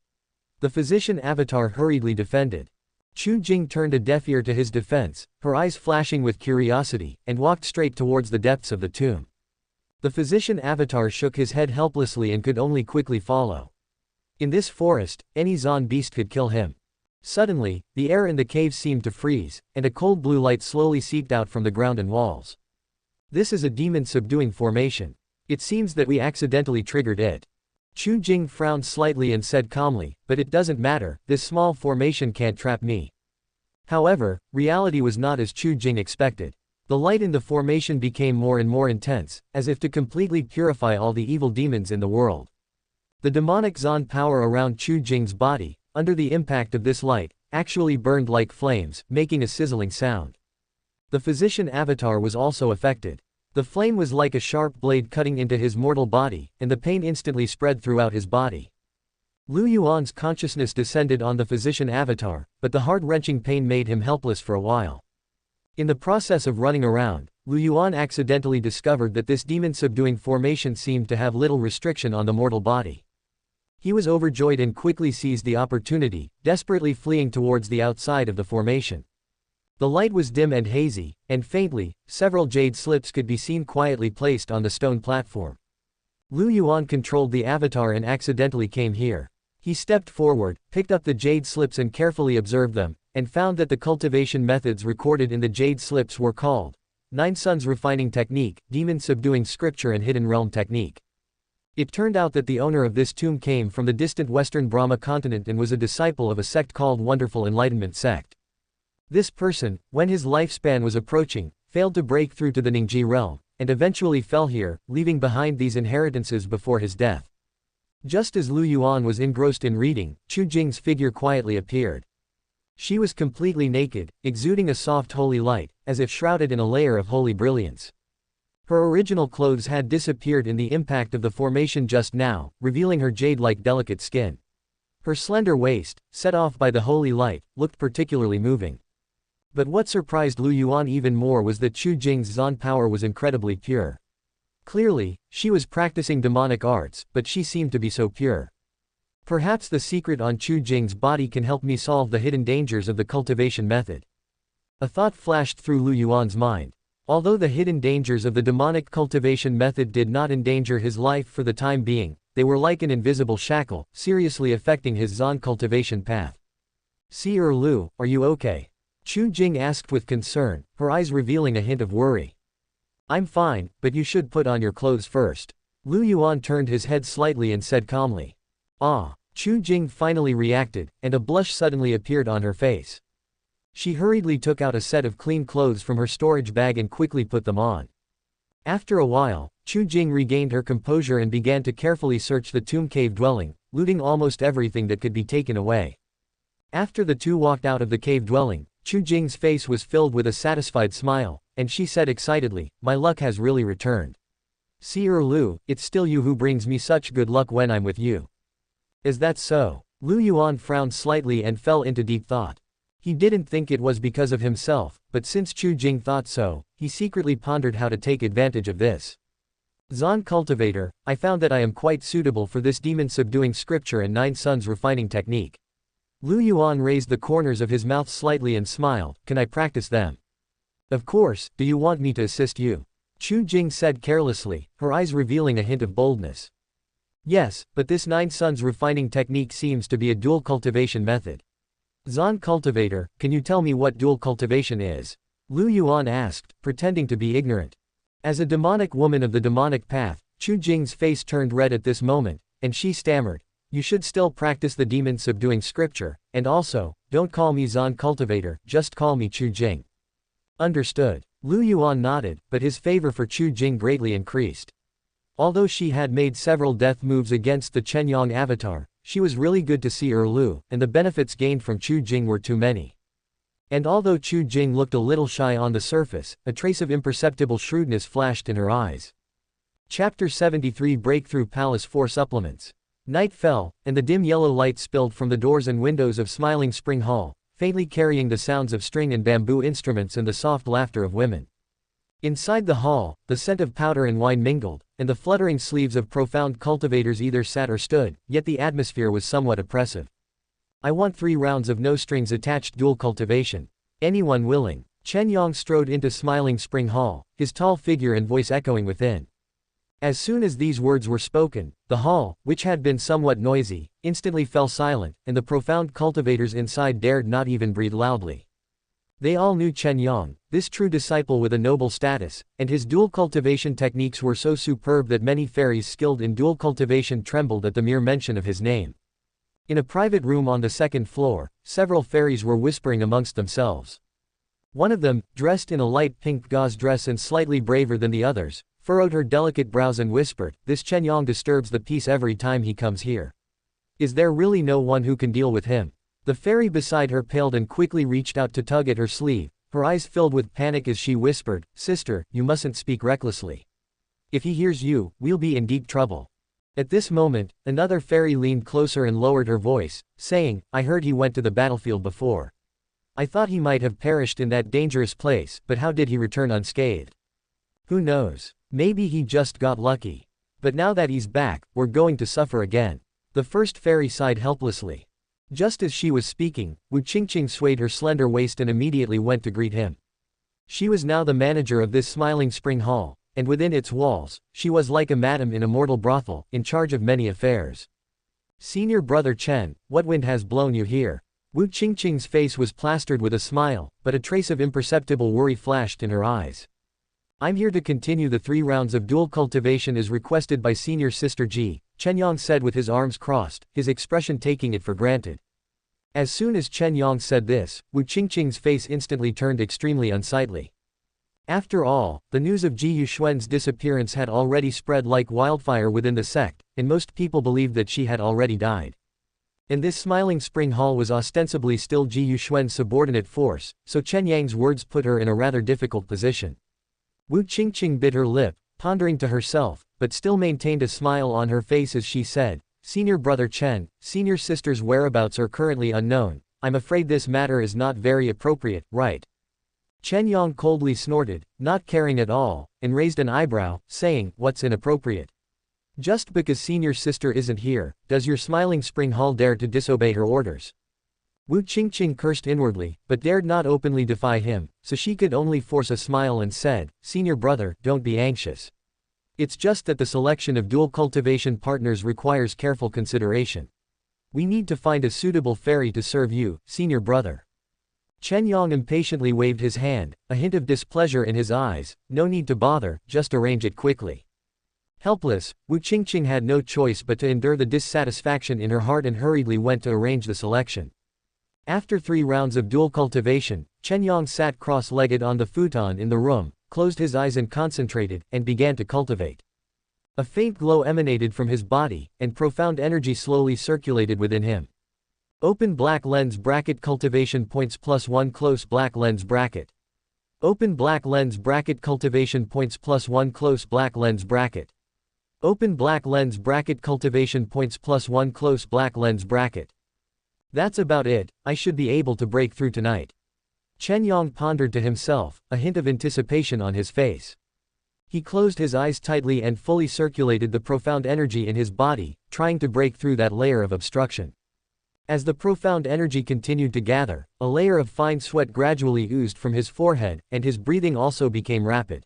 The physician avatar hurriedly defended. Chu Jing turned a deaf ear to his defense, her eyes flashing with curiosity, and walked straight towards the depths of the tomb. The physician avatar shook his head helplessly and could only quickly follow. In this forest, any Zon beast could kill him. Suddenly, the air in the cave seemed to freeze, and a cold blue light slowly seeped out from the ground and walls. This is a demon subduing formation. It seems that we accidentally triggered it. Chu Jing frowned slightly and said calmly, but it doesn't matter, this small formation can't trap me. However, reality was not as Chu Jing expected. The light in the formation became more and more intense, as if to completely purify all the evil demons in the world. The demonic Zon power around Chu Jing's body, under the impact of this light, actually burned like flames, making a sizzling sound. The physician avatar was also affected. The flame was like a sharp blade cutting into his mortal body, and the pain instantly spread throughout his body. Lu Yuan's consciousness descended on the physician avatar, but the heart-wrenching pain made him helpless for a while. In the process of running around, Lu Yuan accidentally discovered that this demon-subduing formation seemed to have little restriction on the mortal body. He was overjoyed and quickly seized the opportunity, desperately fleeing towards the outside of the formation. The light was dim and hazy, and faintly, several jade slips could be seen quietly placed on the stone platform. Lu Yuan controlled the avatar and accidentally came here. He stepped forward, picked up the jade slips and carefully observed them, and found that the cultivation methods recorded in the jade slips were called 9 Suns Refining Technique, Demon Subduing Scripture and Hidden Realm Technique. It turned out that the owner of this tomb came from the distant western Brahma continent and was a disciple of a sect called Wonderful Enlightenment Sect. This person, when his lifespan was approaching, failed to break through to the Ningji realm, and eventually fell here, leaving behind these inheritances before his death. Just as Lu Yuan was engrossed in reading, Chu Jing's figure quietly appeared. She was completely naked, exuding a soft holy light, as if shrouded in a layer of holy brilliance. Her original clothes had disappeared in the impact of the formation just now, revealing her jade-like delicate skin. Her slender waist, set off by the holy light, looked particularly moving. But what surprised Lu Yuan even more was that Chu Jing's Zon power was incredibly pure. Clearly, she was practicing demonic arts, but she seemed to be so pure. Perhaps the secret on Chu Jing's body can help me solve the hidden dangers of the cultivation method. A thought flashed through Lu Yuan's mind. Although the hidden dangers of the demonic cultivation method did not endanger his life for the time being, they were like an invisible shackle, seriously affecting his Zon cultivation path. Seer Lu, are you okay? Chu Jing asked with concern, her eyes revealing a hint of worry. I'm fine, but you should put on your clothes first. Lu Yuan turned his head slightly and said calmly. Ah, Chu Jing finally reacted, and a blush suddenly appeared on her face. She hurriedly took out a set of clean clothes from her storage bag and quickly put them on. After a while, Chu Jing regained her composure and began to carefully search the tomb cave dwelling, looting almost everything that could be taken away. After the two walked out of the cave dwelling, Chu Jing's face was filled with a satisfied smile, and she said excitedly, my luck has really returned. Seer Lu, it's still you who brings me such good luck when I'm with you. Is that so? Lu Yuan frowned slightly and fell into deep thought. He didn't think it was because of himself, but since Chu Jing thought so, he secretly pondered how to take advantage of this. Zon cultivator, I found that I am quite suitable for this demon subduing scripture and 9 Suns refining technique. Lu Yuan raised the corners of his mouth slightly and smiled, can I practice them? Of course, do you want me to assist you? Chu Jing said carelessly, her eyes revealing a hint of boldness. Yes, but this 9 Suns refining technique seems to be a dual cultivation method. Zon cultivator, can you tell me what dual cultivation is? Lu Yuan asked, pretending to be ignorant. As a demonic woman of the demonic path, Chu Jing's face turned red at this moment, and she stammered, you should still practice the demon subduing scripture, and also, don't call me Zon cultivator, just call me Chu Jing. Understood. Lu Yuan nodded, but his favor for Chu Jing greatly increased. Although she had made several death moves against the Chenyang avatar, she was really good to Seer Lu, and the benefits gained from Chu Jing were too many. And although Chu Jing looked a little shy on the surface, a trace of imperceptible shrewdness flashed in her eyes. Chapter 73 Breakthrough Palace 4 Supplements. Night fell, and the dim yellow light spilled from the doors and windows of Smiling Spring Hall, faintly carrying the sounds of string and bamboo instruments and the soft laughter of women. Inside the hall, the scent of powder and wine mingled, and the fluttering sleeves of profound cultivators either sat or stood, yet the atmosphere was somewhat oppressive. I want 3 rounds of no-strings-attached dual cultivation. Anyone willing? Chen Yang strode into Smiling Spring Hall, his tall figure and voice echoing within. As soon as these words were spoken, the hall, which had been somewhat noisy, instantly fell silent, and the profound cultivators inside dared not even breathe loudly. They all knew Chen Yang, this true disciple with a noble status, and his dual cultivation techniques were so superb that many fairies skilled in dual cultivation trembled at the mere mention of his name. In a private room on the second floor, several fairies were whispering amongst themselves. One of them, dressed in a light pink gauze dress and slightly braver than the others, furrowed her delicate brows and whispered, "This Chen Yang disturbs the peace every time he comes here. Is there really no one who can deal with him?" The fairy beside her paled and quickly reached out to tug at her sleeve, her eyes filled with panic as she whispered, "Sister, you mustn't speak recklessly. If he hears you, we'll be in deep trouble." At this moment, another fairy leaned closer and lowered her voice, saying, "I heard he went to the battlefield before. I thought he might have perished in that dangerous place, but how did he return unscathed? Who knows? Maybe he just got lucky. But now that he's back, we're going to suffer again." The first fairy sighed helplessly. Just as she was speaking, Wu Qingqing swayed her slender waist and immediately went to greet him. She was now the manager of this smiling spring hall, and within its walls, she was like a madam in a mortal brothel, in charge of many affairs. "Senior brother Chen, what wind has blown you here?" Wu Qingqing's face was plastered with a smile, but a trace of imperceptible worry flashed in her eyes. "I'm here to continue the 3 rounds of dual cultivation as requested by senior sister Ji," Chen Yang said with his arms crossed, his expression taking it for granted. As soon as Chen Yang said this, Wu Qingqing's face instantly turned extremely unsightly. After all, the news of Ji Yuxuan's disappearance had already spread like wildfire within the sect, and most people believed that she had already died. And this smiling spring hall was ostensibly still Ji Yuxuan's subordinate force, so Chen Yang's words put her in a rather difficult position. Wu Qingqing bit her lip, pondering to herself, but still maintained a smile on her face as she said, "Senior brother Chen, senior sister's whereabouts are currently unknown. I'm afraid this matter is not very appropriate, right?" Chen Yang coldly snorted, not caring at all, and raised an eyebrow, saying, "What's inappropriate? Just because senior sister isn't here, does your smiling spring hall dare to disobey her orders?" Wu Qingqing cursed inwardly, but dared not openly defy him, so she could only force a smile and said, "Senior brother, don't be anxious. It's just that the selection of dual cultivation partners requires careful consideration. We need to find a suitable fairy to serve you, senior brother." Chen Yang impatiently waved his hand, a hint of displeasure in his eyes. "No need to bother, just arrange it quickly." Helpless, Wu Qingqing had no choice but to endure the dissatisfaction in her heart and hurriedly went to arrange the selection. After 3 rounds of dual cultivation, Chen Yang sat cross-legged on the futon in the room, closed his eyes and concentrated, and began to cultivate. A faint glow emanated from his body, and profound energy slowly circulated within him. Open black lens bracket cultivation points +1 close black lens bracket. Open black lens bracket cultivation points +1 close black lens bracket. Open black lens bracket cultivation points +1 close black lens bracket. That's about it, I should be able to break through tonight. Chen Yang pondered to himself, a hint of anticipation on his face. He closed his eyes tightly and fully circulated the profound energy in his body, trying to break through that layer of obstruction. As the profound energy continued to gather, a layer of fine sweat gradually oozed from his forehead, and his breathing also became rapid.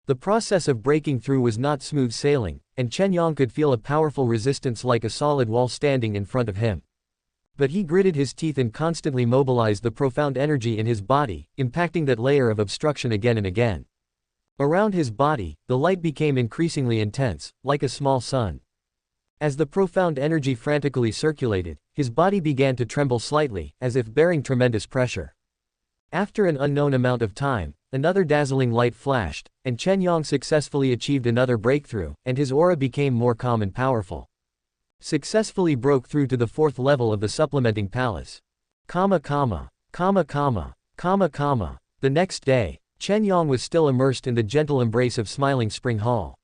The process of breaking through was not smooth sailing, and Chen Yang could feel a powerful resistance like a solid wall standing in front of him. But he gritted his teeth and constantly mobilized the profound energy in his body, impacting that layer of obstruction again and again. Around his body, the light became increasingly intense, like a small sun. As the profound energy frantically circulated, his body began to tremble slightly, as if bearing tremendous pressure. After an unknown amount of time, another dazzling light flashed, and Chen Yang successfully achieved another breakthrough, and his aura became more calm and powerful. Successfully broke through to the 4th level of the supplementing palace. The next day, Chen Yang was still immersed in the gentle embrace of Smiling Spring Hall.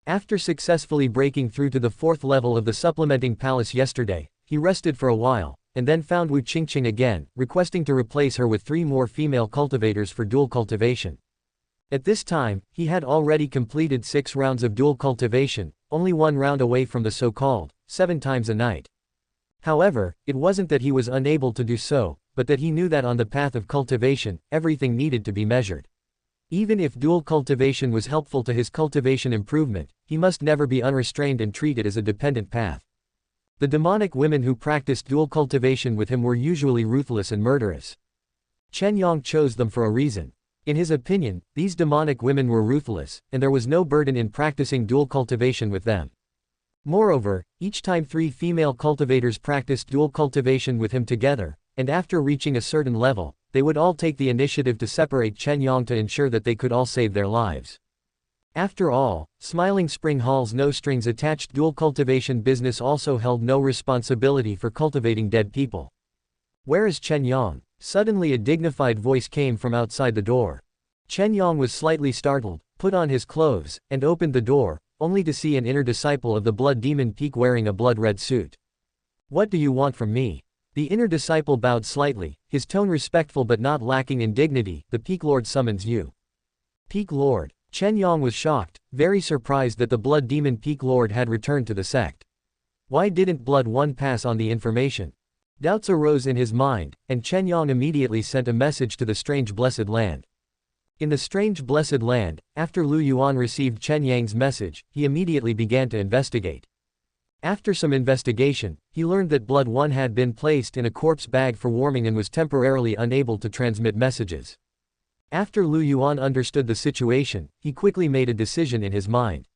After successfully breaking through to the 4th level of the supplementing palace yesterday, he rested for a while, and then found Wu Qingqing again, requesting to replace her with 3 more female cultivators for dual cultivation. At this time, he had already completed 6 rounds of dual cultivation, only 1 round away from the so-called 7 times a night. However, it wasn't that he was unable to do so, but that he knew that on the path of cultivation, everything needed to be measured. Even if dual cultivation was helpful to his cultivation improvement, he must never be unrestrained and treat it as a dependent path. The demonic women who practiced dual cultivation with him were usually ruthless and murderous. Chen Yang chose them for a reason. In his opinion, these demonic women were ruthless, and there was no burden in practicing dual cultivation with them. Moreover, each time 3 female cultivators practiced dual cultivation with him together, and after reaching a certain level, they would all take the initiative to separate Chen Yang to ensure that they could all save their lives. After all, Smiling Spring Hall's no-strings-attached dual cultivation business also held no responsibility for cultivating dead people. "Where is Chen Yang?" Suddenly a dignified voice came from outside the door. Chen Yang was slightly startled, put on his clothes, and opened the door, only to see an inner disciple of the Blood Demon Peak wearing a blood-red suit. "What do you want from me?" The inner disciple bowed slightly, his tone respectful but not lacking in dignity. "The Peak Lord summons you." Peak Lord? Chen Yang was shocked, very surprised that the Blood Demon Peak Lord had returned to the sect. Why didn't Blood One pass on the information? Doubts arose in his mind, and Chen Yang immediately sent a message to the strange blessed land. In the strange blessed land, after Lu Yuan received Chen Yang's message, he immediately began to investigate. After some investigation, he learned that Blood One had been placed in a corpse bag for warming and was temporarily unable to transmit messages. After Lu Yuan understood the situation, he quickly made a decision in his mind.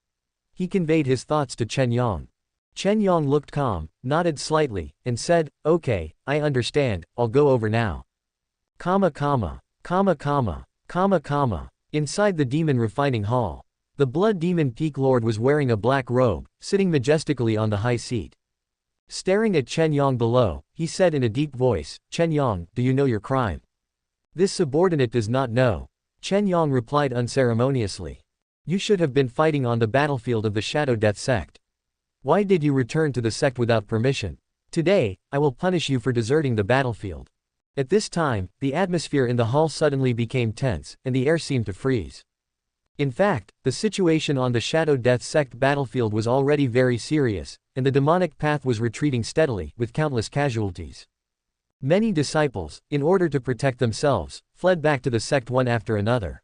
He conveyed his thoughts to Chen Yang. Chen Yang looked calm, nodded slightly, and said, "Okay, I understand, I'll go over now." Comma comma, comma comma, comma comma. Inside the demon refining hall. The Blood Demon Peak Lord was wearing a black robe, sitting majestically on the high seat. Staring at Chen Yang below, he said in a deep voice, "Chen Yang, do you know your crime?" "This subordinate does not know." Chen Yang replied unceremoniously. "You should have been fighting on the battlefield of the Shadow Death sect. Why did you return to the sect without permission? Today, I will punish you for deserting the battlefield." At this time, the atmosphere in the hall suddenly became tense, and the air seemed to freeze. In fact, the situation on the Shadow Death sect battlefield was already very serious, and the demonic path was retreating steadily, with countless casualties. Many disciples, in order to protect themselves, fled back to the sect one after another.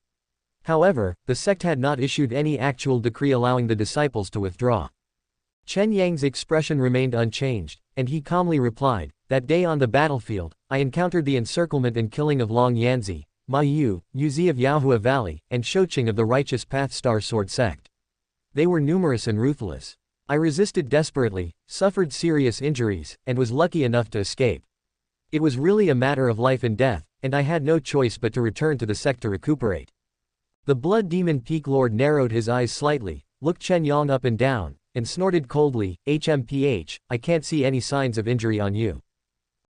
However, the sect had not issued any actual decree allowing the disciples to withdraw. Chen Yang's expression remained unchanged, and he calmly replied, "That day on the battlefield, I encountered the encirclement and killing of Long Yanzi, Ma Yu, Yuzi of Yaohua Valley, and Shouqing of the Righteous Path Star Sword sect. They were numerous and ruthless. I resisted desperately, suffered serious injuries, and was lucky enough to escape. It was really a matter of life and death, and I had no choice but to return to the sect to recuperate." The Blood Demon Peak Lord narrowed his eyes slightly, looked Chen Yang up and down, and snorted coldly, "HMPH, I can't see any signs of injury on you."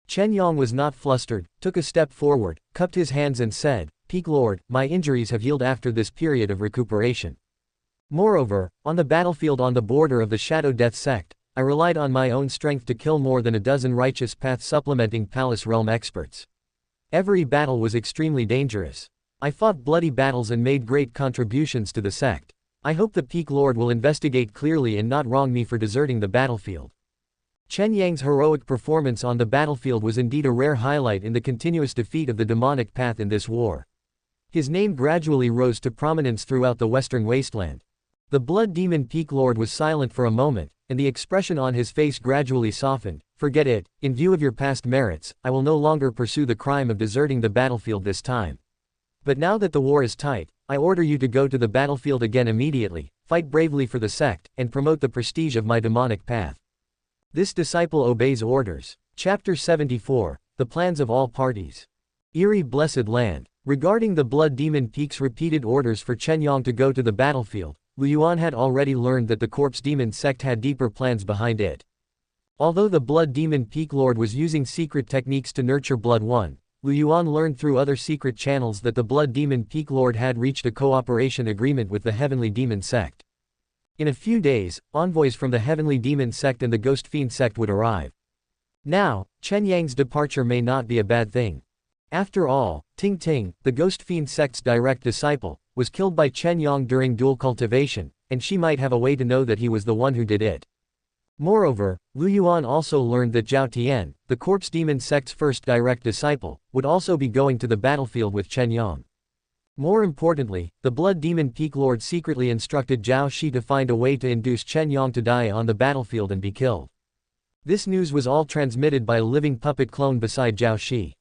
Chen Yang was not flustered, took a step forward, cupped his hands and said, "Peak Lord, my injuries have healed after this period of recuperation. Moreover, on the battlefield on the border of the Shadow Death sect, I relied on my own strength to kill more than a dozen Righteous Path supplementing Palace Realm experts. Every battle was extremely dangerous. I fought bloody battles and made great contributions to the sect. I hope the Peak Lord will investigate clearly and not wrong me for deserting the battlefield." Chen Yang's heroic performance on the battlefield was indeed a rare highlight in the continuous defeat of the demonic path in this war. His name gradually rose to prominence throughout the Western Wasteland. The Blood Demon Peak Lord was silent for a moment, and the expression on his face gradually softened. "Forget it, in view of your past merits, I will no longer pursue the crime of deserting the battlefield this time. But now that the war is tight, I order you to go to the battlefield again immediately, fight bravely for the sect, and promote the prestige of my demonic path." This disciple obeys orders. Chapter 74, The Plans of All Parties. Eerie Blessed Land. Regarding the Blood Demon Peak's repeated orders for Chen Yang to go to the battlefield, Lu Yuan had already learned that the Corpse Demon sect had deeper plans behind it. Although the Blood Demon Peak Lord was using secret techniques to nurture Blood One, Lu Yuan learned through other secret channels that the Blood Demon Peak Lord had reached a cooperation agreement with the Heavenly Demon sect. In a few days, envoys from the Heavenly Demon sect and the Ghost Fiend sect would arrive. Now, Chen Yang's departure may not be a bad thing. After all, Ting Ting, the Ghost Fiend sect's direct disciple, was killed by Chen Yang during dual cultivation, and she might have a way to know that he was the one who did it. Moreover, Lu Yuan also learned that Zhao Tian, the Corpse Demon sect's first direct disciple, would also be going to the battlefield with Chen Yang. More importantly, the Blood Demon Peak Lord secretly instructed Zhao Shi to find a way to induce Chen Yong to die on the battlefield and be killed. This news was all transmitted by a living puppet clone beside Zhao Shi.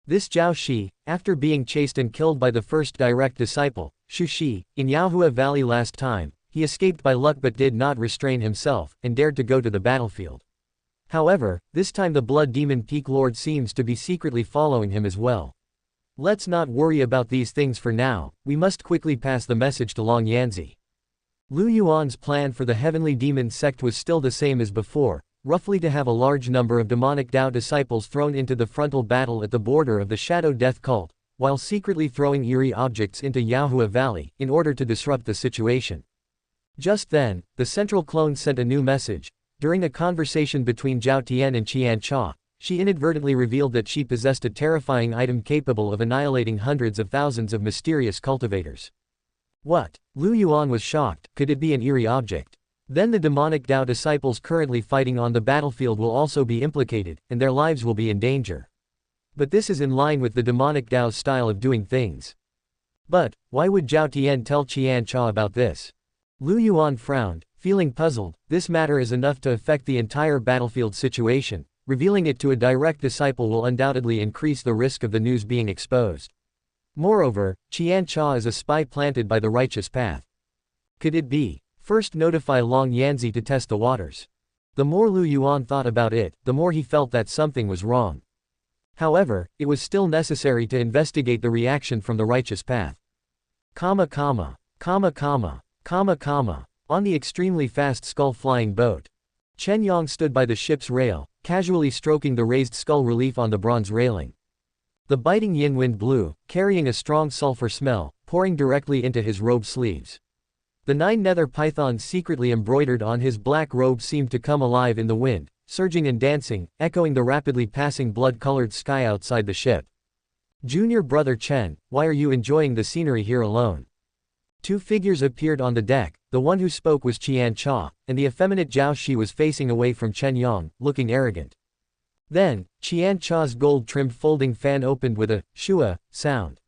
This Zhao Shi, after being chased and killed by the first direct disciple, Shu Shi, in Yaohua Valley last time, he escaped by luck but did not restrain himself, and dared to go to the battlefield. However, this time the Blood Demon Peak Lord seems to be secretly following him as well. Let's not worry about these things for now, we must quickly pass the message to Long Yanzi. Lu Yuan's plan for the Heavenly Demon sect was still the same as before, roughly to have a large number of demonic Tao disciples thrown into the frontal battle at the border of the Shadow Death cult, while secretly throwing eerie objects into Yaohua Valley, in order to disrupt the situation. Just then, the central clone sent a new message. During a conversation between Zhao Tian and Qian Cha, she inadvertently revealed that she possessed a terrifying item capable of annihilating hundreds of thousands of mysterious cultivators. What? Lu Yuan was shocked. Could it be an eerie object? Then the demonic Tao disciples currently fighting on the battlefield will also be implicated, and their lives will be in danger. But this is in line with the demonic Tao's style of doing things. But, why would Zhao Tian tell Qian Cha about this? Lu Yuan frowned, feeling puzzled. This matter is enough to affect the entire battlefield situation. Revealing it to a direct disciple will undoubtedly increase the risk of the news being exposed. Moreover, Qian Cha is a spy planted by the righteous path. Could it be? First notify Long Yanzi to test the waters. The more Lu Yuan thought about it, the more he felt that something was wrong. However, it was still necessary to investigate the reaction from the righteous path. On the extremely fast skull-flying boat, Chen Yong stood by the ship's rail, casually stroking the raised skull relief on the bronze railing. The biting yin wind blew, carrying a strong sulfur smell, pouring directly into his robe sleeves. The 9 nether pythons secretly embroidered on his black robe seemed to come alive in the wind, surging and dancing, echoing the rapidly passing blood-colored sky outside the ship. Junior brother Chen, why are you enjoying the scenery here alone? 2 figures appeared on the deck. The one who spoke was Qian Cha, and the effeminate Zhao Shi was facing away from Chen Yong, looking arrogant. Then, Qian Cha's gold-trimmed folding fan opened with a shua sound.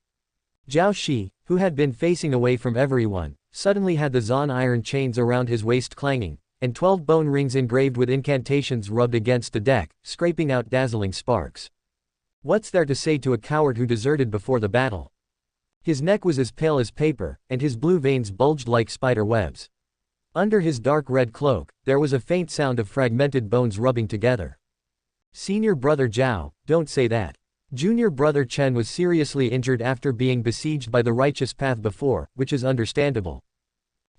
Zhao Shi, who had been facing away from everyone, suddenly had the Zan iron chains around his waist clanging, and 12 bone rings engraved with incantations rubbed against the deck, scraping out dazzling sparks. What's there to say to a coward who deserted before the battle? His neck was as pale as paper, and his blue veins bulged like spider webs. Under his dark red cloak, there was a faint sound of fragmented bones rubbing together. Senior brother Zhao, don't say that. Junior brother Chen was seriously injured after being besieged by the righteous path before, which is understandable.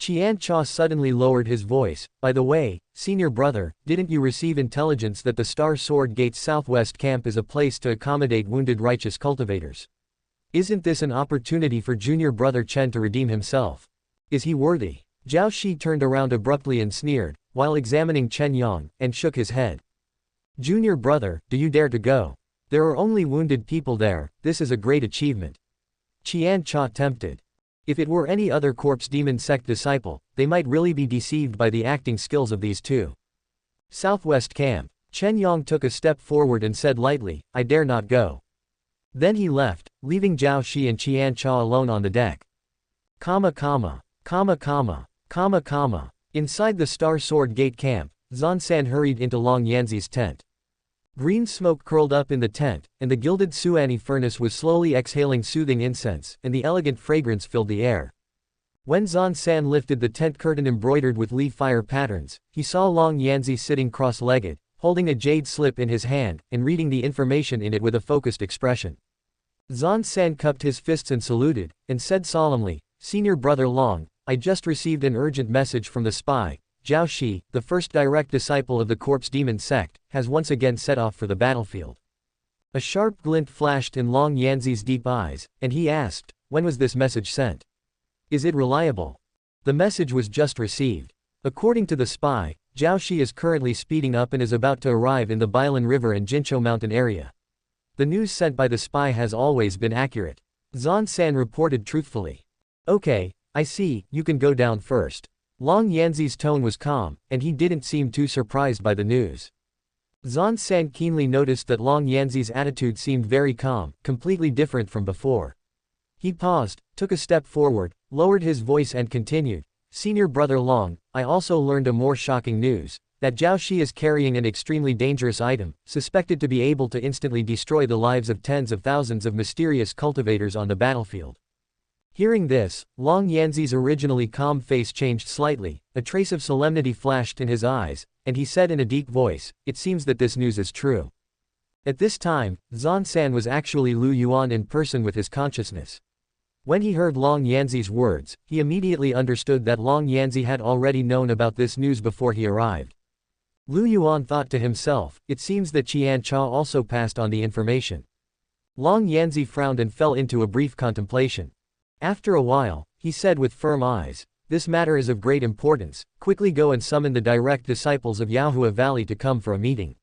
Qian Cha suddenly lowered his voice. By the way, senior brother, didn't you receive intelligence that the Star Sword Gate's southwest camp is a place to accommodate wounded righteous cultivators? Isn't this an opportunity for junior brother Chen to redeem himself? Is he worthy? Zhao Shi turned around abruptly and sneered, while examining Chen Yong, and shook his head. Junior brother, do you dare to go? There are only wounded people there, this is a great achievement. Qian Cha tempted. If it were any other corpse demon sect disciple, they might really be deceived by the acting skills of these two. Southwest camp. Chen Yong took a step forward and said lightly, I dare not go. Then he left, leaving Zhao Shi and Qian Cha alone on the deck. Inside the Star Sword Gate camp, Zan San hurried into Long Yanzi's tent. Green smoke curled up in the tent, and the gilded Suani furnace was slowly exhaling soothing incense, and the elegant fragrance filled the air. When Zan San lifted the tent curtain embroidered with leaf fire patterns, he saw Long Yanzi sitting cross-legged, holding a jade slip in his hand, and reading the information in it with a focused expression. Zan San cupped his fists and saluted, and said solemnly, Senior brother Long, I just received an urgent message from the spy. Zhao Shi, the first direct disciple of the corpse demon sect, has once again set off for the battlefield. A sharp glint flashed in Long Yanzi's deep eyes, and he asked, when was this message sent? Is it reliable? The message was just received. According to the spy, Zhao Shi is currently speeding up and is about to arrive in the Bailan River and Jinchou Mountain area. The news sent by the spy has always been accurate. Zan San reported truthfully. Okay, I see, you can go down first. Long Yanzi's tone was calm, and he didn't seem too surprised by the news. Zan San keenly noticed that Long Yanzi's attitude seemed very calm, completely different from before. He paused, took a step forward, lowered his voice and continued, "Senior Brother Long, I also learned a more shocking news, that Zhao Shi is carrying an extremely dangerous item, suspected to be able to instantly destroy the lives of tens of thousands of mysterious cultivators on the battlefield." Hearing this, Long Yanzi's originally calm face changed slightly, a trace of solemnity flashed in his eyes, and he said in a deep voice, "It seems that this news is true." At this time, Zhan San was actually Lu Yuan in person with his consciousness. When he heard Long Yanzi's words, he immediately understood that Long Yanzi had already known about this news before he arrived. Lu Yuan thought to himself, it seems that Qian Cha also passed on the information. Long Yanzi frowned and fell into a brief contemplation. After a while, he said with firm eyes, "This matter is of great importance, quickly go and summon the direct disciples of Yaohua Valley to come for a meeting."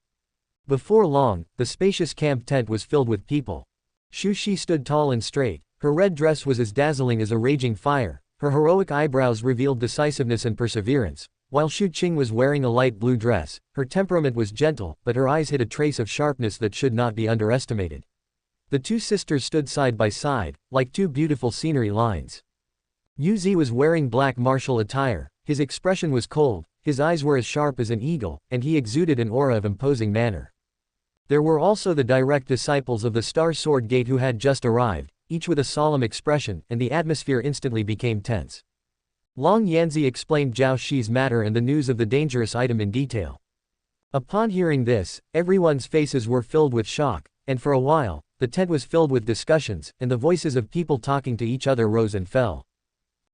Before long, the spacious camp tent was filled with people. Xu Shi stood tall and straight, her red dress was as dazzling as a raging fire, her heroic eyebrows revealed decisiveness and perseverance, while Xu Qing was wearing a light blue dress, her temperament was gentle, but her eyes hid a trace of sharpness that should not be underestimated. The two sisters stood side by side, like two beautiful scenery lines. Yu Zi was wearing black martial attire, his expression was cold, his eyes were as sharp as an eagle, and he exuded an aura of imposing manner. There were also the direct disciples of the Star Sword Gate who had just arrived, each with a solemn expression, and the atmosphere instantly became tense. Long Yanzi explained Zhao Shi's matter and the news of the dangerous item in detail. Upon hearing this, everyone's faces were filled with shock, and for a while, the tent was filled with discussions, and the voices of people talking to each other rose and fell.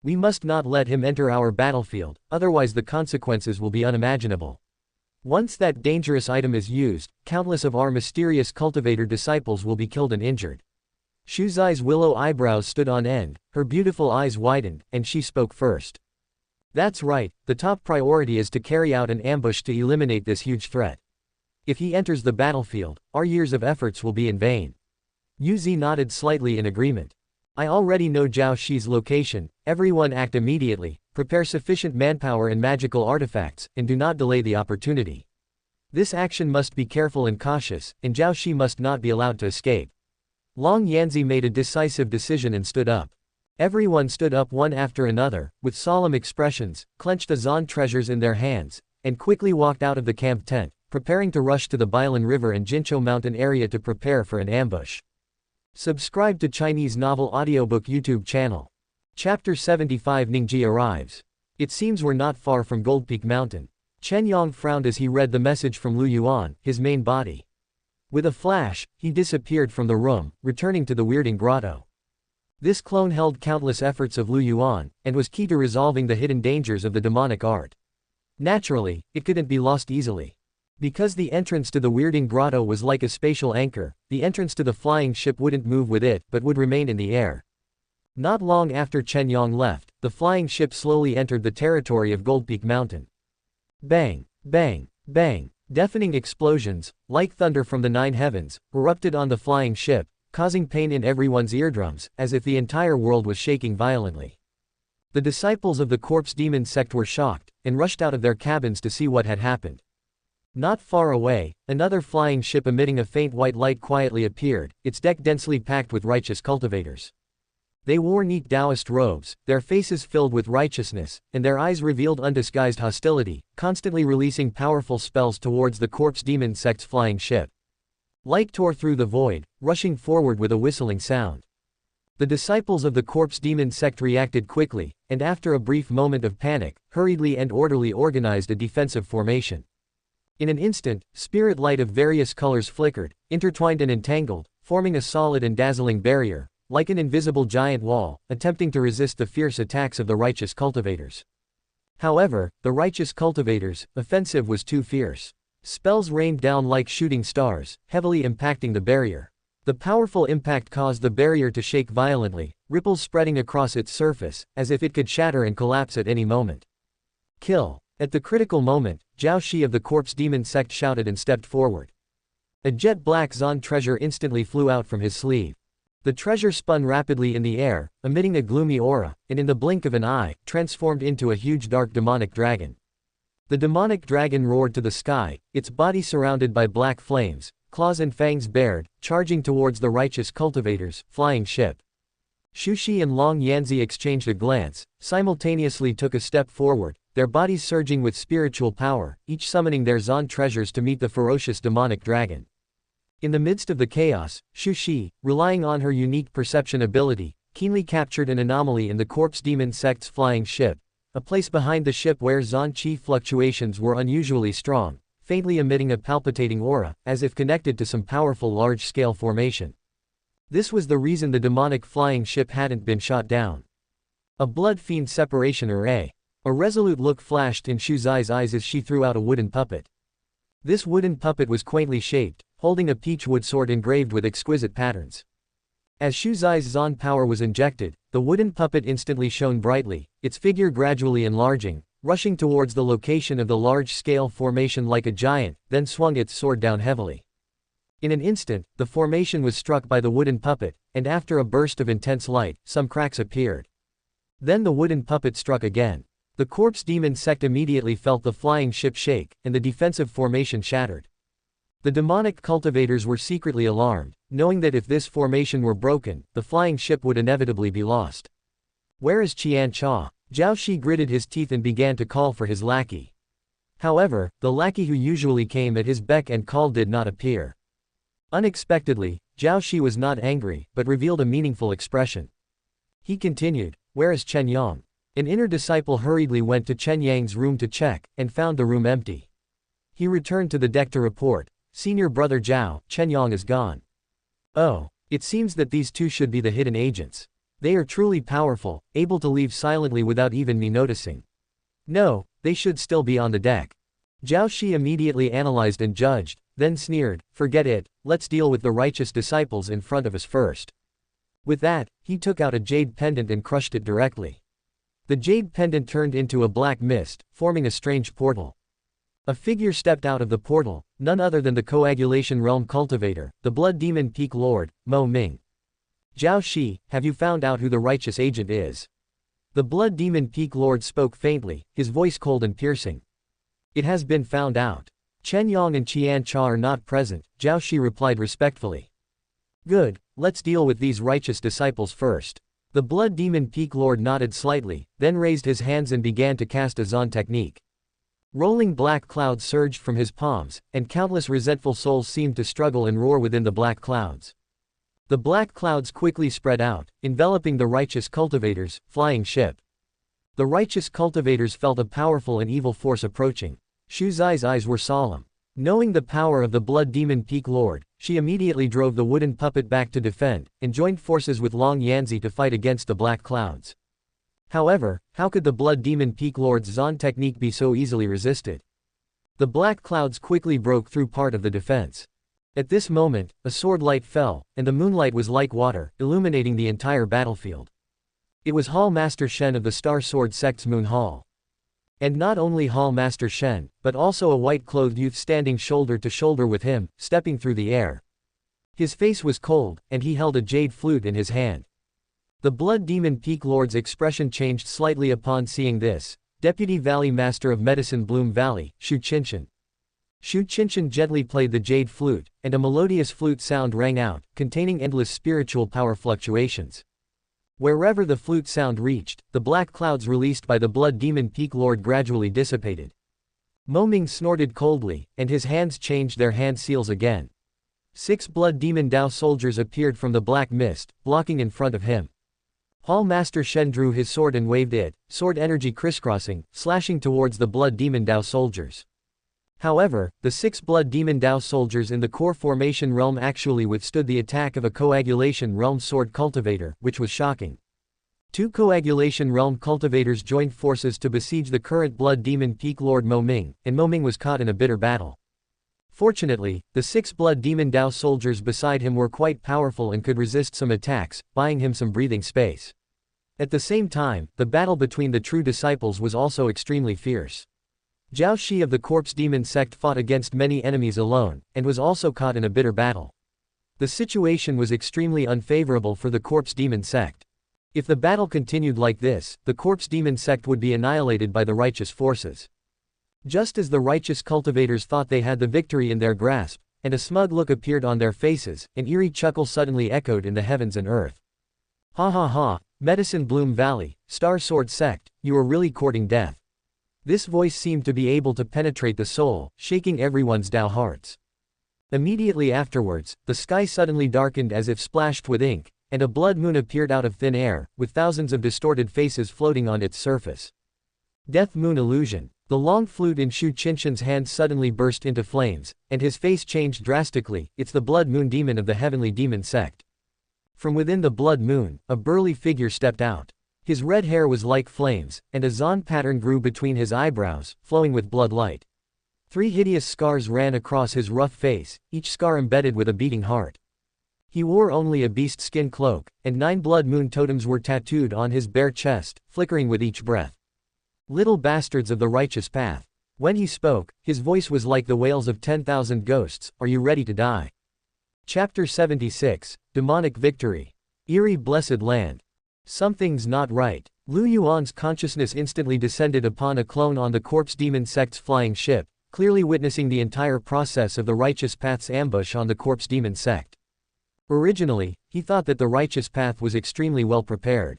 "We must not let him enter our battlefield, otherwise the consequences will be unimaginable. Once that dangerous item is used, countless of our mysterious cultivator disciples will be killed and injured." Xu Zai's willow eyebrows stood on end, her beautiful eyes widened, and she spoke first. "That's right, the top priority is to carry out an ambush to eliminate this huge threat. If he enters the battlefield, our years of efforts will be in vain." Yu Zi nodded slightly in agreement. "I already know Zhao Shi's location, everyone act immediately, prepare sufficient manpower and magical artifacts, and do not delay the opportunity. This action must be careful and cautious, and Zhao Shi must not be allowed to escape." Long Yanzi made a decisive decision and stood up. Everyone stood up one after another, with solemn expressions, clenched the Zhan treasures in their hands, and quickly walked out of the camp tent, preparing to rush to the Bailan River and Jinqiu Mountain area to prepare for an ambush. Subscribe to Chinese Novel Audiobook YouTube channel. Chapter 75 Ningji arrives. It seems we're not far from Gold Peak Mountain. Chen Yong frowned as he read the message from Lu Yuan, his main body. With a flash, he disappeared from the room, returning to the Weirding Grotto. This clone held countless efforts of Lu Yuan, and was key to resolving the hidden dangers of the demonic art. Naturally, it couldn't be lost easily. Because the entrance to the Weirding Grotto was like a spatial anchor, the entrance to the flying ship wouldn't move with it but would remain in the air. Not long after Chen Yong left, the flying ship slowly entered the territory of Gold Peak Mountain. Bang, bang, bang. Deafening explosions, like thunder from the nine heavens, erupted on the flying ship, causing pain in everyone's eardrums, as if the entire world was shaking violently. The disciples of the Corpse Demon sect were shocked, and rushed out of their cabins to see what had happened. Not far away, another flying ship emitting a faint white light quietly appeared, its deck densely packed with righteous cultivators. They wore neat Taoist robes, their faces filled with righteousness, and their eyes revealed undisguised hostility, constantly releasing powerful spells towards the Corpse Demon sect's flying ship. Light tore through the void, rushing forward with a whistling sound. The disciples of the Corpse Demon sect reacted quickly, and after a brief moment of panic, hurriedly and orderly organized a defensive formation. In an instant, spirit light of various colors flickered, intertwined and entangled, forming a solid and dazzling barrier, like an invisible giant wall, attempting to resist the fierce attacks of the righteous cultivators. However, the righteous cultivators' offensive was too fierce. Spells rained down like shooting stars, heavily impacting the barrier. The powerful impact caused the barrier to shake violently, ripples spreading across its surface, as if it could shatter and collapse at any moment. Kill. At the critical moment, Zhao Shi of the Corpse Demon sect shouted and stepped forward. A jet-black Zhan treasure instantly flew out from his sleeve. The treasure spun rapidly in the air, emitting a gloomy aura, and in the blink of an eye, transformed into a huge dark demonic dragon. The demonic dragon roared to the sky, its body surrounded by black flames, claws and fangs bared, charging towards the righteous cultivators' flying ship. Shu Shi and Long Yanzi exchanged a glance, simultaneously took a step forward, their bodies surging with spiritual power, each summoning their Zon treasures to meet the ferocious demonic dragon. In the midst of the chaos, Shu Shi, relying on her unique perception ability, keenly captured an anomaly in the corpse demon sect's flying ship, a place behind the ship where Zon Qi fluctuations were unusually strong, faintly emitting a palpitating aura, as if connected to some powerful large-scale formation. This was the reason the demonic flying ship hadn't been shot down. A blood fiend separation array. A resolute look flashed in Shu Zai's eyes as she threw out a wooden puppet. This wooden puppet was quaintly shaped, holding a peachwood sword engraved with exquisite patterns. As Shu Zai's Zon power was injected, the wooden puppet instantly shone brightly, its figure gradually enlarging, rushing towards the location of the large-scale formation like a giant, then swung its sword down heavily. In an instant, the formation was struck by the wooden puppet, and after a burst of intense light, some cracks appeared. Then the wooden puppet struck again. The corpse demon sect immediately felt the flying ship shake, and the defensive formation shattered. The demonic cultivators were secretly alarmed, knowing that if this formation were broken, the flying ship would inevitably be lost. "Where is Qian Cha?" Zhao Shi gritted his teeth and began to call for his lackey. However, the lackey who usually came at his beck and call did not appear. Unexpectedly, Zhao Shi was not angry, but revealed a meaningful expression. He continued, "Where is Chen Yang?" An inner disciple hurriedly went to Chen Yang's room to check, and found the room empty. He returned to the deck to report, "Senior brother Zhao, Chen Yang is gone." "Oh, it seems that these two should be the hidden agents. They are truly powerful, able to leave silently without even me noticing. No, they should still be on the deck." Zhao Shi immediately analyzed and judged, then sneered, "Forget it, let's deal with the righteous disciples in front of us first." With that, he took out a jade pendant and crushed it directly. The jade pendant turned into a black mist, forming a strange portal. A figure stepped out of the portal, none other than the coagulation realm cultivator, the blood demon peak lord, Mo Ming. "Zhao Shi, have you found out who the righteous agent is?" The blood demon peak lord spoke faintly, his voice cold and piercing. "It has been found out. Chen Yang and Qian Cha are not present," Zhao Shi replied respectfully. "Good, let's deal with these righteous disciples first." The blood demon peak lord nodded slightly, then raised his hands and began to cast a Zon technique. Rolling black clouds surged from his palms, and countless resentful souls seemed to struggle and roar within the black clouds. The black clouds quickly spread out, enveloping the righteous cultivators' flying ship. The righteous cultivators felt a powerful and evil force approaching. Shu Zai's eyes were solemn. Knowing the power of the blood demon peak lord, she immediately drove the wooden puppet back to defend, and joined forces with Long Yanzi to fight against the black clouds. However, how could the blood demon peak lord's Zon technique be so easily resisted? The black clouds quickly broke through part of the defense. At this moment, a sword light fell, and the moonlight was like water, illuminating the entire battlefield. It was Hall Master Shen of the Star Sword Sect's Moon Hall. And not only Hall Master Shen, but also a white-clothed youth standing shoulder to shoulder with him, stepping through the air. His face was cold, and he held a jade flute in his hand. The blood demon peak lord's expression changed slightly upon seeing this. Deputy Valley Master of Medicine Bloom Valley, Shu Qinshan. Shu Qinshan gently played the jade flute, and a melodious flute sound rang out, containing endless spiritual power fluctuations. Wherever the flute sound reached, the black clouds released by the blood demon peak lord gradually dissipated. Mo Ming snorted coldly, and his hands changed their hand seals again. 6 blood demon Dao soldiers appeared from the black mist, blocking in front of him. Hall Master Shen drew his sword and waved it, sword energy crisscrossing, slashing towards the blood demon Dao soldiers. However, the 6 blood demon Dao soldiers in the core formation realm actually withstood the attack of a coagulation realm sword cultivator, which was shocking. 2 coagulation realm cultivators joined forces to besiege the current blood demon peak lord Mo Ming, and Mo Ming was caught in a bitter battle. Fortunately, the 6 blood demon Dao soldiers beside him were quite powerful and could resist some attacks, buying him some breathing space. At the same time, the battle between the true disciples was also extremely fierce. Zhao Shi of the Corpse Demon sect fought against many enemies alone, and was also caught in a bitter battle. The situation was extremely unfavorable for the Corpse Demon sect. If the battle continued like this, the Corpse Demon sect would be annihilated by the righteous forces. Just as the righteous cultivators thought they had the victory in their grasp, and a smug look appeared on their faces, an eerie chuckle suddenly echoed in the heavens and earth. Ha ha ha, Medicine Bloom Valley, Star Sword Sect, you are really courting death. This voice seemed to be able to penetrate the soul, shaking everyone's Dao hearts. Immediately afterwards, the sky suddenly darkened as if splashed with ink, and a blood moon appeared out of thin air, with thousands of distorted faces floating on its surface. Death Moon Illusion. The long flute in Shu Qinshan's hand suddenly burst into flames, and his face changed drastically. It's the Blood Moon Demon of the Heavenly Demon Sect. From within the Blood Moon, a burly figure stepped out. His red hair was like flames, and a Zan pattern grew between his eyebrows, flowing with blood light. 3 hideous scars ran across his rough face, each scar embedded with a beating heart. He wore only a beast skin cloak, and 9 blood moon totems were tattooed on his bare chest, flickering with each breath. Little bastards of the righteous path. When he spoke, his voice was like the wails of 10,000 ghosts. Are you ready to die? Chapter 76, Demonic Victory. Eerie Blessed Land. Something's not right. Lu Yuan's consciousness instantly descended upon a clone on the Corpse Demon Sect's flying ship, clearly witnessing the entire process of the Righteous Path's ambush on the Corpse Demon Sect. Originally, he thought that the Righteous Path was extremely well prepared.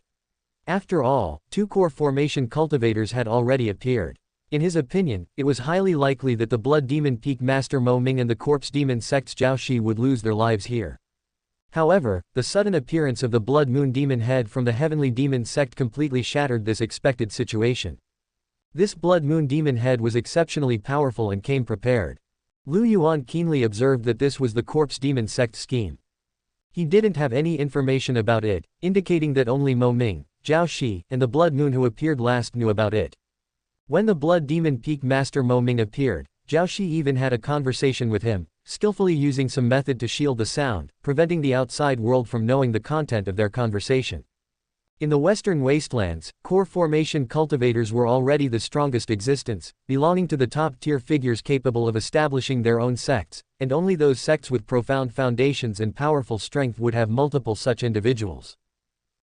After all, 2 core formation cultivators had already appeared. In his opinion, it was highly likely that the Blood Demon Peak Master Mo Ming and the Corpse Demon Sect's Zhao Shi would lose their lives here. However, the sudden appearance of the Blood Moon Demon Head from the Heavenly Demon Sect completely shattered this expected situation. This Blood Moon Demon Head was exceptionally powerful and came prepared. Lu Yuan keenly observed that this was the Corpse Demon Sect scheme. He didn't have any information about it, indicating that only Mo Ming, Zhao Shi, and the Blood Moon who appeared last knew about it. When the Blood Demon Peak Master Mo Ming appeared, Zhao Shi even had a conversation with him, skillfully using some method to shield the sound, preventing the outside world from knowing the content of their conversation. In the Western Wastelands, core formation cultivators were already the strongest existence, belonging to the top-tier figures capable of establishing their own sects, and only those sects with profound foundations and powerful strength would have multiple such individuals.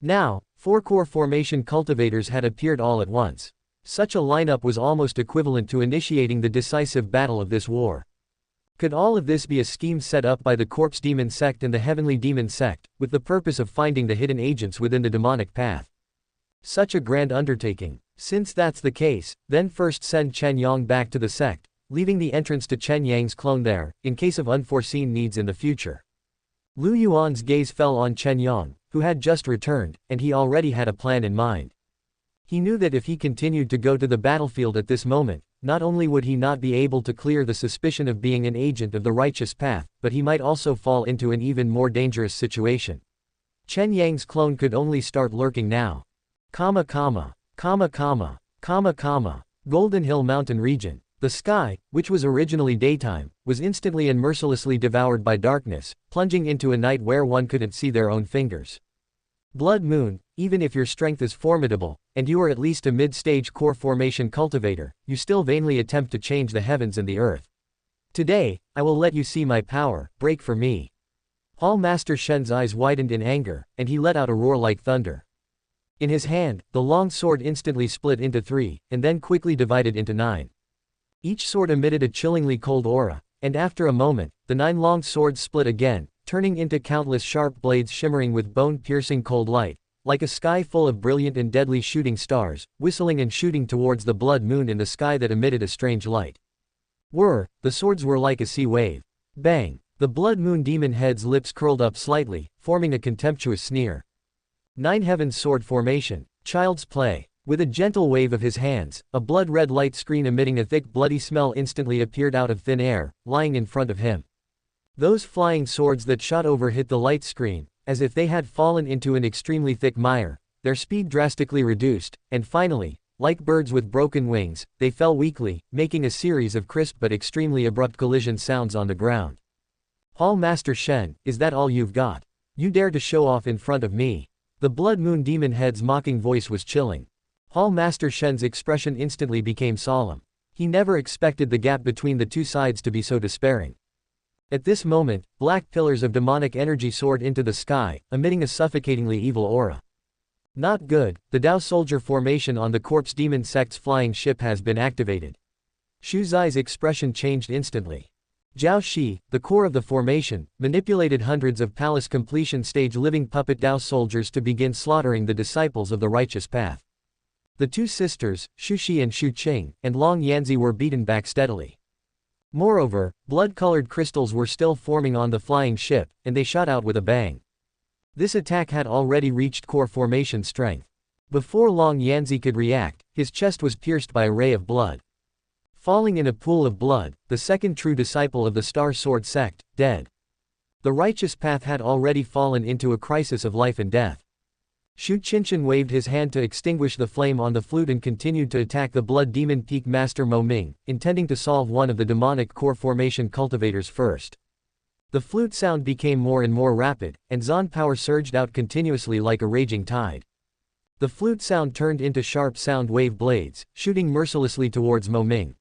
Now, 4 core formation cultivators had appeared all at once. Such a lineup was almost equivalent to initiating the decisive battle of this war. Could all of this be a scheme set up by the Corpse Demon Sect and the Heavenly Demon Sect, with the purpose of finding the hidden agents within the demonic path? Such a grand undertaking. Since that's the case, then first send Chen Yang back to the sect, leaving the entrance to Chen Yang's clone there, in case of unforeseen needs in the future. Lu Yuan's gaze fell on Chen Yang, who had just returned, and he already had a plan in mind. He knew that if he continued to go to the battlefield at this moment, not only would he not be able to clear the suspicion of being an agent of the righteous path, but he might also fall into an even more dangerous situation. Chen Yang's clone could only start lurking now. Comma comma, comma comma, comma comma. Golden Hill Mountain region. The sky, which was originally daytime, was instantly and mercilessly devoured by darkness, plunging into a night where one couldn't see their own fingers. Blood Moon, even if your strength is formidable, and you are at least a mid-stage core formation cultivator, you still vainly attempt to change the heavens and the earth. Today, I will let you see my power. Break for me. Hall Master Shen's eyes widened in anger, and he let out a roar like thunder. In his hand, the long sword instantly split into 3, and then quickly divided into 9. Each sword emitted a chillingly cold aura, and after a moment, the 9 long swords split again, turning into countless sharp blades shimmering with bone-piercing cold light, like a sky full of brilliant and deadly shooting stars, whistling and shooting towards the blood moon in the sky that emitted a strange light. Whir, the swords were like a sea wave. Bang, the blood moon demon head's lips curled up slightly, forming a contemptuous sneer. 9 Heaven's Sword Formation, Child's Play. With a gentle wave of his hands, a blood-red light screen emitting a thick bloody smell instantly appeared out of thin air, lying in front of him. Those flying swords that shot over hit the light screen, as if they had fallen into an extremely thick mire, their speed drastically reduced, and finally, like birds with broken wings, they fell weakly, making a series of crisp but extremely abrupt collision sounds on the ground. Hall Master Shen, is that all you've got? You dare to show off in front of me? The Blood Moon Demon Head's mocking voice was chilling. Hall Master Shen's expression instantly became solemn. He never expected the gap between the two sides to be so despairing. At this moment, black pillars of demonic energy soared into the sky, emitting a suffocatingly evil aura. Not good, the Dao Soldier formation on the Corpse Demon Sect's flying ship has been activated. Shu Zai's expression changed instantly. Zhao Shi, the core of the formation, manipulated hundreds of palace completion stage living puppet Dao soldiers to begin slaughtering the disciples of the righteous path. The two sisters, Shu Shi and Shu Qing, and Long Yanzi were beaten back steadily. Moreover, blood-colored crystals were still forming on the flying ship, and they shot out with a bang. This attack had already reached core formation strength. Before Long Yanzi could react, his chest was pierced by a ray of blood. Falling in a pool of blood, the second true disciple of the Star Sword sect, dead. The righteous path had already fallen into a crisis of life and death. Shu Qinshan waved his hand to extinguish the flame on the flute and continued to attack the Blood Demon Peak Master Mo Ming, intending to solve one of the demonic core formation cultivators first. The flute sound became more and more rapid, and Zon power surged out continuously like a raging tide. The flute sound turned into sharp sound wave blades, shooting mercilessly towards Mo Ming.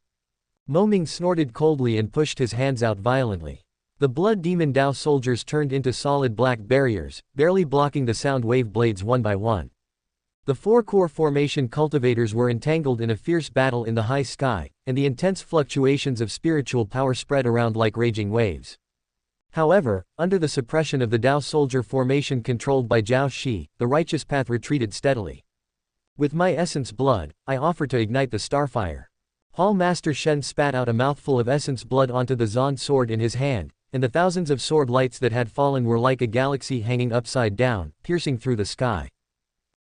Mo Ming snorted coldly and pushed his hands out violently. The Blood Demon Dao soldiers turned into solid black barriers, barely blocking the sound wave blades one by one. The four core formation cultivators were entangled in a fierce battle in the high sky, and the intense fluctuations of spiritual power spread around like raging waves. However, under the suppression of the Dao soldier formation controlled by Zhao Shi, the righteous path retreated steadily. With my essence blood, I offer to ignite the starfire. Hall Master Shen spat out a mouthful of essence blood onto the Zon sword in his hand, and the thousands of sword lights that had fallen were like a galaxy hanging upside down, piercing through the sky.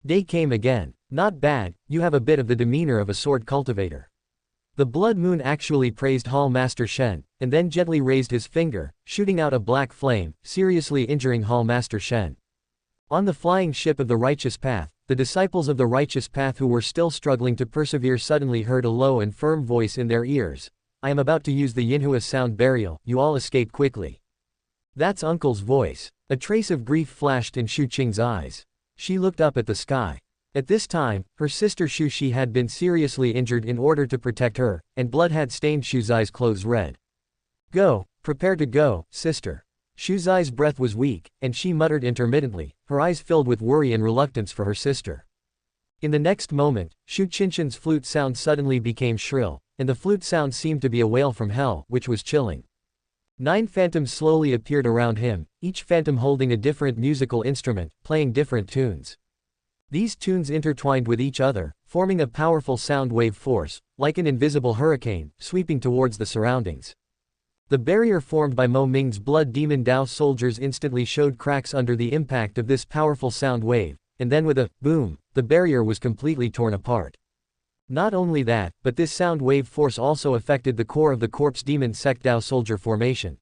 Day came again. Not bad, you have a bit of the demeanor of a sword cultivator. The Blood Moon actually praised Hall Master Shen, and then gently raised his finger, shooting out a black flame, seriously injuring Hall Master Shen. On the flying ship of the righteous path, the disciples of the righteous path who were still struggling to persevere suddenly heard a low and firm voice in their ears. I am about to use the Yinhua sound burial, you all escape quickly. That's Uncle's voice. A trace of grief flashed in Shu Qing's eyes. She looked up at the sky. At this time, her sister Shu Shi had been seriously injured in order to protect her, and blood had stained Shu Zai's clothes red. Go, prepare to go, sister. Shu Zai's breath was weak, and she muttered intermittently, her eyes filled with worry and reluctance for her sister. In the next moment, Shu Qinshan's flute sound suddenly became shrill, and the flute sound seemed to be a wail from hell, which was chilling. 9 phantoms slowly appeared around him, each phantom holding a different musical instrument, playing different tunes. These tunes intertwined with each other, forming a powerful sound wave force, like an invisible hurricane, sweeping towards the surroundings. The barrier formed by Mo Ming's Blood Demon Dao soldiers instantly showed cracks under the impact of this powerful sound wave, and then with a boom, the barrier was completely torn apart. Not only that, but this sound wave force also affected the core of the Corpse Demon Sect Dao soldier formation.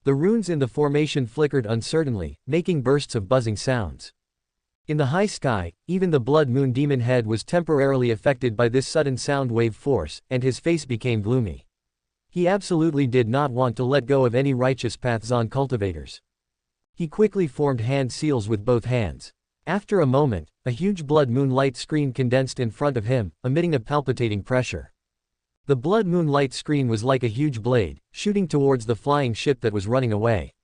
The runes in the formation flickered uncertainly, making bursts of buzzing sounds. In the high sky, even the Blood Moon Demon head was temporarily affected by this sudden sound wave force, and his face became gloomy. He absolutely did not want to let go of any righteous path Zon cultivators. He quickly formed hand seals with both hands. After a moment, a huge Blood Moon light screen condensed in front of him, emitting a palpitating pressure. The Blood Moon light screen was like a huge blade, shooting towards the flying ship that was running away.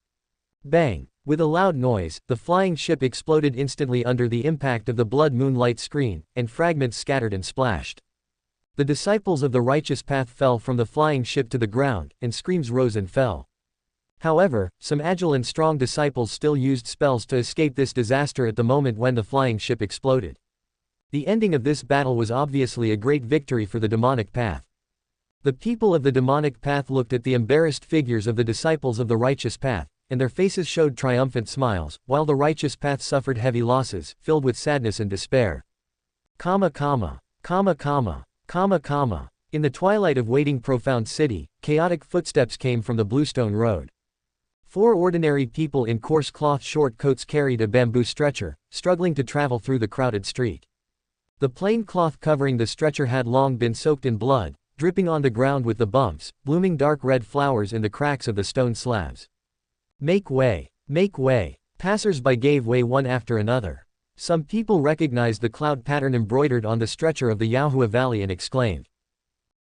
Bang! With a loud noise, the flying ship exploded instantly under the impact of the Blood Moon light screen, and fragments scattered and splashed. The disciples of the righteous path fell from the flying ship to the ground, and screams rose and fell. However, some agile and strong disciples still used spells to escape this disaster at the moment when the flying ship exploded. The ending of this battle was obviously a great victory for the demonic path. The people of the demonic path looked at the embarrassed figures of the disciples of the righteous path, and their faces showed triumphant smiles, while the righteous path suffered heavy losses, filled with sadness and despair. Comma comma. Comma comma. Comma comma. In the twilight of waiting profound city, chaotic footsteps came from the Bluestone Road. 4 ordinary people in coarse cloth short coats carried a bamboo stretcher, struggling to travel through the crowded street. The plain cloth covering the stretcher had long been soaked in blood, dripping on the ground with the bumps, blooming dark red flowers in the cracks of the stone slabs. Make way! Make way! Passers-by gave way one after another. Some people recognized the cloud pattern embroidered on the stretcher of the Yaohua Valley and exclaimed.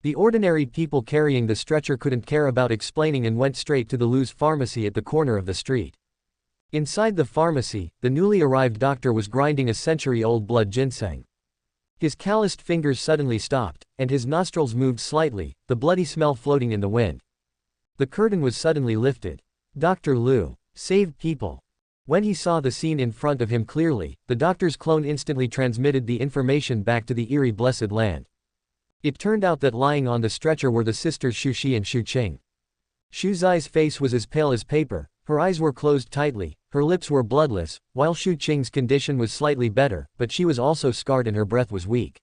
The ordinary people carrying the stretcher couldn't care about explaining and went straight to the Lu's pharmacy at the corner of the street. Inside the pharmacy, the newly arrived doctor was grinding a century-old blood ginseng. His calloused fingers suddenly stopped, and his nostrils moved slightly, the bloody smell floating in the wind. The curtain was suddenly lifted. Dr. Liu. Save people. When he saw the scene in front of him clearly, the doctor's clone instantly transmitted the information back to the eerie blessed land. It turned out that lying on the stretcher were the sisters Xu Xi and Xu Qing. Xu Zai's face was as pale as paper, her eyes were closed tightly, her lips were bloodless, while Xu Qing's condition was slightly better, but she was also scarred and her breath was weak.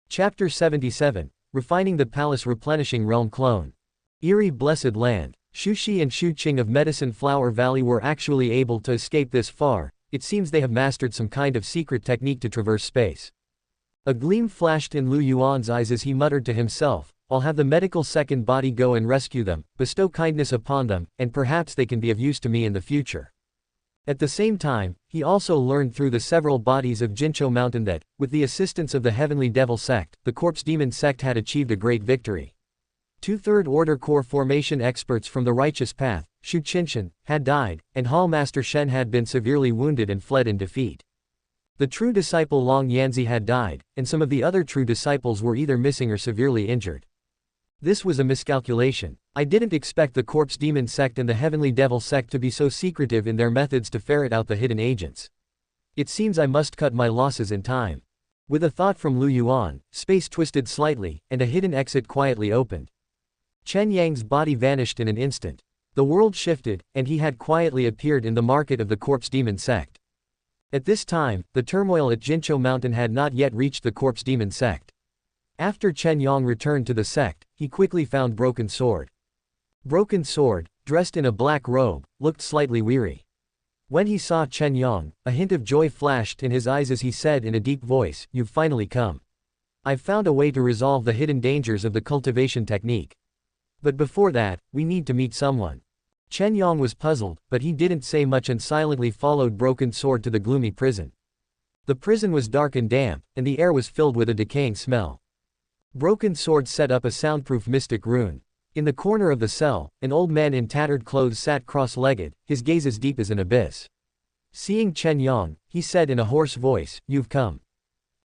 Chapter 77. Refining the Palace Replenishing Realm Clone. Eerie Blessed Land. Xu Xi and Xu Qing of Medicine Flower Valley were actually able to escape this far. It seems they have mastered some kind of secret technique to traverse space. A gleam flashed in Lu Yuan's eyes as he muttered to himself, I'll have the medical second body go and rescue them, bestow kindness upon them, and perhaps they can be of use to me in the future. At the same time, he also learned through the several bodies of Jinchou Mountain that, with the assistance of the Heavenly Devil sect, the Corpse Demon sect had achieved a great victory. Two Third-Order Core Formation experts from the Righteous Path, Xu Qinshan, had died, and Hall Master Shen had been severely wounded and fled in defeat. The true disciple Long Yanzi had died, and some of the other true disciples were either missing or severely injured. This was a miscalculation. I didn't expect the Corpse Demon sect and the Heavenly Devil sect to be so secretive in their methods to ferret out the hidden agents. It seems I must cut my losses in time. With a thought from Lu Yuan, space twisted slightly, and a hidden exit quietly opened. Chen Yang's body vanished in an instant. The world shifted, and he had quietly appeared in the market of the Corpse Demon sect. At this time, the turmoil at Jinchou Mountain had not yet reached the Corpse Demon sect. After Chen Yang returned to the sect, he quickly found Broken Sword. Broken Sword, dressed in a black robe, looked slightly weary. When he saw Chen Yang, a hint of joy flashed in his eyes as he said in a deep voice, You've finally come. I've found a way to resolve the hidden dangers of the cultivation technique. But before that, we need to meet someone. Chen Yang was puzzled, but he didn't say much and silently followed Broken Sword to the gloomy prison. The prison was dark and damp, and the air was filled with a decaying smell. Broken Sword set up a soundproof mystic rune. In the corner of the cell, an old man in tattered clothes sat cross-legged, his gaze as deep as an abyss. Seeing Chen Yang, he said in a hoarse voice, You've come.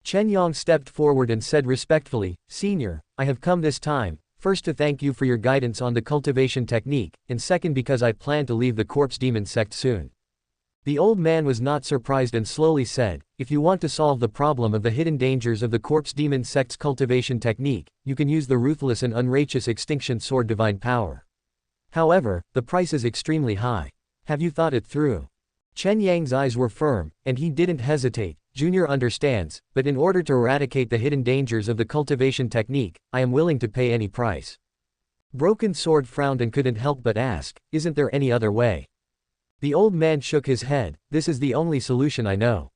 Chen Yang stepped forward and said respectfully, Senior, I have come this time, first to thank you for your guidance on the cultivation technique, and second because I plan to leave the Corpse Demon sect soon. The old man was not surprised and slowly said, If you want to solve the problem of the hidden dangers of the Corpse Demon sect's cultivation technique, you can use the ruthless and unrighteous Extinction Sword Divine Power. However, the price is extremely high. Have you thought it through? Chen Yang's eyes were firm, and he didn't hesitate. Junior understands, but in order to eradicate the hidden dangers of the cultivation technique, I am willing to pay any price. Broken Sword frowned and couldn't help but ask, Isn't there any other way? The old man shook his head, This is the only solution I know.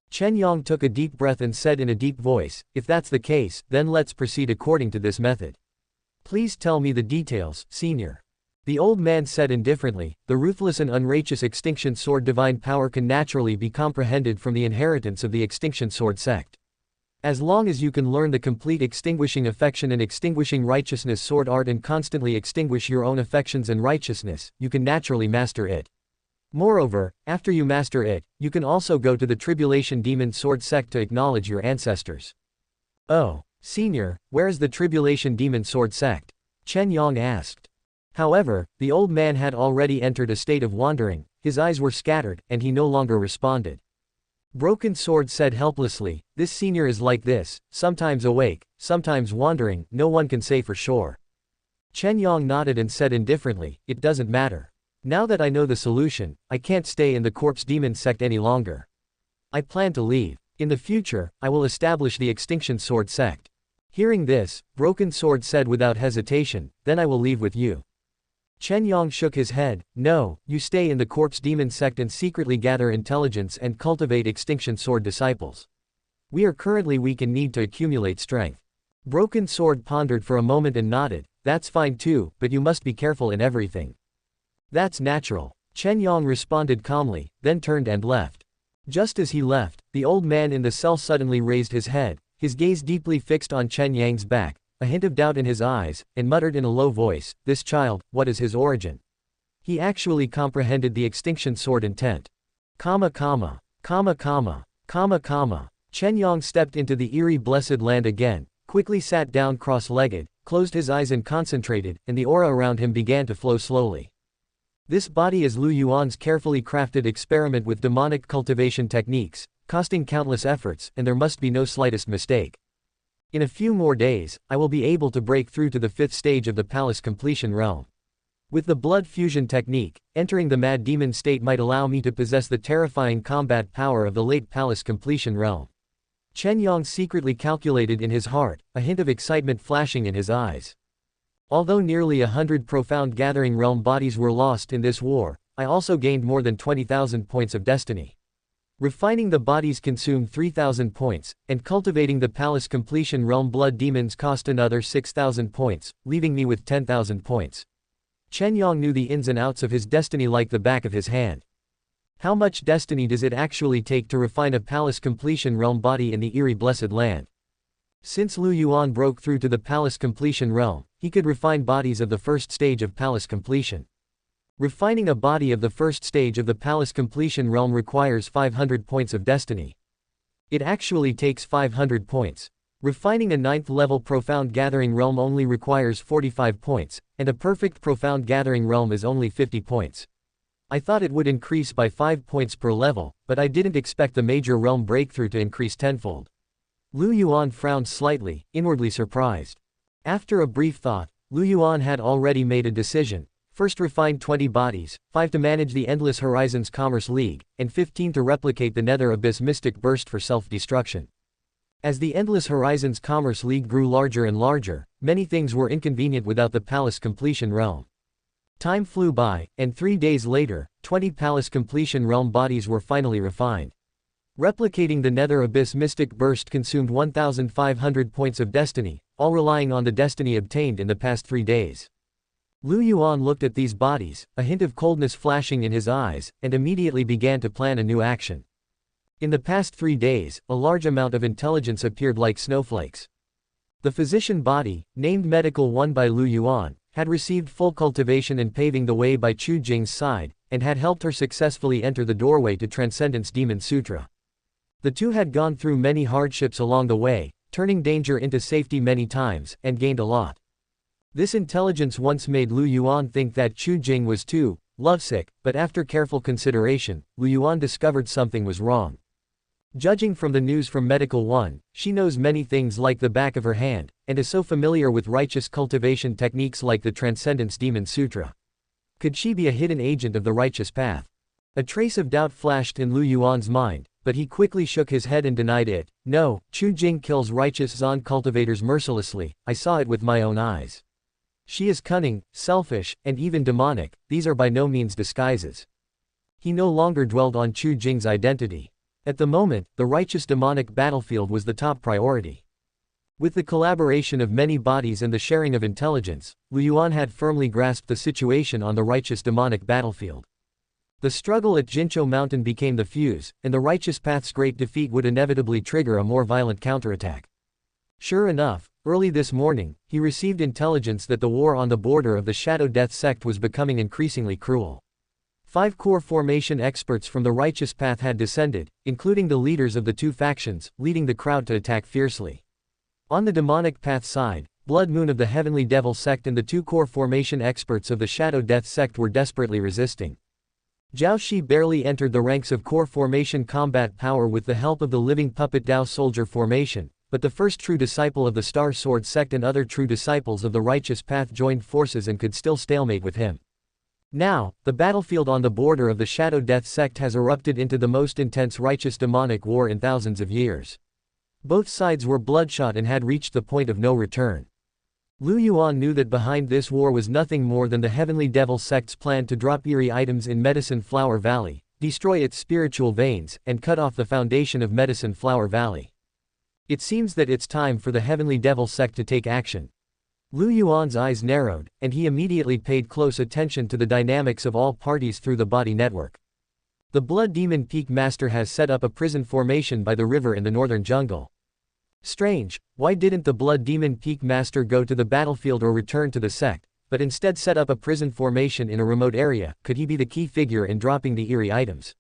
Chen Yang took a deep breath and said in a deep voice, If that's the case, then let's proceed according to this method. Please tell me the details, Senior. The old man said indifferently, The ruthless and unrighteous Extinction Sword Divine Power can naturally be comprehended from the inheritance of the Extinction Sword sect. As long as you can learn the complete extinguishing affection and extinguishing righteousness sword art and constantly extinguish your own affections and righteousness, you can naturally master it. Moreover, after you master it, you can also go to the Tribulation Demon Sword sect to acknowledge your ancestors. Oh, Senior, where is the Tribulation Demon Sword sect? Chen Yang asked. However, the old man had already entered a state of wandering, his eyes were scattered, and he no longer responded. Broken Sword said helplessly, This senior is like this, sometimes awake, sometimes wandering, no one can say for sure. Chen Yang nodded and said indifferently, It doesn't matter. Now that I know the solution, I can't stay in the Corpse Demon sect any longer. I plan to leave. In the future, I will establish the Extinction Sword sect. Hearing this, Broken Sword said without hesitation, Then I will leave with you. Chen Yang shook his head, No, you stay in the Corpse Demon sect and secretly gather intelligence and cultivate Extinction Sword disciples. We are currently weak and need to accumulate strength. Broken Sword pondered for a moment and nodded, That's fine too, but you must be careful in everything. That's natural. Chen Yang responded calmly, then turned and left. Just as he left, the old man in the cell suddenly raised his head, his gaze deeply fixed on Chen Yang's back, a hint of doubt in his eyes, and muttered in a low voice, This child, what is his origin? He actually comprehended the Extinction Sword intent. Chen Yang stepped into the eerie blessed land again, quickly sat down cross-legged, closed his eyes and concentrated, and the aura around him began to flow slowly. This body is Lu Yuan's carefully crafted experiment with demonic cultivation techniques, costing countless efforts, and there must be no slightest mistake. In a few more days, I will be able to break through to the 5th stage of the palace completion realm. With the blood fusion technique, entering the mad demon state might allow me to possess the terrifying combat power of the late palace completion realm. Chen Yang secretly calculated in his heart, a hint of excitement flashing in his eyes. Although nearly 100 profound gathering realm bodies were lost in this war, I also gained more than 20,000 points of destiny. Refining the bodies consumed 3,000 points, and cultivating the palace completion realm blood demons cost another 6,000 points, leaving me with 10,000 points. Chen Yang knew the ins and outs of his destiny like the back of his hand. How much destiny does it actually take to refine a palace completion realm body in the eerie blessed land? Since Lu Yuan broke through to the palace completion realm, he could refine bodies of the first stage of palace completion. Refining a body of the first stage of the palace completion realm requires 500 points of destiny. It actually takes 500 points. Refining a 9th level profound gathering realm only requires 45 points, and a perfect profound gathering realm is only 50 points. I thought it would increase by 5 points per level, but I didn't expect the major realm breakthrough to increase tenfold. Lu Yuan frowned slightly, inwardly surprised. After a brief thought, Lu Yuan had already made a decision. First refine 20 bodies, 5 to manage the Endless Horizons Commerce League, and 15 to replicate the Nether Abyss Mystic Burst for self-destruction. As the Endless Horizons Commerce League grew larger and larger, many things were inconvenient without the palace completion realm. Time flew by, and 3 days later, 20 palace completion realm bodies were finally refined. Replicating the Nether Abyss Mystic Burst consumed 1,500 points of destiny, all relying on the destiny obtained in the past 3 days. Lu Yuan looked at these bodies, a hint of coldness flashing in his eyes, and immediately began to plan a new action. In the past 3 days, a large amount of intelligence appeared like snowflakes. The physician body, named Medical 1 by Lu Yuan, had received full cultivation and paving the way by Chu Jing's side, and had helped her successfully enter the doorway to Transcendence Demon Sutra. The two had gone through many hardships along the way, turning danger into safety many times, and gained a lot. This intelligence once made Lu Yuan think that Chu Jing was too lovesick, but after careful consideration, Lu Yuan discovered something was wrong. Judging from the news from Medical 1, she knows many things like the back of her hand, and is so familiar with righteous cultivation techniques like the Transcendence Demon Sutra. Could she be a hidden agent of the righteous path? A trace of doubt flashed in Lu Yuan's mind, but he quickly shook his head and denied it. No, Chu Jing kills righteous Zon cultivators mercilessly, I saw it with my own eyes. She is cunning, selfish, and even demonic, these are by no means disguises. He no longer dwelled on Chu Jing's identity. At the moment, the righteous demonic battlefield was the top priority. With the collaboration of many bodies and the sharing of intelligence, Lu Yuan had firmly grasped the situation on the righteous demonic battlefield. The struggle at Jinzhou Mountain became the fuse, and the righteous path's great defeat would inevitably trigger a more violent counterattack. Sure enough, early this morning, he received intelligence that the war on the border of the Shadow Death sect was becoming increasingly cruel. 5 core formation experts from the righteous path had descended, including the leaders of the 2 factions, leading the crowd to attack fiercely. On the demonic path side, Blood Moon of the Heavenly Devil sect and the 2 core formation experts of the Shadow Death sect were desperately resisting. Zhao Shi barely entered the ranks of core formation combat power with the help of the living puppet Dao soldier formation, but the first true disciple of the Star Sword sect and other true disciples of the righteous path joined forces and could still stalemate with him. Now, the battlefield on the border of the Shadow Death sect has erupted into the most intense righteous demonic war in thousands of years. Both sides were bloodshot and had reached the point of no return. Lu Yuan knew that behind this war was nothing more than the Heavenly Devil sect's plan to drop eerie items in Medicine Flower Valley, destroy its spiritual veins, and cut off the foundation of Medicine Flower Valley. It seems that it's time for the Heavenly Devil sect to take action. Lu Yuan's eyes narrowed, and he immediately paid close attention to the dynamics of all parties through the body network. The Blood Demon Peak Master has set up a prison formation by the river in the northern jungle. Strange, why didn't the Blood Demon Peak Master go to the battlefield or return to the sect, but instead set up a prison formation in a remote area? Could he be the key figure in dropping the eerie items?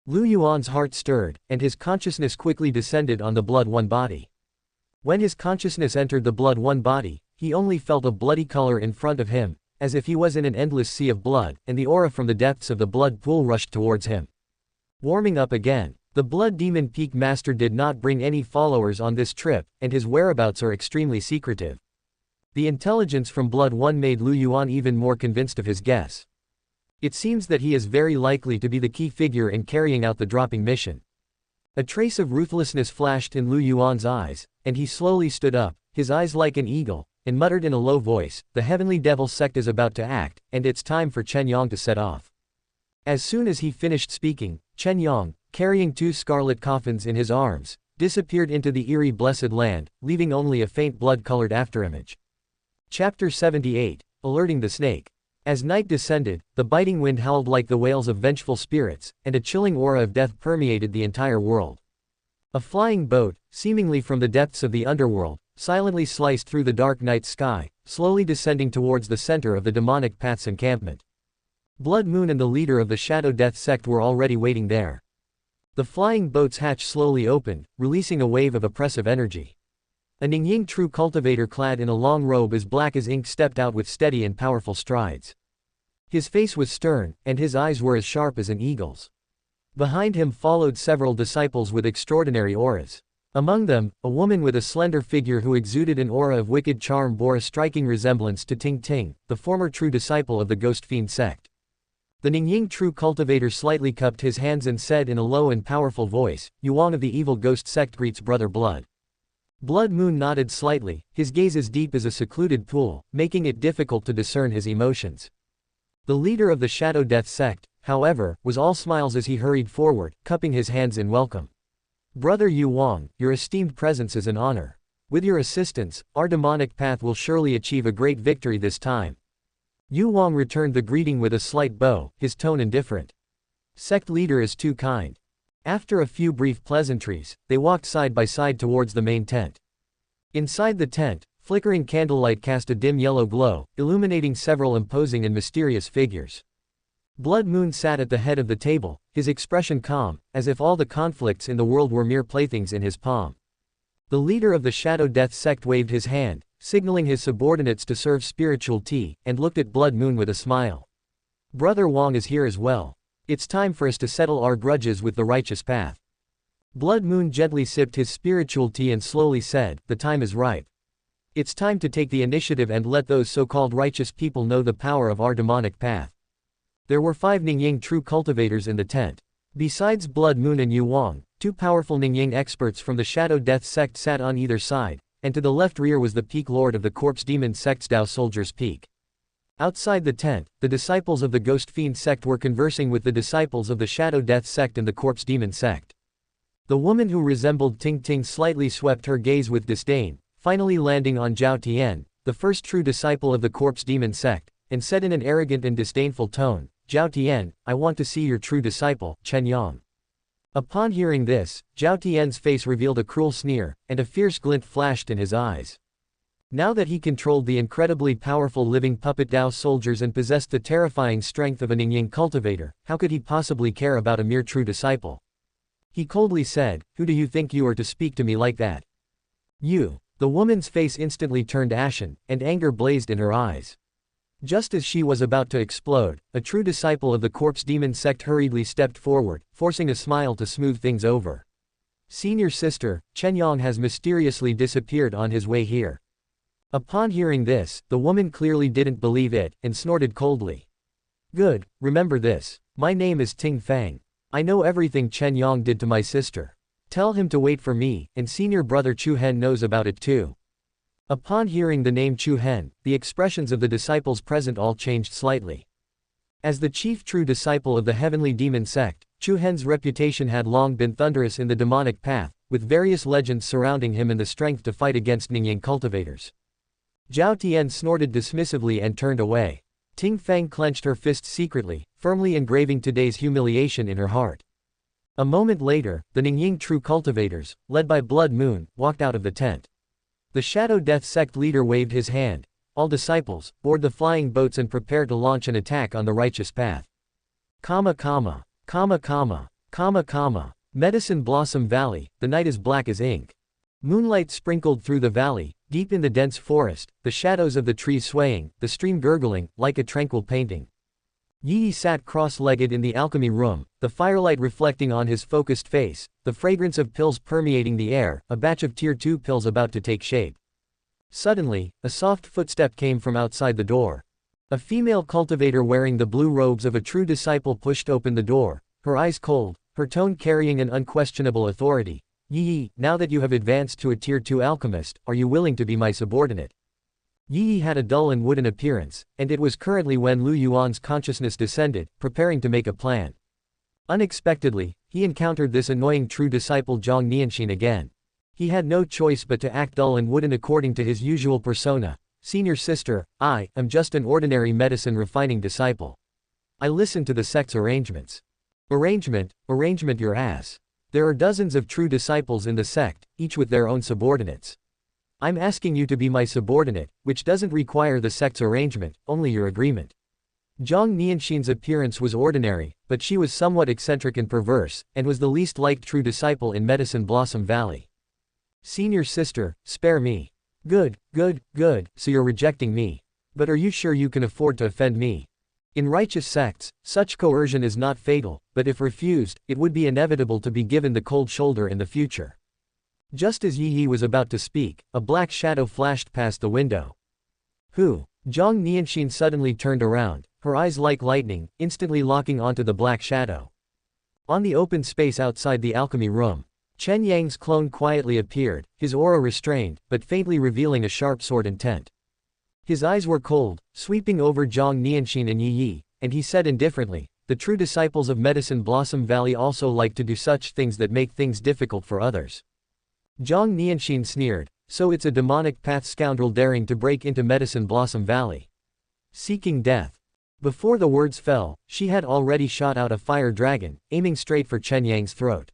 Lu Yuan's heart stirred, and his consciousness quickly descended on the Blood One body. When his consciousness entered the Blood One body, he only felt a bloody color in front of him, as if he was in an endless sea of blood, and the aura from the depths of the blood pool rushed towards him. Warming up again. The Blood Demon Peak Master did not bring any followers on this trip, and his whereabouts are extremely secretive. The intelligence from Blood One made Lu Yuan even more convinced of his guess. It seems that he is very likely to be the key figure in carrying out the dropping mission. A trace of ruthlessness flashed in Lu Yuan's eyes, and he slowly stood up, his eyes like an eagle, and muttered in a low voice, "The Heavenly Devil Sect is about to act, and it's time for Chen Yang to set off." As soon as he finished speaking, Chen Yang, carrying 2 scarlet coffins in his arms, disappeared into the eerie Blessed Land, leaving only a faint blood-colored afterimage. Chapter 78, Alerting the Snake. As night descended, the biting wind howled like the wails of vengeful spirits, and a chilling aura of death permeated the entire world. A flying boat, seemingly from the depths of the underworld, silently sliced through the dark night sky, slowly descending towards the center of the demonic path's encampment. Blood Moon and the leader of the Shadow Death sect were already waiting there. The flying boat's hatch slowly opened, releasing a wave of oppressive energy. A Ningying true cultivator clad in a long robe as black as ink stepped out with steady and powerful strides. His face was stern, and his eyes were as sharp as an eagle's. Behind him followed several disciples with extraordinary auras. Among them, a woman with a slender figure who exuded an aura of wicked charm bore a striking resemblance to Ting Ting, the former true disciple of the Ghost Fiend sect. The Ningying true cultivator slightly cupped his hands and said in a low and powerful voice, "Yuan of the evil ghost sect greets Brother Blood." Blood Moon nodded slightly, his gaze as deep as a secluded pool, making it difficult to discern his emotions. The leader of the Shadow Death sect, however, was all smiles as he hurried forward, cupping his hands in welcome. "Brother Yuan, your esteemed presence is an honor. With your assistance, our demonic path will surely achieve a great victory this time." Yuan returned the greeting with a slight bow, his tone indifferent. "Sect leader is too kind." After a few brief pleasantries, they walked side by side towards the main tent. Inside the tent, flickering candlelight cast a dim yellow glow, illuminating several imposing and mysterious figures. Blood Moon sat at the head of the table, his expression calm, as if all the conflicts in the world were mere playthings in his palm. The leader of the Shadow Death sect waved his hand, signaling his subordinates to serve spiritual tea, and looked at Blood Moon with a smile. "Brother Wang is here as well. It's time for us to settle our grudges with the righteous path." Blood Moon gently sipped his spiritual tea and slowly said, "The time is ripe. It's time to take the initiative and let those so-called righteous people know the power of our demonic path." There were 5 Ningying true cultivators in the tent. Besides Blood Moon and Yuan, 2 powerful Ningying experts from the Shadow Death sect sat on either side, and to the left rear was the Peak Lord of the Corpse Demon sect's Dao Soldier's Peak. Outside the tent, the disciples of the Ghost Fiend sect were conversing with the disciples of the Shadow Death sect and the Corpse Demon sect. The woman who resembled Ting Ting slightly swept her gaze with disdain, finally landing on Zhao Tian, the first true disciple of the Corpse Demon sect, and said in an arrogant and disdainful tone, "Zhao Tian, I want to see your true disciple, Chen Yang." Upon hearing this, Zhao Tian's face revealed a cruel sneer, and a fierce glint flashed in his eyes. Now that he controlled the incredibly powerful living puppet Dao soldiers and possessed the terrifying strength of a Ningying cultivator, how could he possibly care about a mere true disciple? He coldly said, "Who do you think you are to speak to me like that?" "You." The woman's face instantly turned ashen, and anger blazed in her eyes. Just as she was about to explode, a true disciple of the Corpse Demon sect hurriedly stepped forward, forcing a smile to smooth things over. "Senior sister, Chen Yang has mysteriously disappeared on his way here." Upon hearing this, the woman clearly didn't believe it, and snorted coldly. "Good, remember this. My name is Ting Fang. I know everything Chen Yang did to my sister. Tell him to wait for me, and senior brother Chu Hen knows about it too." Upon hearing the name Chu Hen, the expressions of the disciples present all changed slightly. As the chief true disciple of the Heavenly Demon sect, Chu Hen's reputation had long been thunderous in the demonic path, with various legends surrounding him and the strength to fight against Ningying cultivators. Zhao Tian snorted dismissively and turned away. Ting Fang clenched her fists secretly, firmly engraving today's humiliation in her heart. A moment later, the Ningying true cultivators, led by Blood Moon, walked out of the tent. The Shadow Death sect leader waved his hand. All disciples, board the flying boats and prepare to launch an attack on the righteous path. Comma comma. Comma comma. Comma comma. Medicine Blossom Valley, the night is black as ink. Moonlight sprinkled through the valley, deep in the dense forest, the shadows of the trees swaying, the stream gurgling, like a tranquil painting. Yi sat cross-legged in the alchemy room, the firelight reflecting on his focused face, the fragrance of pills permeating the air, a batch of Tier 2 pills about to take shape. Suddenly, a soft footstep came from outside the door. A female cultivator wearing the blue robes of a true disciple pushed open the door, her eyes cold, her tone carrying an unquestionable authority. Yi, now that you have advanced to a Tier 2 alchemist, are you willing to be my subordinate? Yi had a dull and wooden appearance, and it was currently when Lu Yuan's consciousness descended, preparing to make a plan. Unexpectedly, he encountered this annoying true disciple Zhang Nianxin again. He had no choice but to act dull and wooden according to his usual persona. Senior sister, I am just an ordinary medicine refining disciple. I listen to the sect's arrangements. Arrangement your ass. There are dozens of true disciples in the sect, each with their own subordinates. I'm asking you to be my subordinate, which doesn't require the sect's arrangement, only your agreement. Zhang Nianxin's appearance was ordinary, but she was somewhat eccentric and perverse, and was the least liked true disciple in Medicine Blossom Valley. Senior sister, spare me. Good, so you're rejecting me. But are you sure you can afford to offend me? In righteous sects, such coercion is not fatal, but if refused, it would be inevitable to be given the cold shoulder in the future. Just as Yi was about to speak, a black shadow flashed past the window. Who? Zhang Nianxin suddenly turned around, her eyes like lightning, instantly locking onto the black shadow. On the open space outside the alchemy room, Chen Yang's clone quietly appeared, his aura restrained, but faintly revealing a sharp sword intent. His eyes were cold, sweeping over Zhang Nianxin and Yi, and he said indifferently, the true disciples of Medicine Blossom Valley also like to do such things that make things difficult for others. Zhang Nianxin sneered, so it's a demonic path scoundrel daring to break into Medicine Blossom Valley. Seeking death. Before the words fell, she had already shot out a fire dragon, aiming straight for Chen Yang's throat.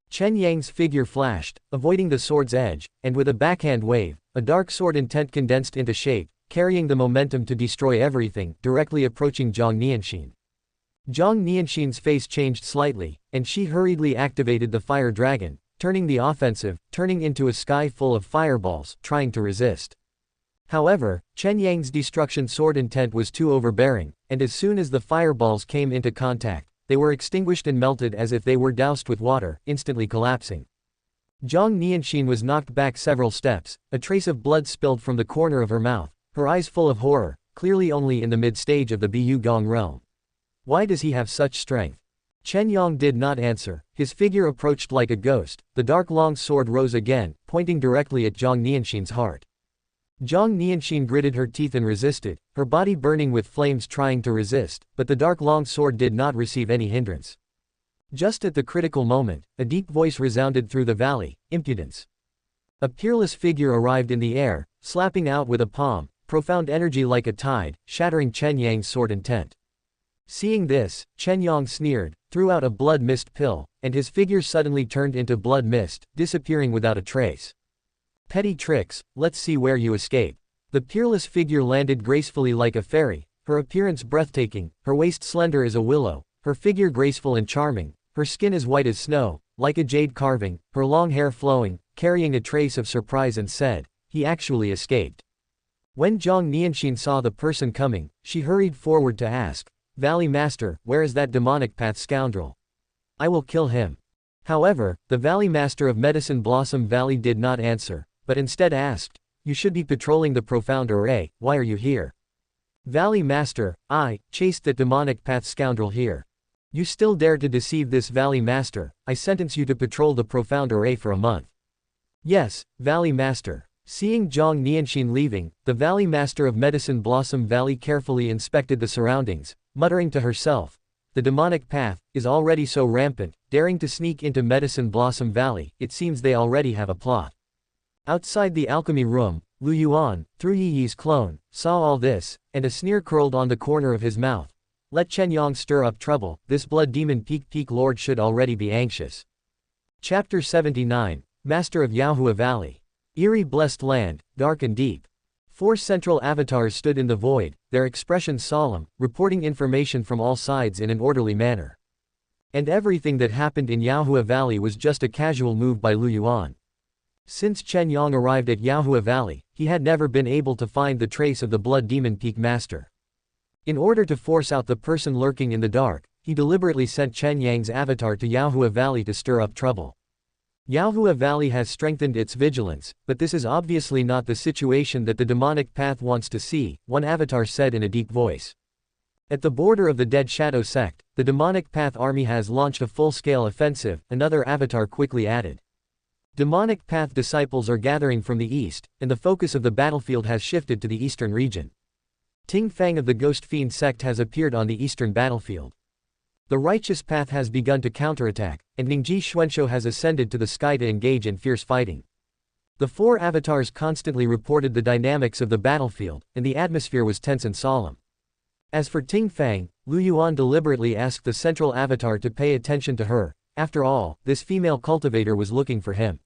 Chen Yang's figure flashed, avoiding the sword's edge, and with a backhand wave, a dark sword intent condensed into shape, carrying the momentum to destroy everything, directly approaching Zhang Nianxin. Zhang Nianxin's face changed slightly, and she hurriedly activated the fire dragon, turning the offensive, turning into a sky full of fireballs, trying to resist. However, Chen Yang's destruction sword intent was too overbearing, and as soon as the fireballs came into contact, they were extinguished and melted as if they were doused with water, instantly collapsing. Zhang Nianxin was knocked back several steps, a trace of blood spilled from the corner of her mouth, her eyes full of horror, clearly only in the mid-stage of the Bu Gong realm. Why does he have such strength? Chen Yang did not answer, his figure approached like a ghost, the dark long sword rose again, pointing directly at Zhang Nianxin's heart. Zhang Nianxin gritted her teeth and resisted, her body burning with flames trying to resist, but the dark long sword did not receive any hindrance. Just at the critical moment, a deep voice resounded through the valley, impudence. A peerless figure arrived in the air, slapping out with a palm, profound energy like a tide, shattering Chen Yang's sword intent. Seeing this, Chen Yang sneered, threw out a blood mist pill, and his figure suddenly turned into blood mist, disappearing without a trace. Petty tricks, let's see where you escape. The peerless figure landed gracefully like a fairy, her appearance breathtaking, her waist slender as a willow, her figure graceful and charming, her skin as white as snow, like a jade carving, her long hair flowing, carrying a trace of surprise and said, he actually escaped. When Zhang Nianxin saw the person coming, she hurried forward to ask, Valley Master, where is that demonic path scoundrel? I will kill him. However, the Valley Master of Medicine Blossom Valley did not answer, but instead asked, you should be patrolling the profound array, why are you here? Valley Master, I chased that demonic path scoundrel here. You still dare to deceive this Valley Master, I sentence you to patrol the profound array for a month. Yes, Valley Master. Seeing Zhang Nianxin leaving, the Valley Master of Medicine Blossom Valley carefully inspected the surroundings, muttering to herself, the demonic path is already so rampant, daring to sneak into Medicine Blossom Valley, it seems they already have a plot. Outside the alchemy room, Lu Yuan, through Yi's clone, saw all this, and a sneer curled on the corner of his mouth. Let Chen Yang stir up trouble, this blood demon Peak Lord should already be anxious. Chapter 79, Master of Yaohua Valley. Eerie blessed land, dark and deep. 4 central avatars stood in the void, their expressions solemn, reporting information from all sides in an orderly manner. And everything that happened in Yaohua Valley was just a casual move by Lu Yuan. Since Chen Yang arrived at Yaohua Valley, he had never been able to find the trace of the Blood Demon Peak Master. In order to force out the person lurking in the dark, he deliberately sent Chen Yang's avatar to Yaohua Valley to stir up trouble. Yaohua Valley has strengthened its vigilance, but this is obviously not the situation that the demonic path wants to see, one avatar said in a deep voice. At the border of the Dead Shadow sect, the demonic path army has launched a full-scale offensive, another avatar quickly added. Demonic path disciples are gathering from the east, and the focus of the battlefield has shifted to the eastern region. Ting Fang of the Ghost Fiend sect has appeared on the eastern battlefield. The righteous path has begun to counterattack, and Ningji Xuanshou has ascended to the sky to engage in fierce fighting. The four avatars constantly reported the dynamics of the battlefield, and the atmosphere was tense and solemn. As for Ting Fang, Lu Yuan deliberately asked the central avatar to pay attention to her. After all, this female cultivator was looking for him.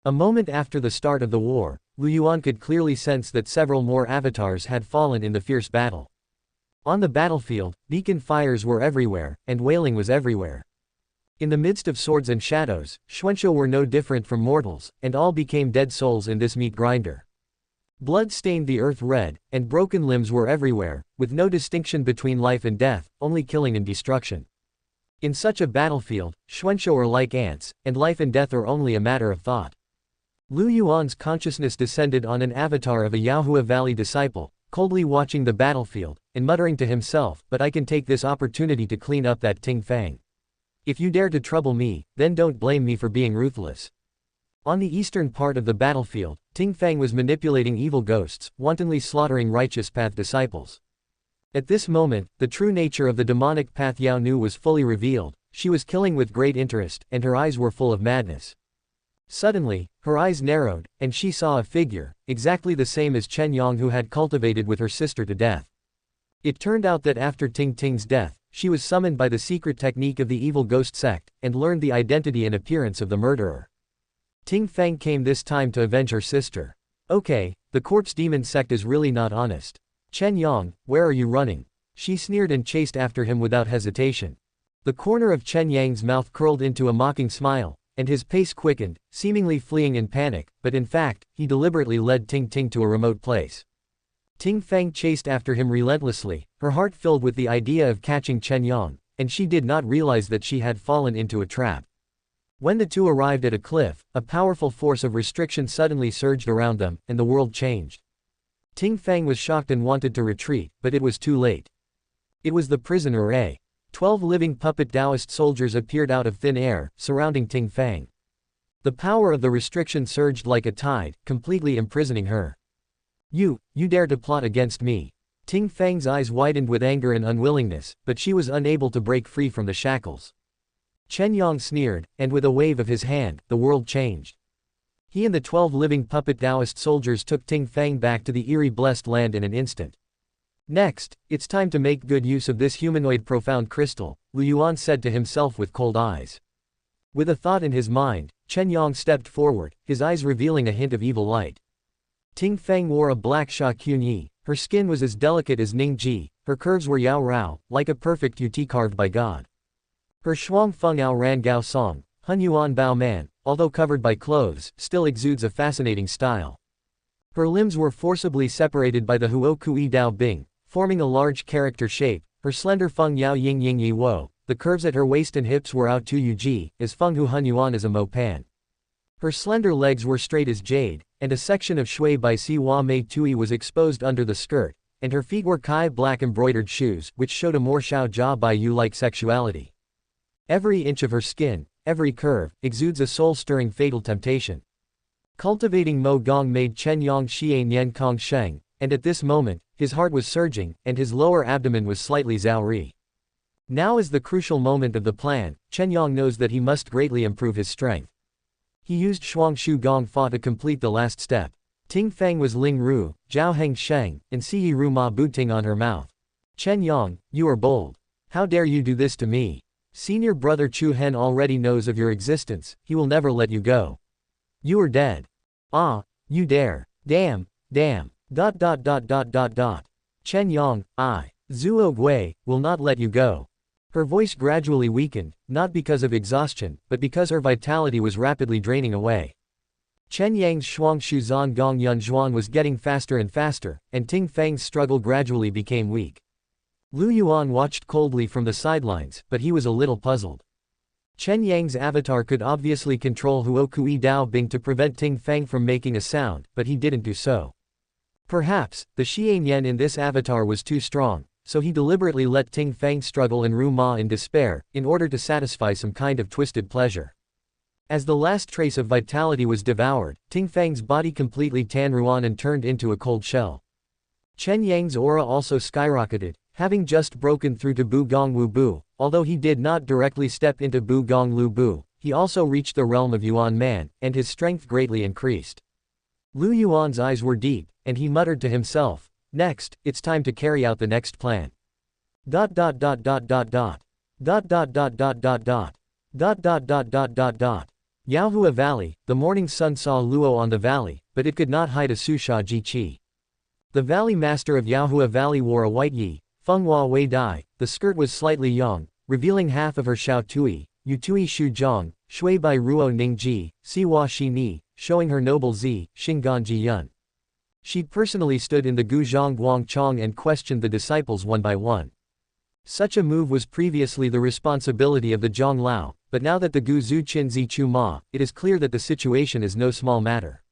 A moment after the start of the war, Lu Yuan could clearly sense that several more avatars had fallen in the fierce battle. On the battlefield, beacon fires were everywhere, and wailing was everywhere. In the midst of swords and shadows, Xuanshou were no different from mortals, and all became dead souls in this meat grinder. Blood stained the earth red, and broken limbs were everywhere, with no distinction between life and death, only killing and destruction. In such a battlefield, Xuanshou are like ants, and life and death are only a matter of thought. Lu Yuan's consciousness descended on an avatar of a Yaohua Valley disciple, coldly watching the battlefield, and muttering to himself, "But I can take this opportunity to clean up that Ting Fang. If you dare to trouble me, then don't blame me for being ruthless." On the eastern part of the battlefield, Ting Fang was manipulating evil ghosts, wantonly slaughtering righteous path disciples. At this moment, the true nature of the demonic path Yao Nu was fully revealed. She was killing with great interest, and her eyes were full of madness. Suddenly, her eyes narrowed, and she saw a figure, exactly the same as Chen Yang who had cultivated with her sister to death. It turned out that after Ting Ting's death, she was summoned by the secret technique of the evil ghost sect, and learned the identity and appearance of the murderer. Ting Fang came this time to avenge her sister. Okay, the corpse demon sect is really not honest. Chen Yang, where are you running? She sneered and chased after him without hesitation. The corner of Chen Yang's mouth curled into a mocking smile, and his pace quickened, seemingly fleeing in panic, but in fact, he deliberately led Ting Ting to a remote place. Ting Fang chased after him relentlessly, her heart filled with the idea of catching Chen Yang, and she did not realize that she had fallen into a trap. When the two arrived at a cliff, a powerful force of restriction suddenly surged around them, and the world changed. Ting Fang was shocked and wanted to retreat, but it was too late. It was the prisoner. 12 living puppet Taoist soldiers appeared out of thin air, surrounding Ting Fang. The power of the restriction surged like a tide, completely imprisoning her. You dare to plot against me." Ting Fang's eyes widened with anger and unwillingness, but she was unable to break free from the shackles. Chen Yang sneered, and with a wave of his hand, the world changed. He and the 12 living puppet Taoist soldiers took Ting Fang back to the eerie blessed land in an instant. "Next, it's time to make good use of this humanoid profound crystal," Lu Yuan said to himself with cold eyes. With a thought in his mind, Chen Yang stepped forward, his eyes revealing a hint of evil light. Ting Fang wore a black sha qunyi, her skin was as delicate as Ning Ji, her curves were yao rao, like a perfect UT carved by God. Her shuang feng ao ran gao song, hun yuan bao man, although covered by clothes, still exudes a fascinating style. Her limbs were forcibly separated by the huo kui dao bing, forming a large character shape. Her slender feng yao ying ying yi wo, the curves at her waist and hips were out tu yu ji, as feng hu hun yuan as a mo pan. Her slender legs were straight as jade, and a section of shui by si hua mei tui was exposed under the skirt, and her feet were kai black embroidered shoes, which showed a more xiao jia bai yu-like sexuality. Every inch of her skin, every curve, exudes a soul-stirring fatal temptation. Cultivating Mo Gong made Chen Yang Xian Yen Kong Sheng, and at this moment, his heart was surging, and his lower abdomen was slightly zaori. Now is the crucial moment of the plan. Chen Yang knows that he must greatly improve his strength. He used Shuang Shu Gong Fa to complete the last step. Ting Fang was Ling Ru, Zhao Heng Sheng, and Si Ru Ma Bu Ting on her mouth. "Chen Yang, you are bold. How dare you do this to me? Senior brother Chu Hen already knows of your existence, he will never let you go. You are dead. Ah, you dare. Damn. Chen Yang, I, Zuo Gui, will not let you go." Her voice gradually weakened, not because of exhaustion, but because her vitality was rapidly draining away. Chen Yang's shuang shuzan gong yun zhuan was getting faster and faster, and Ting Feng's struggle gradually became weak. Lu Yuan watched coldly from the sidelines, but he was a little puzzled. Chen Yang's avatar could obviously control Huo Kui Dao Bing to prevent Ting Feng from making a sound, but he didn't do so. Perhaps, the Xian Yan in this avatar was too strong, so he deliberately let Ting Feng struggle and Ru Ma in despair, in order to satisfy some kind of twisted pleasure. As the last trace of vitality was devoured, Ting Feng's body completely tan Ruan and turned into a cold shell. Chen Yang's aura also skyrocketed, having just broken through to Bu Gong Wu Bu. Although he did not directly step into Bu Gong Lu Bu, he also reached the realm of Yuan Man, and his strength greatly increased. Lu Yuan's eyes were deep, and he muttered to himself, "Next, it's time to carry out the next plan." Dot dot dot dot dot dot. Dot dot dot dot dot dot. Dot dot dot dot dot dot. Yaohua Valley, the morning sun saw Luo on the valley, but it could not hide a Susha Ji Qi. The valley master of Yaohua Valley wore a white yi, Fenghua Wei Dai. The skirt was slightly yang, revealing half of her Xiao Tui, Yu Tui Shu Zhang, Shui Bai Ruo Ning Ji, Siwa Shi Ni, showing her noble Zi, Xinggan Ji Yun. She personally stood in the Gu Zhang Guang Chong and questioned the disciples one by one. Such a move was previously the responsibility of the Zhang Lao, but now that the Gu Zhu Qin Zi Chu Ma, it is clear that the situation is no small matter.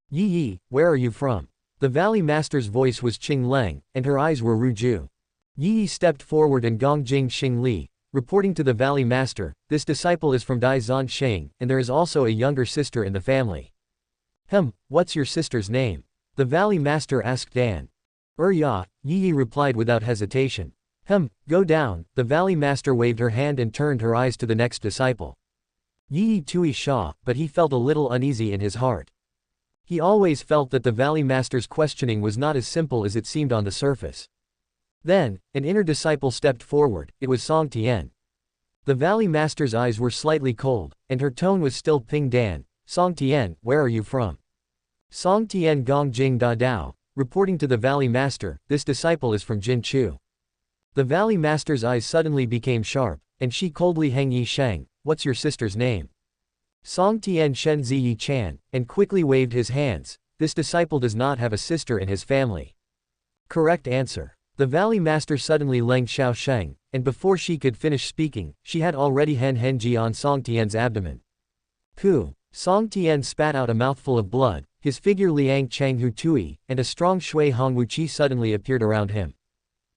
Yi Yi, where are you from? The valley master's voice was Qing Leng, and her eyes were Ru Ju. Yi Yi stepped forward and Gong Jing Xing Li, reporting to the valley master, this disciple is from Dai Zan Sheng, and there is also a younger sister in the family. What's your sister's name? The valley master asked Dan. Ya, Yi Yi replied without hesitation. Go down. The valley master waved her hand and turned her eyes to the next disciple. Yi Yi Tui Sha, but he felt a little uneasy in his heart. He always felt that the valley master's questioning was not as simple as it seemed on the surface. Then, an inner disciple stepped forward, it was Song Tian. The valley master's eyes were slightly cold, and her tone was still Ping Dan. Song Tian, where are you from? Song Tian Gong Jing Da Dao, reporting to the valley master, this disciple is from Jin Chu. The valley master's eyes suddenly became sharp, and she coldly Heng Yi Sheng, what's your sister's name? Song Tian Shen Zi Yi Chan, and quickly waved his hands, this disciple does not have a sister in his family. Correct answer. The valley master suddenly Leng Xiao Sheng, and before she could finish speaking, she had already Hen Ji on Song Tian's abdomen. Pu. Song Tian spat out a mouthful of blood, his figure Liang Chang Hu Tui, and a strong Shui Hong Wu Qi suddenly appeared around him.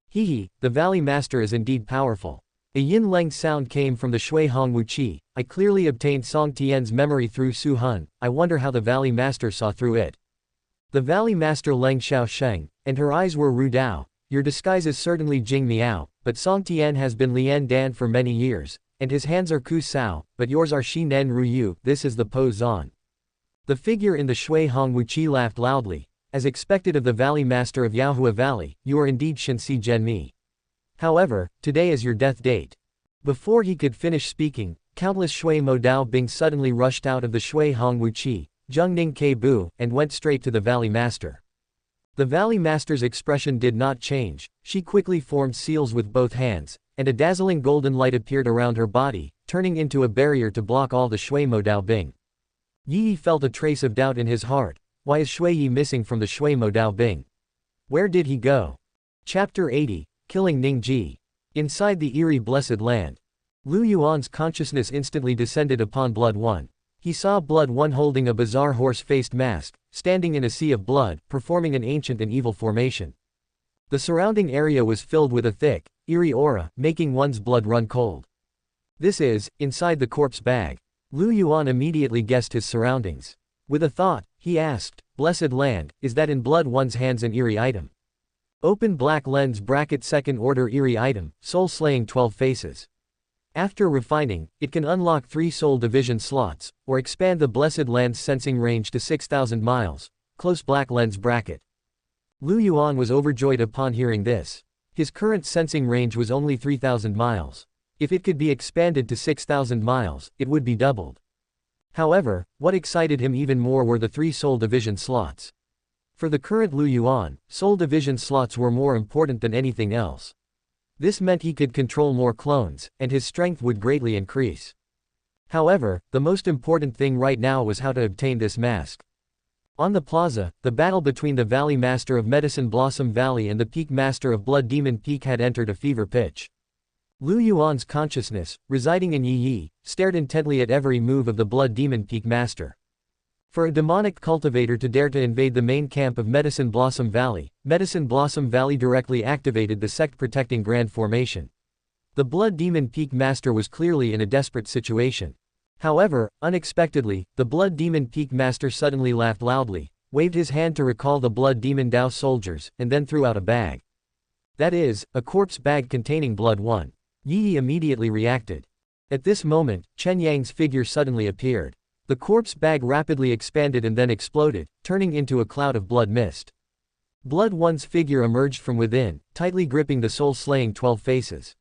He, the valley master is indeed powerful. A yin leng sound came from the Shui Hong Wu Qi. I clearly obtained Song Tian's memory through Su Hun, I wonder how the valley master saw through it. The valley master Leng Xiao Sheng, and her eyes were Ru Dao. Your disguise is certainly Jing Miao, but Song Tian has been Lian Dan for many years, and his hands are Ku Sao, but yours are Shi Nen Ru Yu, this is the pose on. The figure in the Shui Hong Wu Qi laughed loudly. As expected of the valley master of Yaohua Valley, you are indeed Shenxi Zhen Mi. However, today is your death date. Before he could finish speaking, countless Shui Mo Dao Bing suddenly rushed out of the Shui Hong Wu Qi, Zheng Ning Ke Bu, and went straight to the valley master. The valley master's expression did not change, she quickly formed seals with both hands, and a dazzling golden light appeared around her body, turning into a barrier to block all the Shui Mo Dao Bing. Yi Yi felt a trace of doubt in his heart, why is Shui Yi missing from the Shui Mo Dao Bing? Where did he go? Chapter 80, Killing Ning Ji. Inside the eerie blessed land. Lu Yuan's consciousness instantly descended upon Blood One. He saw Blood One holding a bizarre horse-faced mask, standing in a sea of blood, performing an ancient and evil formation. The surrounding area was filled with a thick, eerie aura, making one's blood run cold. This is, inside the corpse bag. Lu Yuan immediately guessed his surroundings. With a thought, he asked, Blessed Land, is that in Blood One's hands an eerie item? Open black lens bracket second order eerie item, soul slaying 12 faces. After refining, it can unlock 3 soul division slots, or expand the Blessed Land's sensing range to 6,000 miles. Close black lens bracket. Lu Yuan was overjoyed upon hearing this. His current sensing range was only 3,000 miles. If it could be expanded to 6,000 miles, it would be doubled. However, what excited him even more were the 3 soul division slots. For the current Lu Yuan, soul division slots were more important than anything else. This meant he could control more clones, and his strength would greatly increase. However, the most important thing right now was how to obtain this mask. On the plaza, the battle between the Valley Master of Medicine Blossom Valley and the Peak Master of Blood Demon Peak had entered a fever pitch. Lu Yuan's consciousness, residing in Yi, stared intently at every move of the Blood Demon Peak Master. For a demonic cultivator to dare to invade the main camp of Medicine Blossom Valley directly activated the sect-protecting Grand Formation. The Blood Demon Peak Master was clearly in a desperate situation. However, unexpectedly, the Blood Demon Peak Master suddenly laughed loudly, waved his hand to recall the Blood Demon Dao soldiers, and then threw out a bag. That is, a corpse bag containing blood. Yi immediately reacted. At this moment, Chen Yang's figure suddenly appeared. The corpse bag rapidly expanded and then exploded, turning into a cloud of blood mist. Blood One's figure emerged from within, tightly gripping the soul-slaying 12 faces.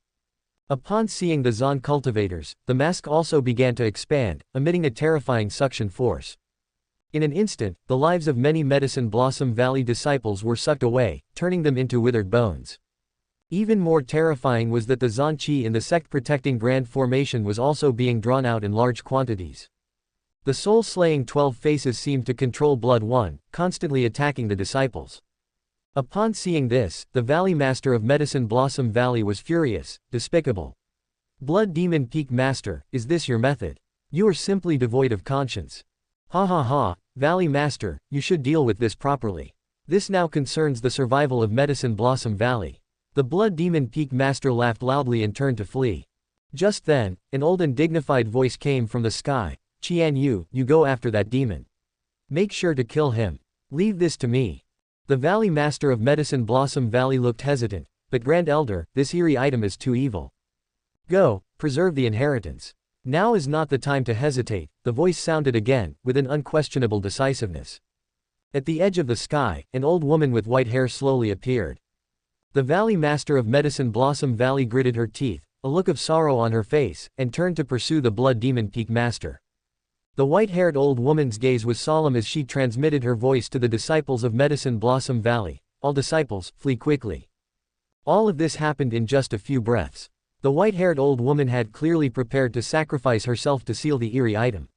Upon seeing the Zon cultivators, the mask also began to expand, emitting a terrifying suction force. In an instant, the lives of many Medicine Blossom Valley disciples were sucked away, turning them into withered bones. Even more terrifying was that the Zon Qi in the sect-protecting Grand Formation was also being drawn out in large quantities. The soul-slaying 12 faces seemed to control Blood One, constantly attacking the disciples. Upon seeing this, the Valley Master of Medicine Blossom Valley was furious, despicable. Blood Demon Peak Master, is this your method? You are simply devoid of conscience. Ha ha ha, Valley Master, you should deal with this properly. This now concerns the survival of Medicine Blossom Valley. The Blood Demon Peak Master laughed loudly and turned to flee. Just then, an old and dignified voice came from the sky. Qian Yu, you go after that demon. Make sure to kill him. Leave this to me. The Valley Master of Medicine Blossom Valley looked hesitant, but Grand Elder, this eerie item is too evil. Go, preserve the inheritance. Now is not the time to hesitate, the voice sounded again, with an unquestionable decisiveness. At the edge of the sky, an old woman with white hair slowly appeared. The Valley Master of Medicine Blossom Valley gritted her teeth, a look of sorrow on her face, and turned to pursue the Blood Demon Peak Master. The white-haired old woman's gaze was solemn as she transmitted her voice to the disciples of Medicine Blossom Valley. All disciples, flee quickly. All of this happened in just a few breaths. The white-haired old woman had clearly prepared to sacrifice herself to seal the eerie item.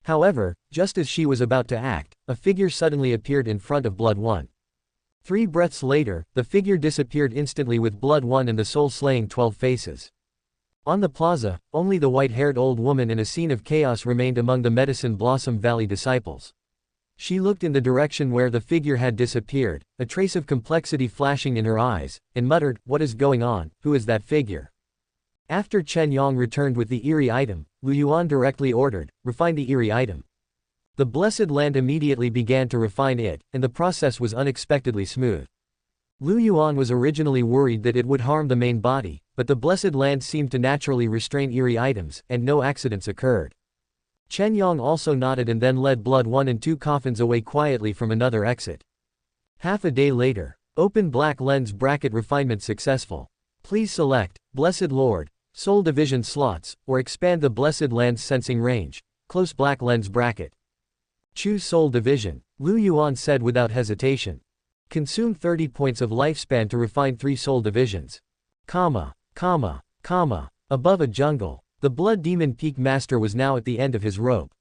However, just as she was about to act, a figure suddenly appeared in front of Blood One. 3 breaths later, the figure disappeared instantly with Blood One and the soul-slaying 12 faces. On the plaza, only the white-haired old woman in a scene of chaos remained among the Medicine Blossom Valley disciples. She looked in the direction where the figure had disappeared, a trace of complexity flashing in her eyes, and muttered, "What is going on? Who is that figure?" After Chen Yang returned with the eerie item, Lu Yuan directly ordered, "Refine the eerie item." The Blessed Land immediately began to refine it, and the process was unexpectedly smooth. Lu Yuan was originally worried that it would harm the main body, but the Blessed Land seemed to naturally restrain eerie items, and no accidents occurred. Chen Yang also nodded and then led Blood One and 2 coffins away quietly from another exit. Half a day later. Open black lens bracket refinement successful. Please select, Blessed Lord, Soul Division slots, or expand the Blessed Land's sensing range. Close black lens bracket. Choose Soul Division, Lu Yuan said without hesitation. Consume 30 points of lifespan to refine 3 Soul Divisions. Above a jungle, the Blood Demon Peak Master was now at the end of his rope.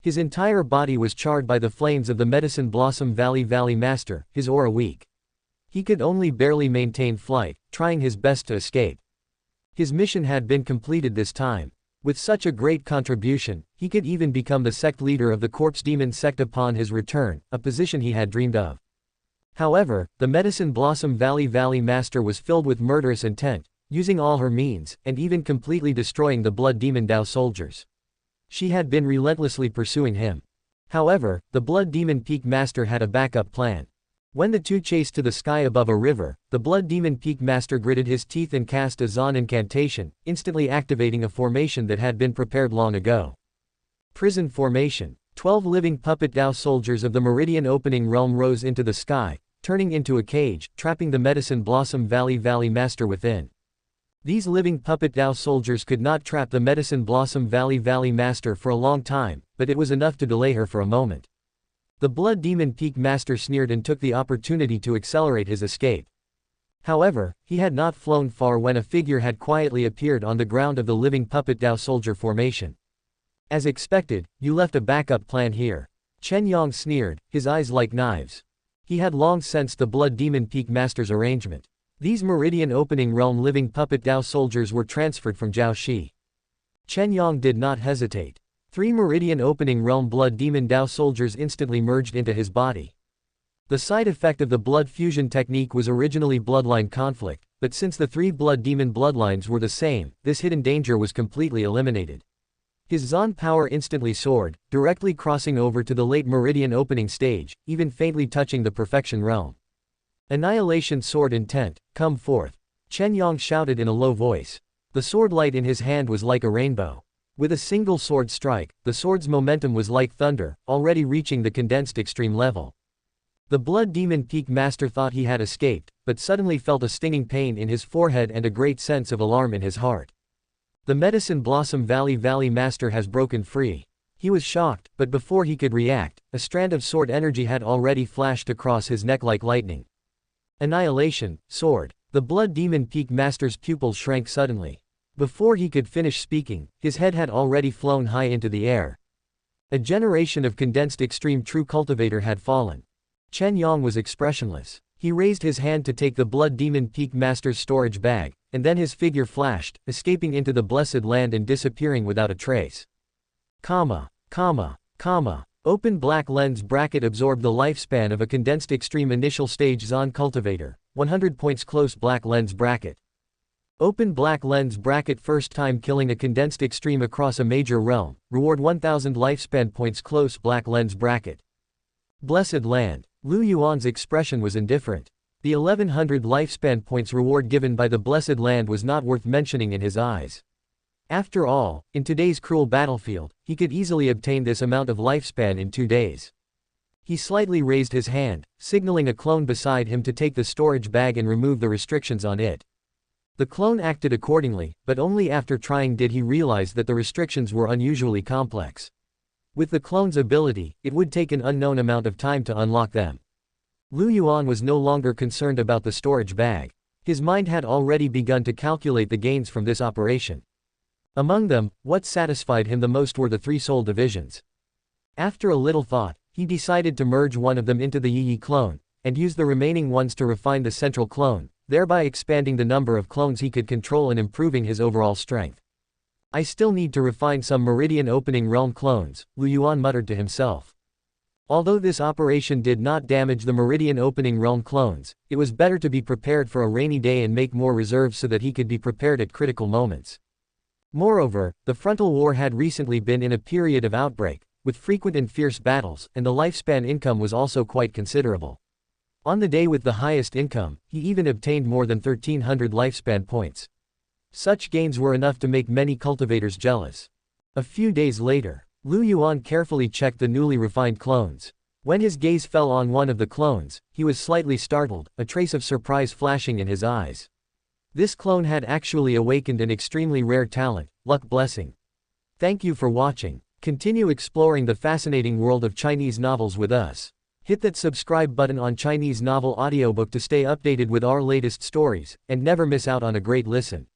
His entire body was charred by the flames of the Medicine Blossom Valley Master, his aura weak. He could only barely maintain flight, trying his best to escape. His mission had been completed this time. With such a great contribution, he could even become the sect leader of the Corpse Demon sect upon his return, a position he had dreamed of. However, the Medicine Blossom Valley Master was filled with murderous intent, using all her means, and even completely destroying the Blood Demon Dao soldiers. She had been relentlessly pursuing him. However, the Blood Demon Peak Master had a backup plan. When the two chased to the sky above a river, the Blood Demon Peak Master gritted his teeth and cast a Zon incantation, instantly activating a formation that had been prepared long ago. Prison Formation. 12 living puppet Dao soldiers of the Meridian Opening Realm rose into the sky, turning into a cage, trapping the Medicine Blossom Valley Master within. These living puppet Dao soldiers could not trap the Medicine Blossom Valley Master for a long time, but it was enough to delay her for a moment. The Blood Demon Peak Master sneered and took the opportunity to accelerate his escape. However, he had not flown far when a figure had quietly appeared on the ground of the living puppet Dao soldier formation. As expected, you left a backup plan here. Chen Yang sneered, his eyes like knives. He had long sensed the Blood Demon Peak Master's arrangement. These Meridian Opening Realm living puppet Dao soldiers were transferred from Jiao Shi. Chen Yang did not hesitate. 3 Meridian Opening Realm Blood Demon Dao soldiers instantly merged into his body. The side effect of the blood fusion technique was originally bloodline conflict, but since the 3 blood demon bloodlines were the same, this hidden danger was completely eliminated. His Zon power instantly soared, directly crossing over to the late Meridian Opening stage, even faintly touching the Perfection Realm. Annihilation Sword Intent, come forth. Chen Yang shouted in a low voice. The sword light in his hand was like a rainbow. With a single sword strike, the sword's momentum was like thunder, already reaching the condensed extreme level. The Blood Demon Peak Master thought he had escaped, but suddenly felt a stinging pain in his forehead and a great sense of alarm in his heart. The Medicine Blossom Valley Master has broken free. He was shocked, but before he could react, a strand of sword energy had already flashed across his neck like lightning. Annihilation, sword. The Blood Demon Peak Master's pupils shrank suddenly. Before he could finish speaking, his head had already flown high into the air. A generation of condensed extreme true cultivator had fallen. Chen Yang was expressionless. He raised his hand to take the Blood Demon Peak Master's storage bag, and then his figure flashed, escaping into the Blessed Land and disappearing without a trace. Open black lens bracket absorbed the lifespan of a condensed extreme initial stage Zon cultivator, 100 points close black lens bracket. Open black lens bracket first time killing a condensed extreme across a major realm, reward 1000 lifespan points close black lens bracket. Blessed Land. Lu Yuan's expression was indifferent. The 1100 lifespan points reward given by the Blessed Land was not worth mentioning in his eyes. After all, in today's cruel battlefield, he could easily obtain this amount of lifespan in 2 days. He slightly raised his hand, signaling a clone beside him to take the storage bag and remove the restrictions on it. The clone acted accordingly, but only after trying did he realize that the restrictions were unusually complex. With the clone's ability, it would take an unknown amount of time to unlock them. Lu Yuan was no longer concerned about the storage bag. His mind had already begun to calculate the gains from this operation. Among them, what satisfied him the most were the 3 soul divisions. After a little thought, he decided to merge one of them into the Yi clone, and use the remaining ones to refine the central clone, thereby expanding the number of clones he could control and improving his overall strength. I still need to refine some Meridian Opening Realm clones, Lu Yuan muttered to himself. Although this operation did not damage the Meridian Opening Realm clones, it was better to be prepared for a rainy day and make more reserves so that he could be prepared at critical moments. Moreover, the frontal war had recently been in a period of outbreak, with frequent and fierce battles, and the lifespan income was also quite considerable. On the day with the highest income, he even obtained more than 1300 lifespan points. Such gains were enough to make many cultivators jealous. A few days later, Lu Yuan carefully checked the newly refined clones. When his gaze fell on one of the clones, he was slightly startled, a trace of surprise flashing in his eyes. This clone had actually awakened an extremely rare talent, Luck Blessing. Thank you for watching. Continue exploring the fascinating world of Chinese novels with us. Hit that subscribe button on Chinese Novel Audiobook to stay updated with our latest stories, and never miss out on a great listen.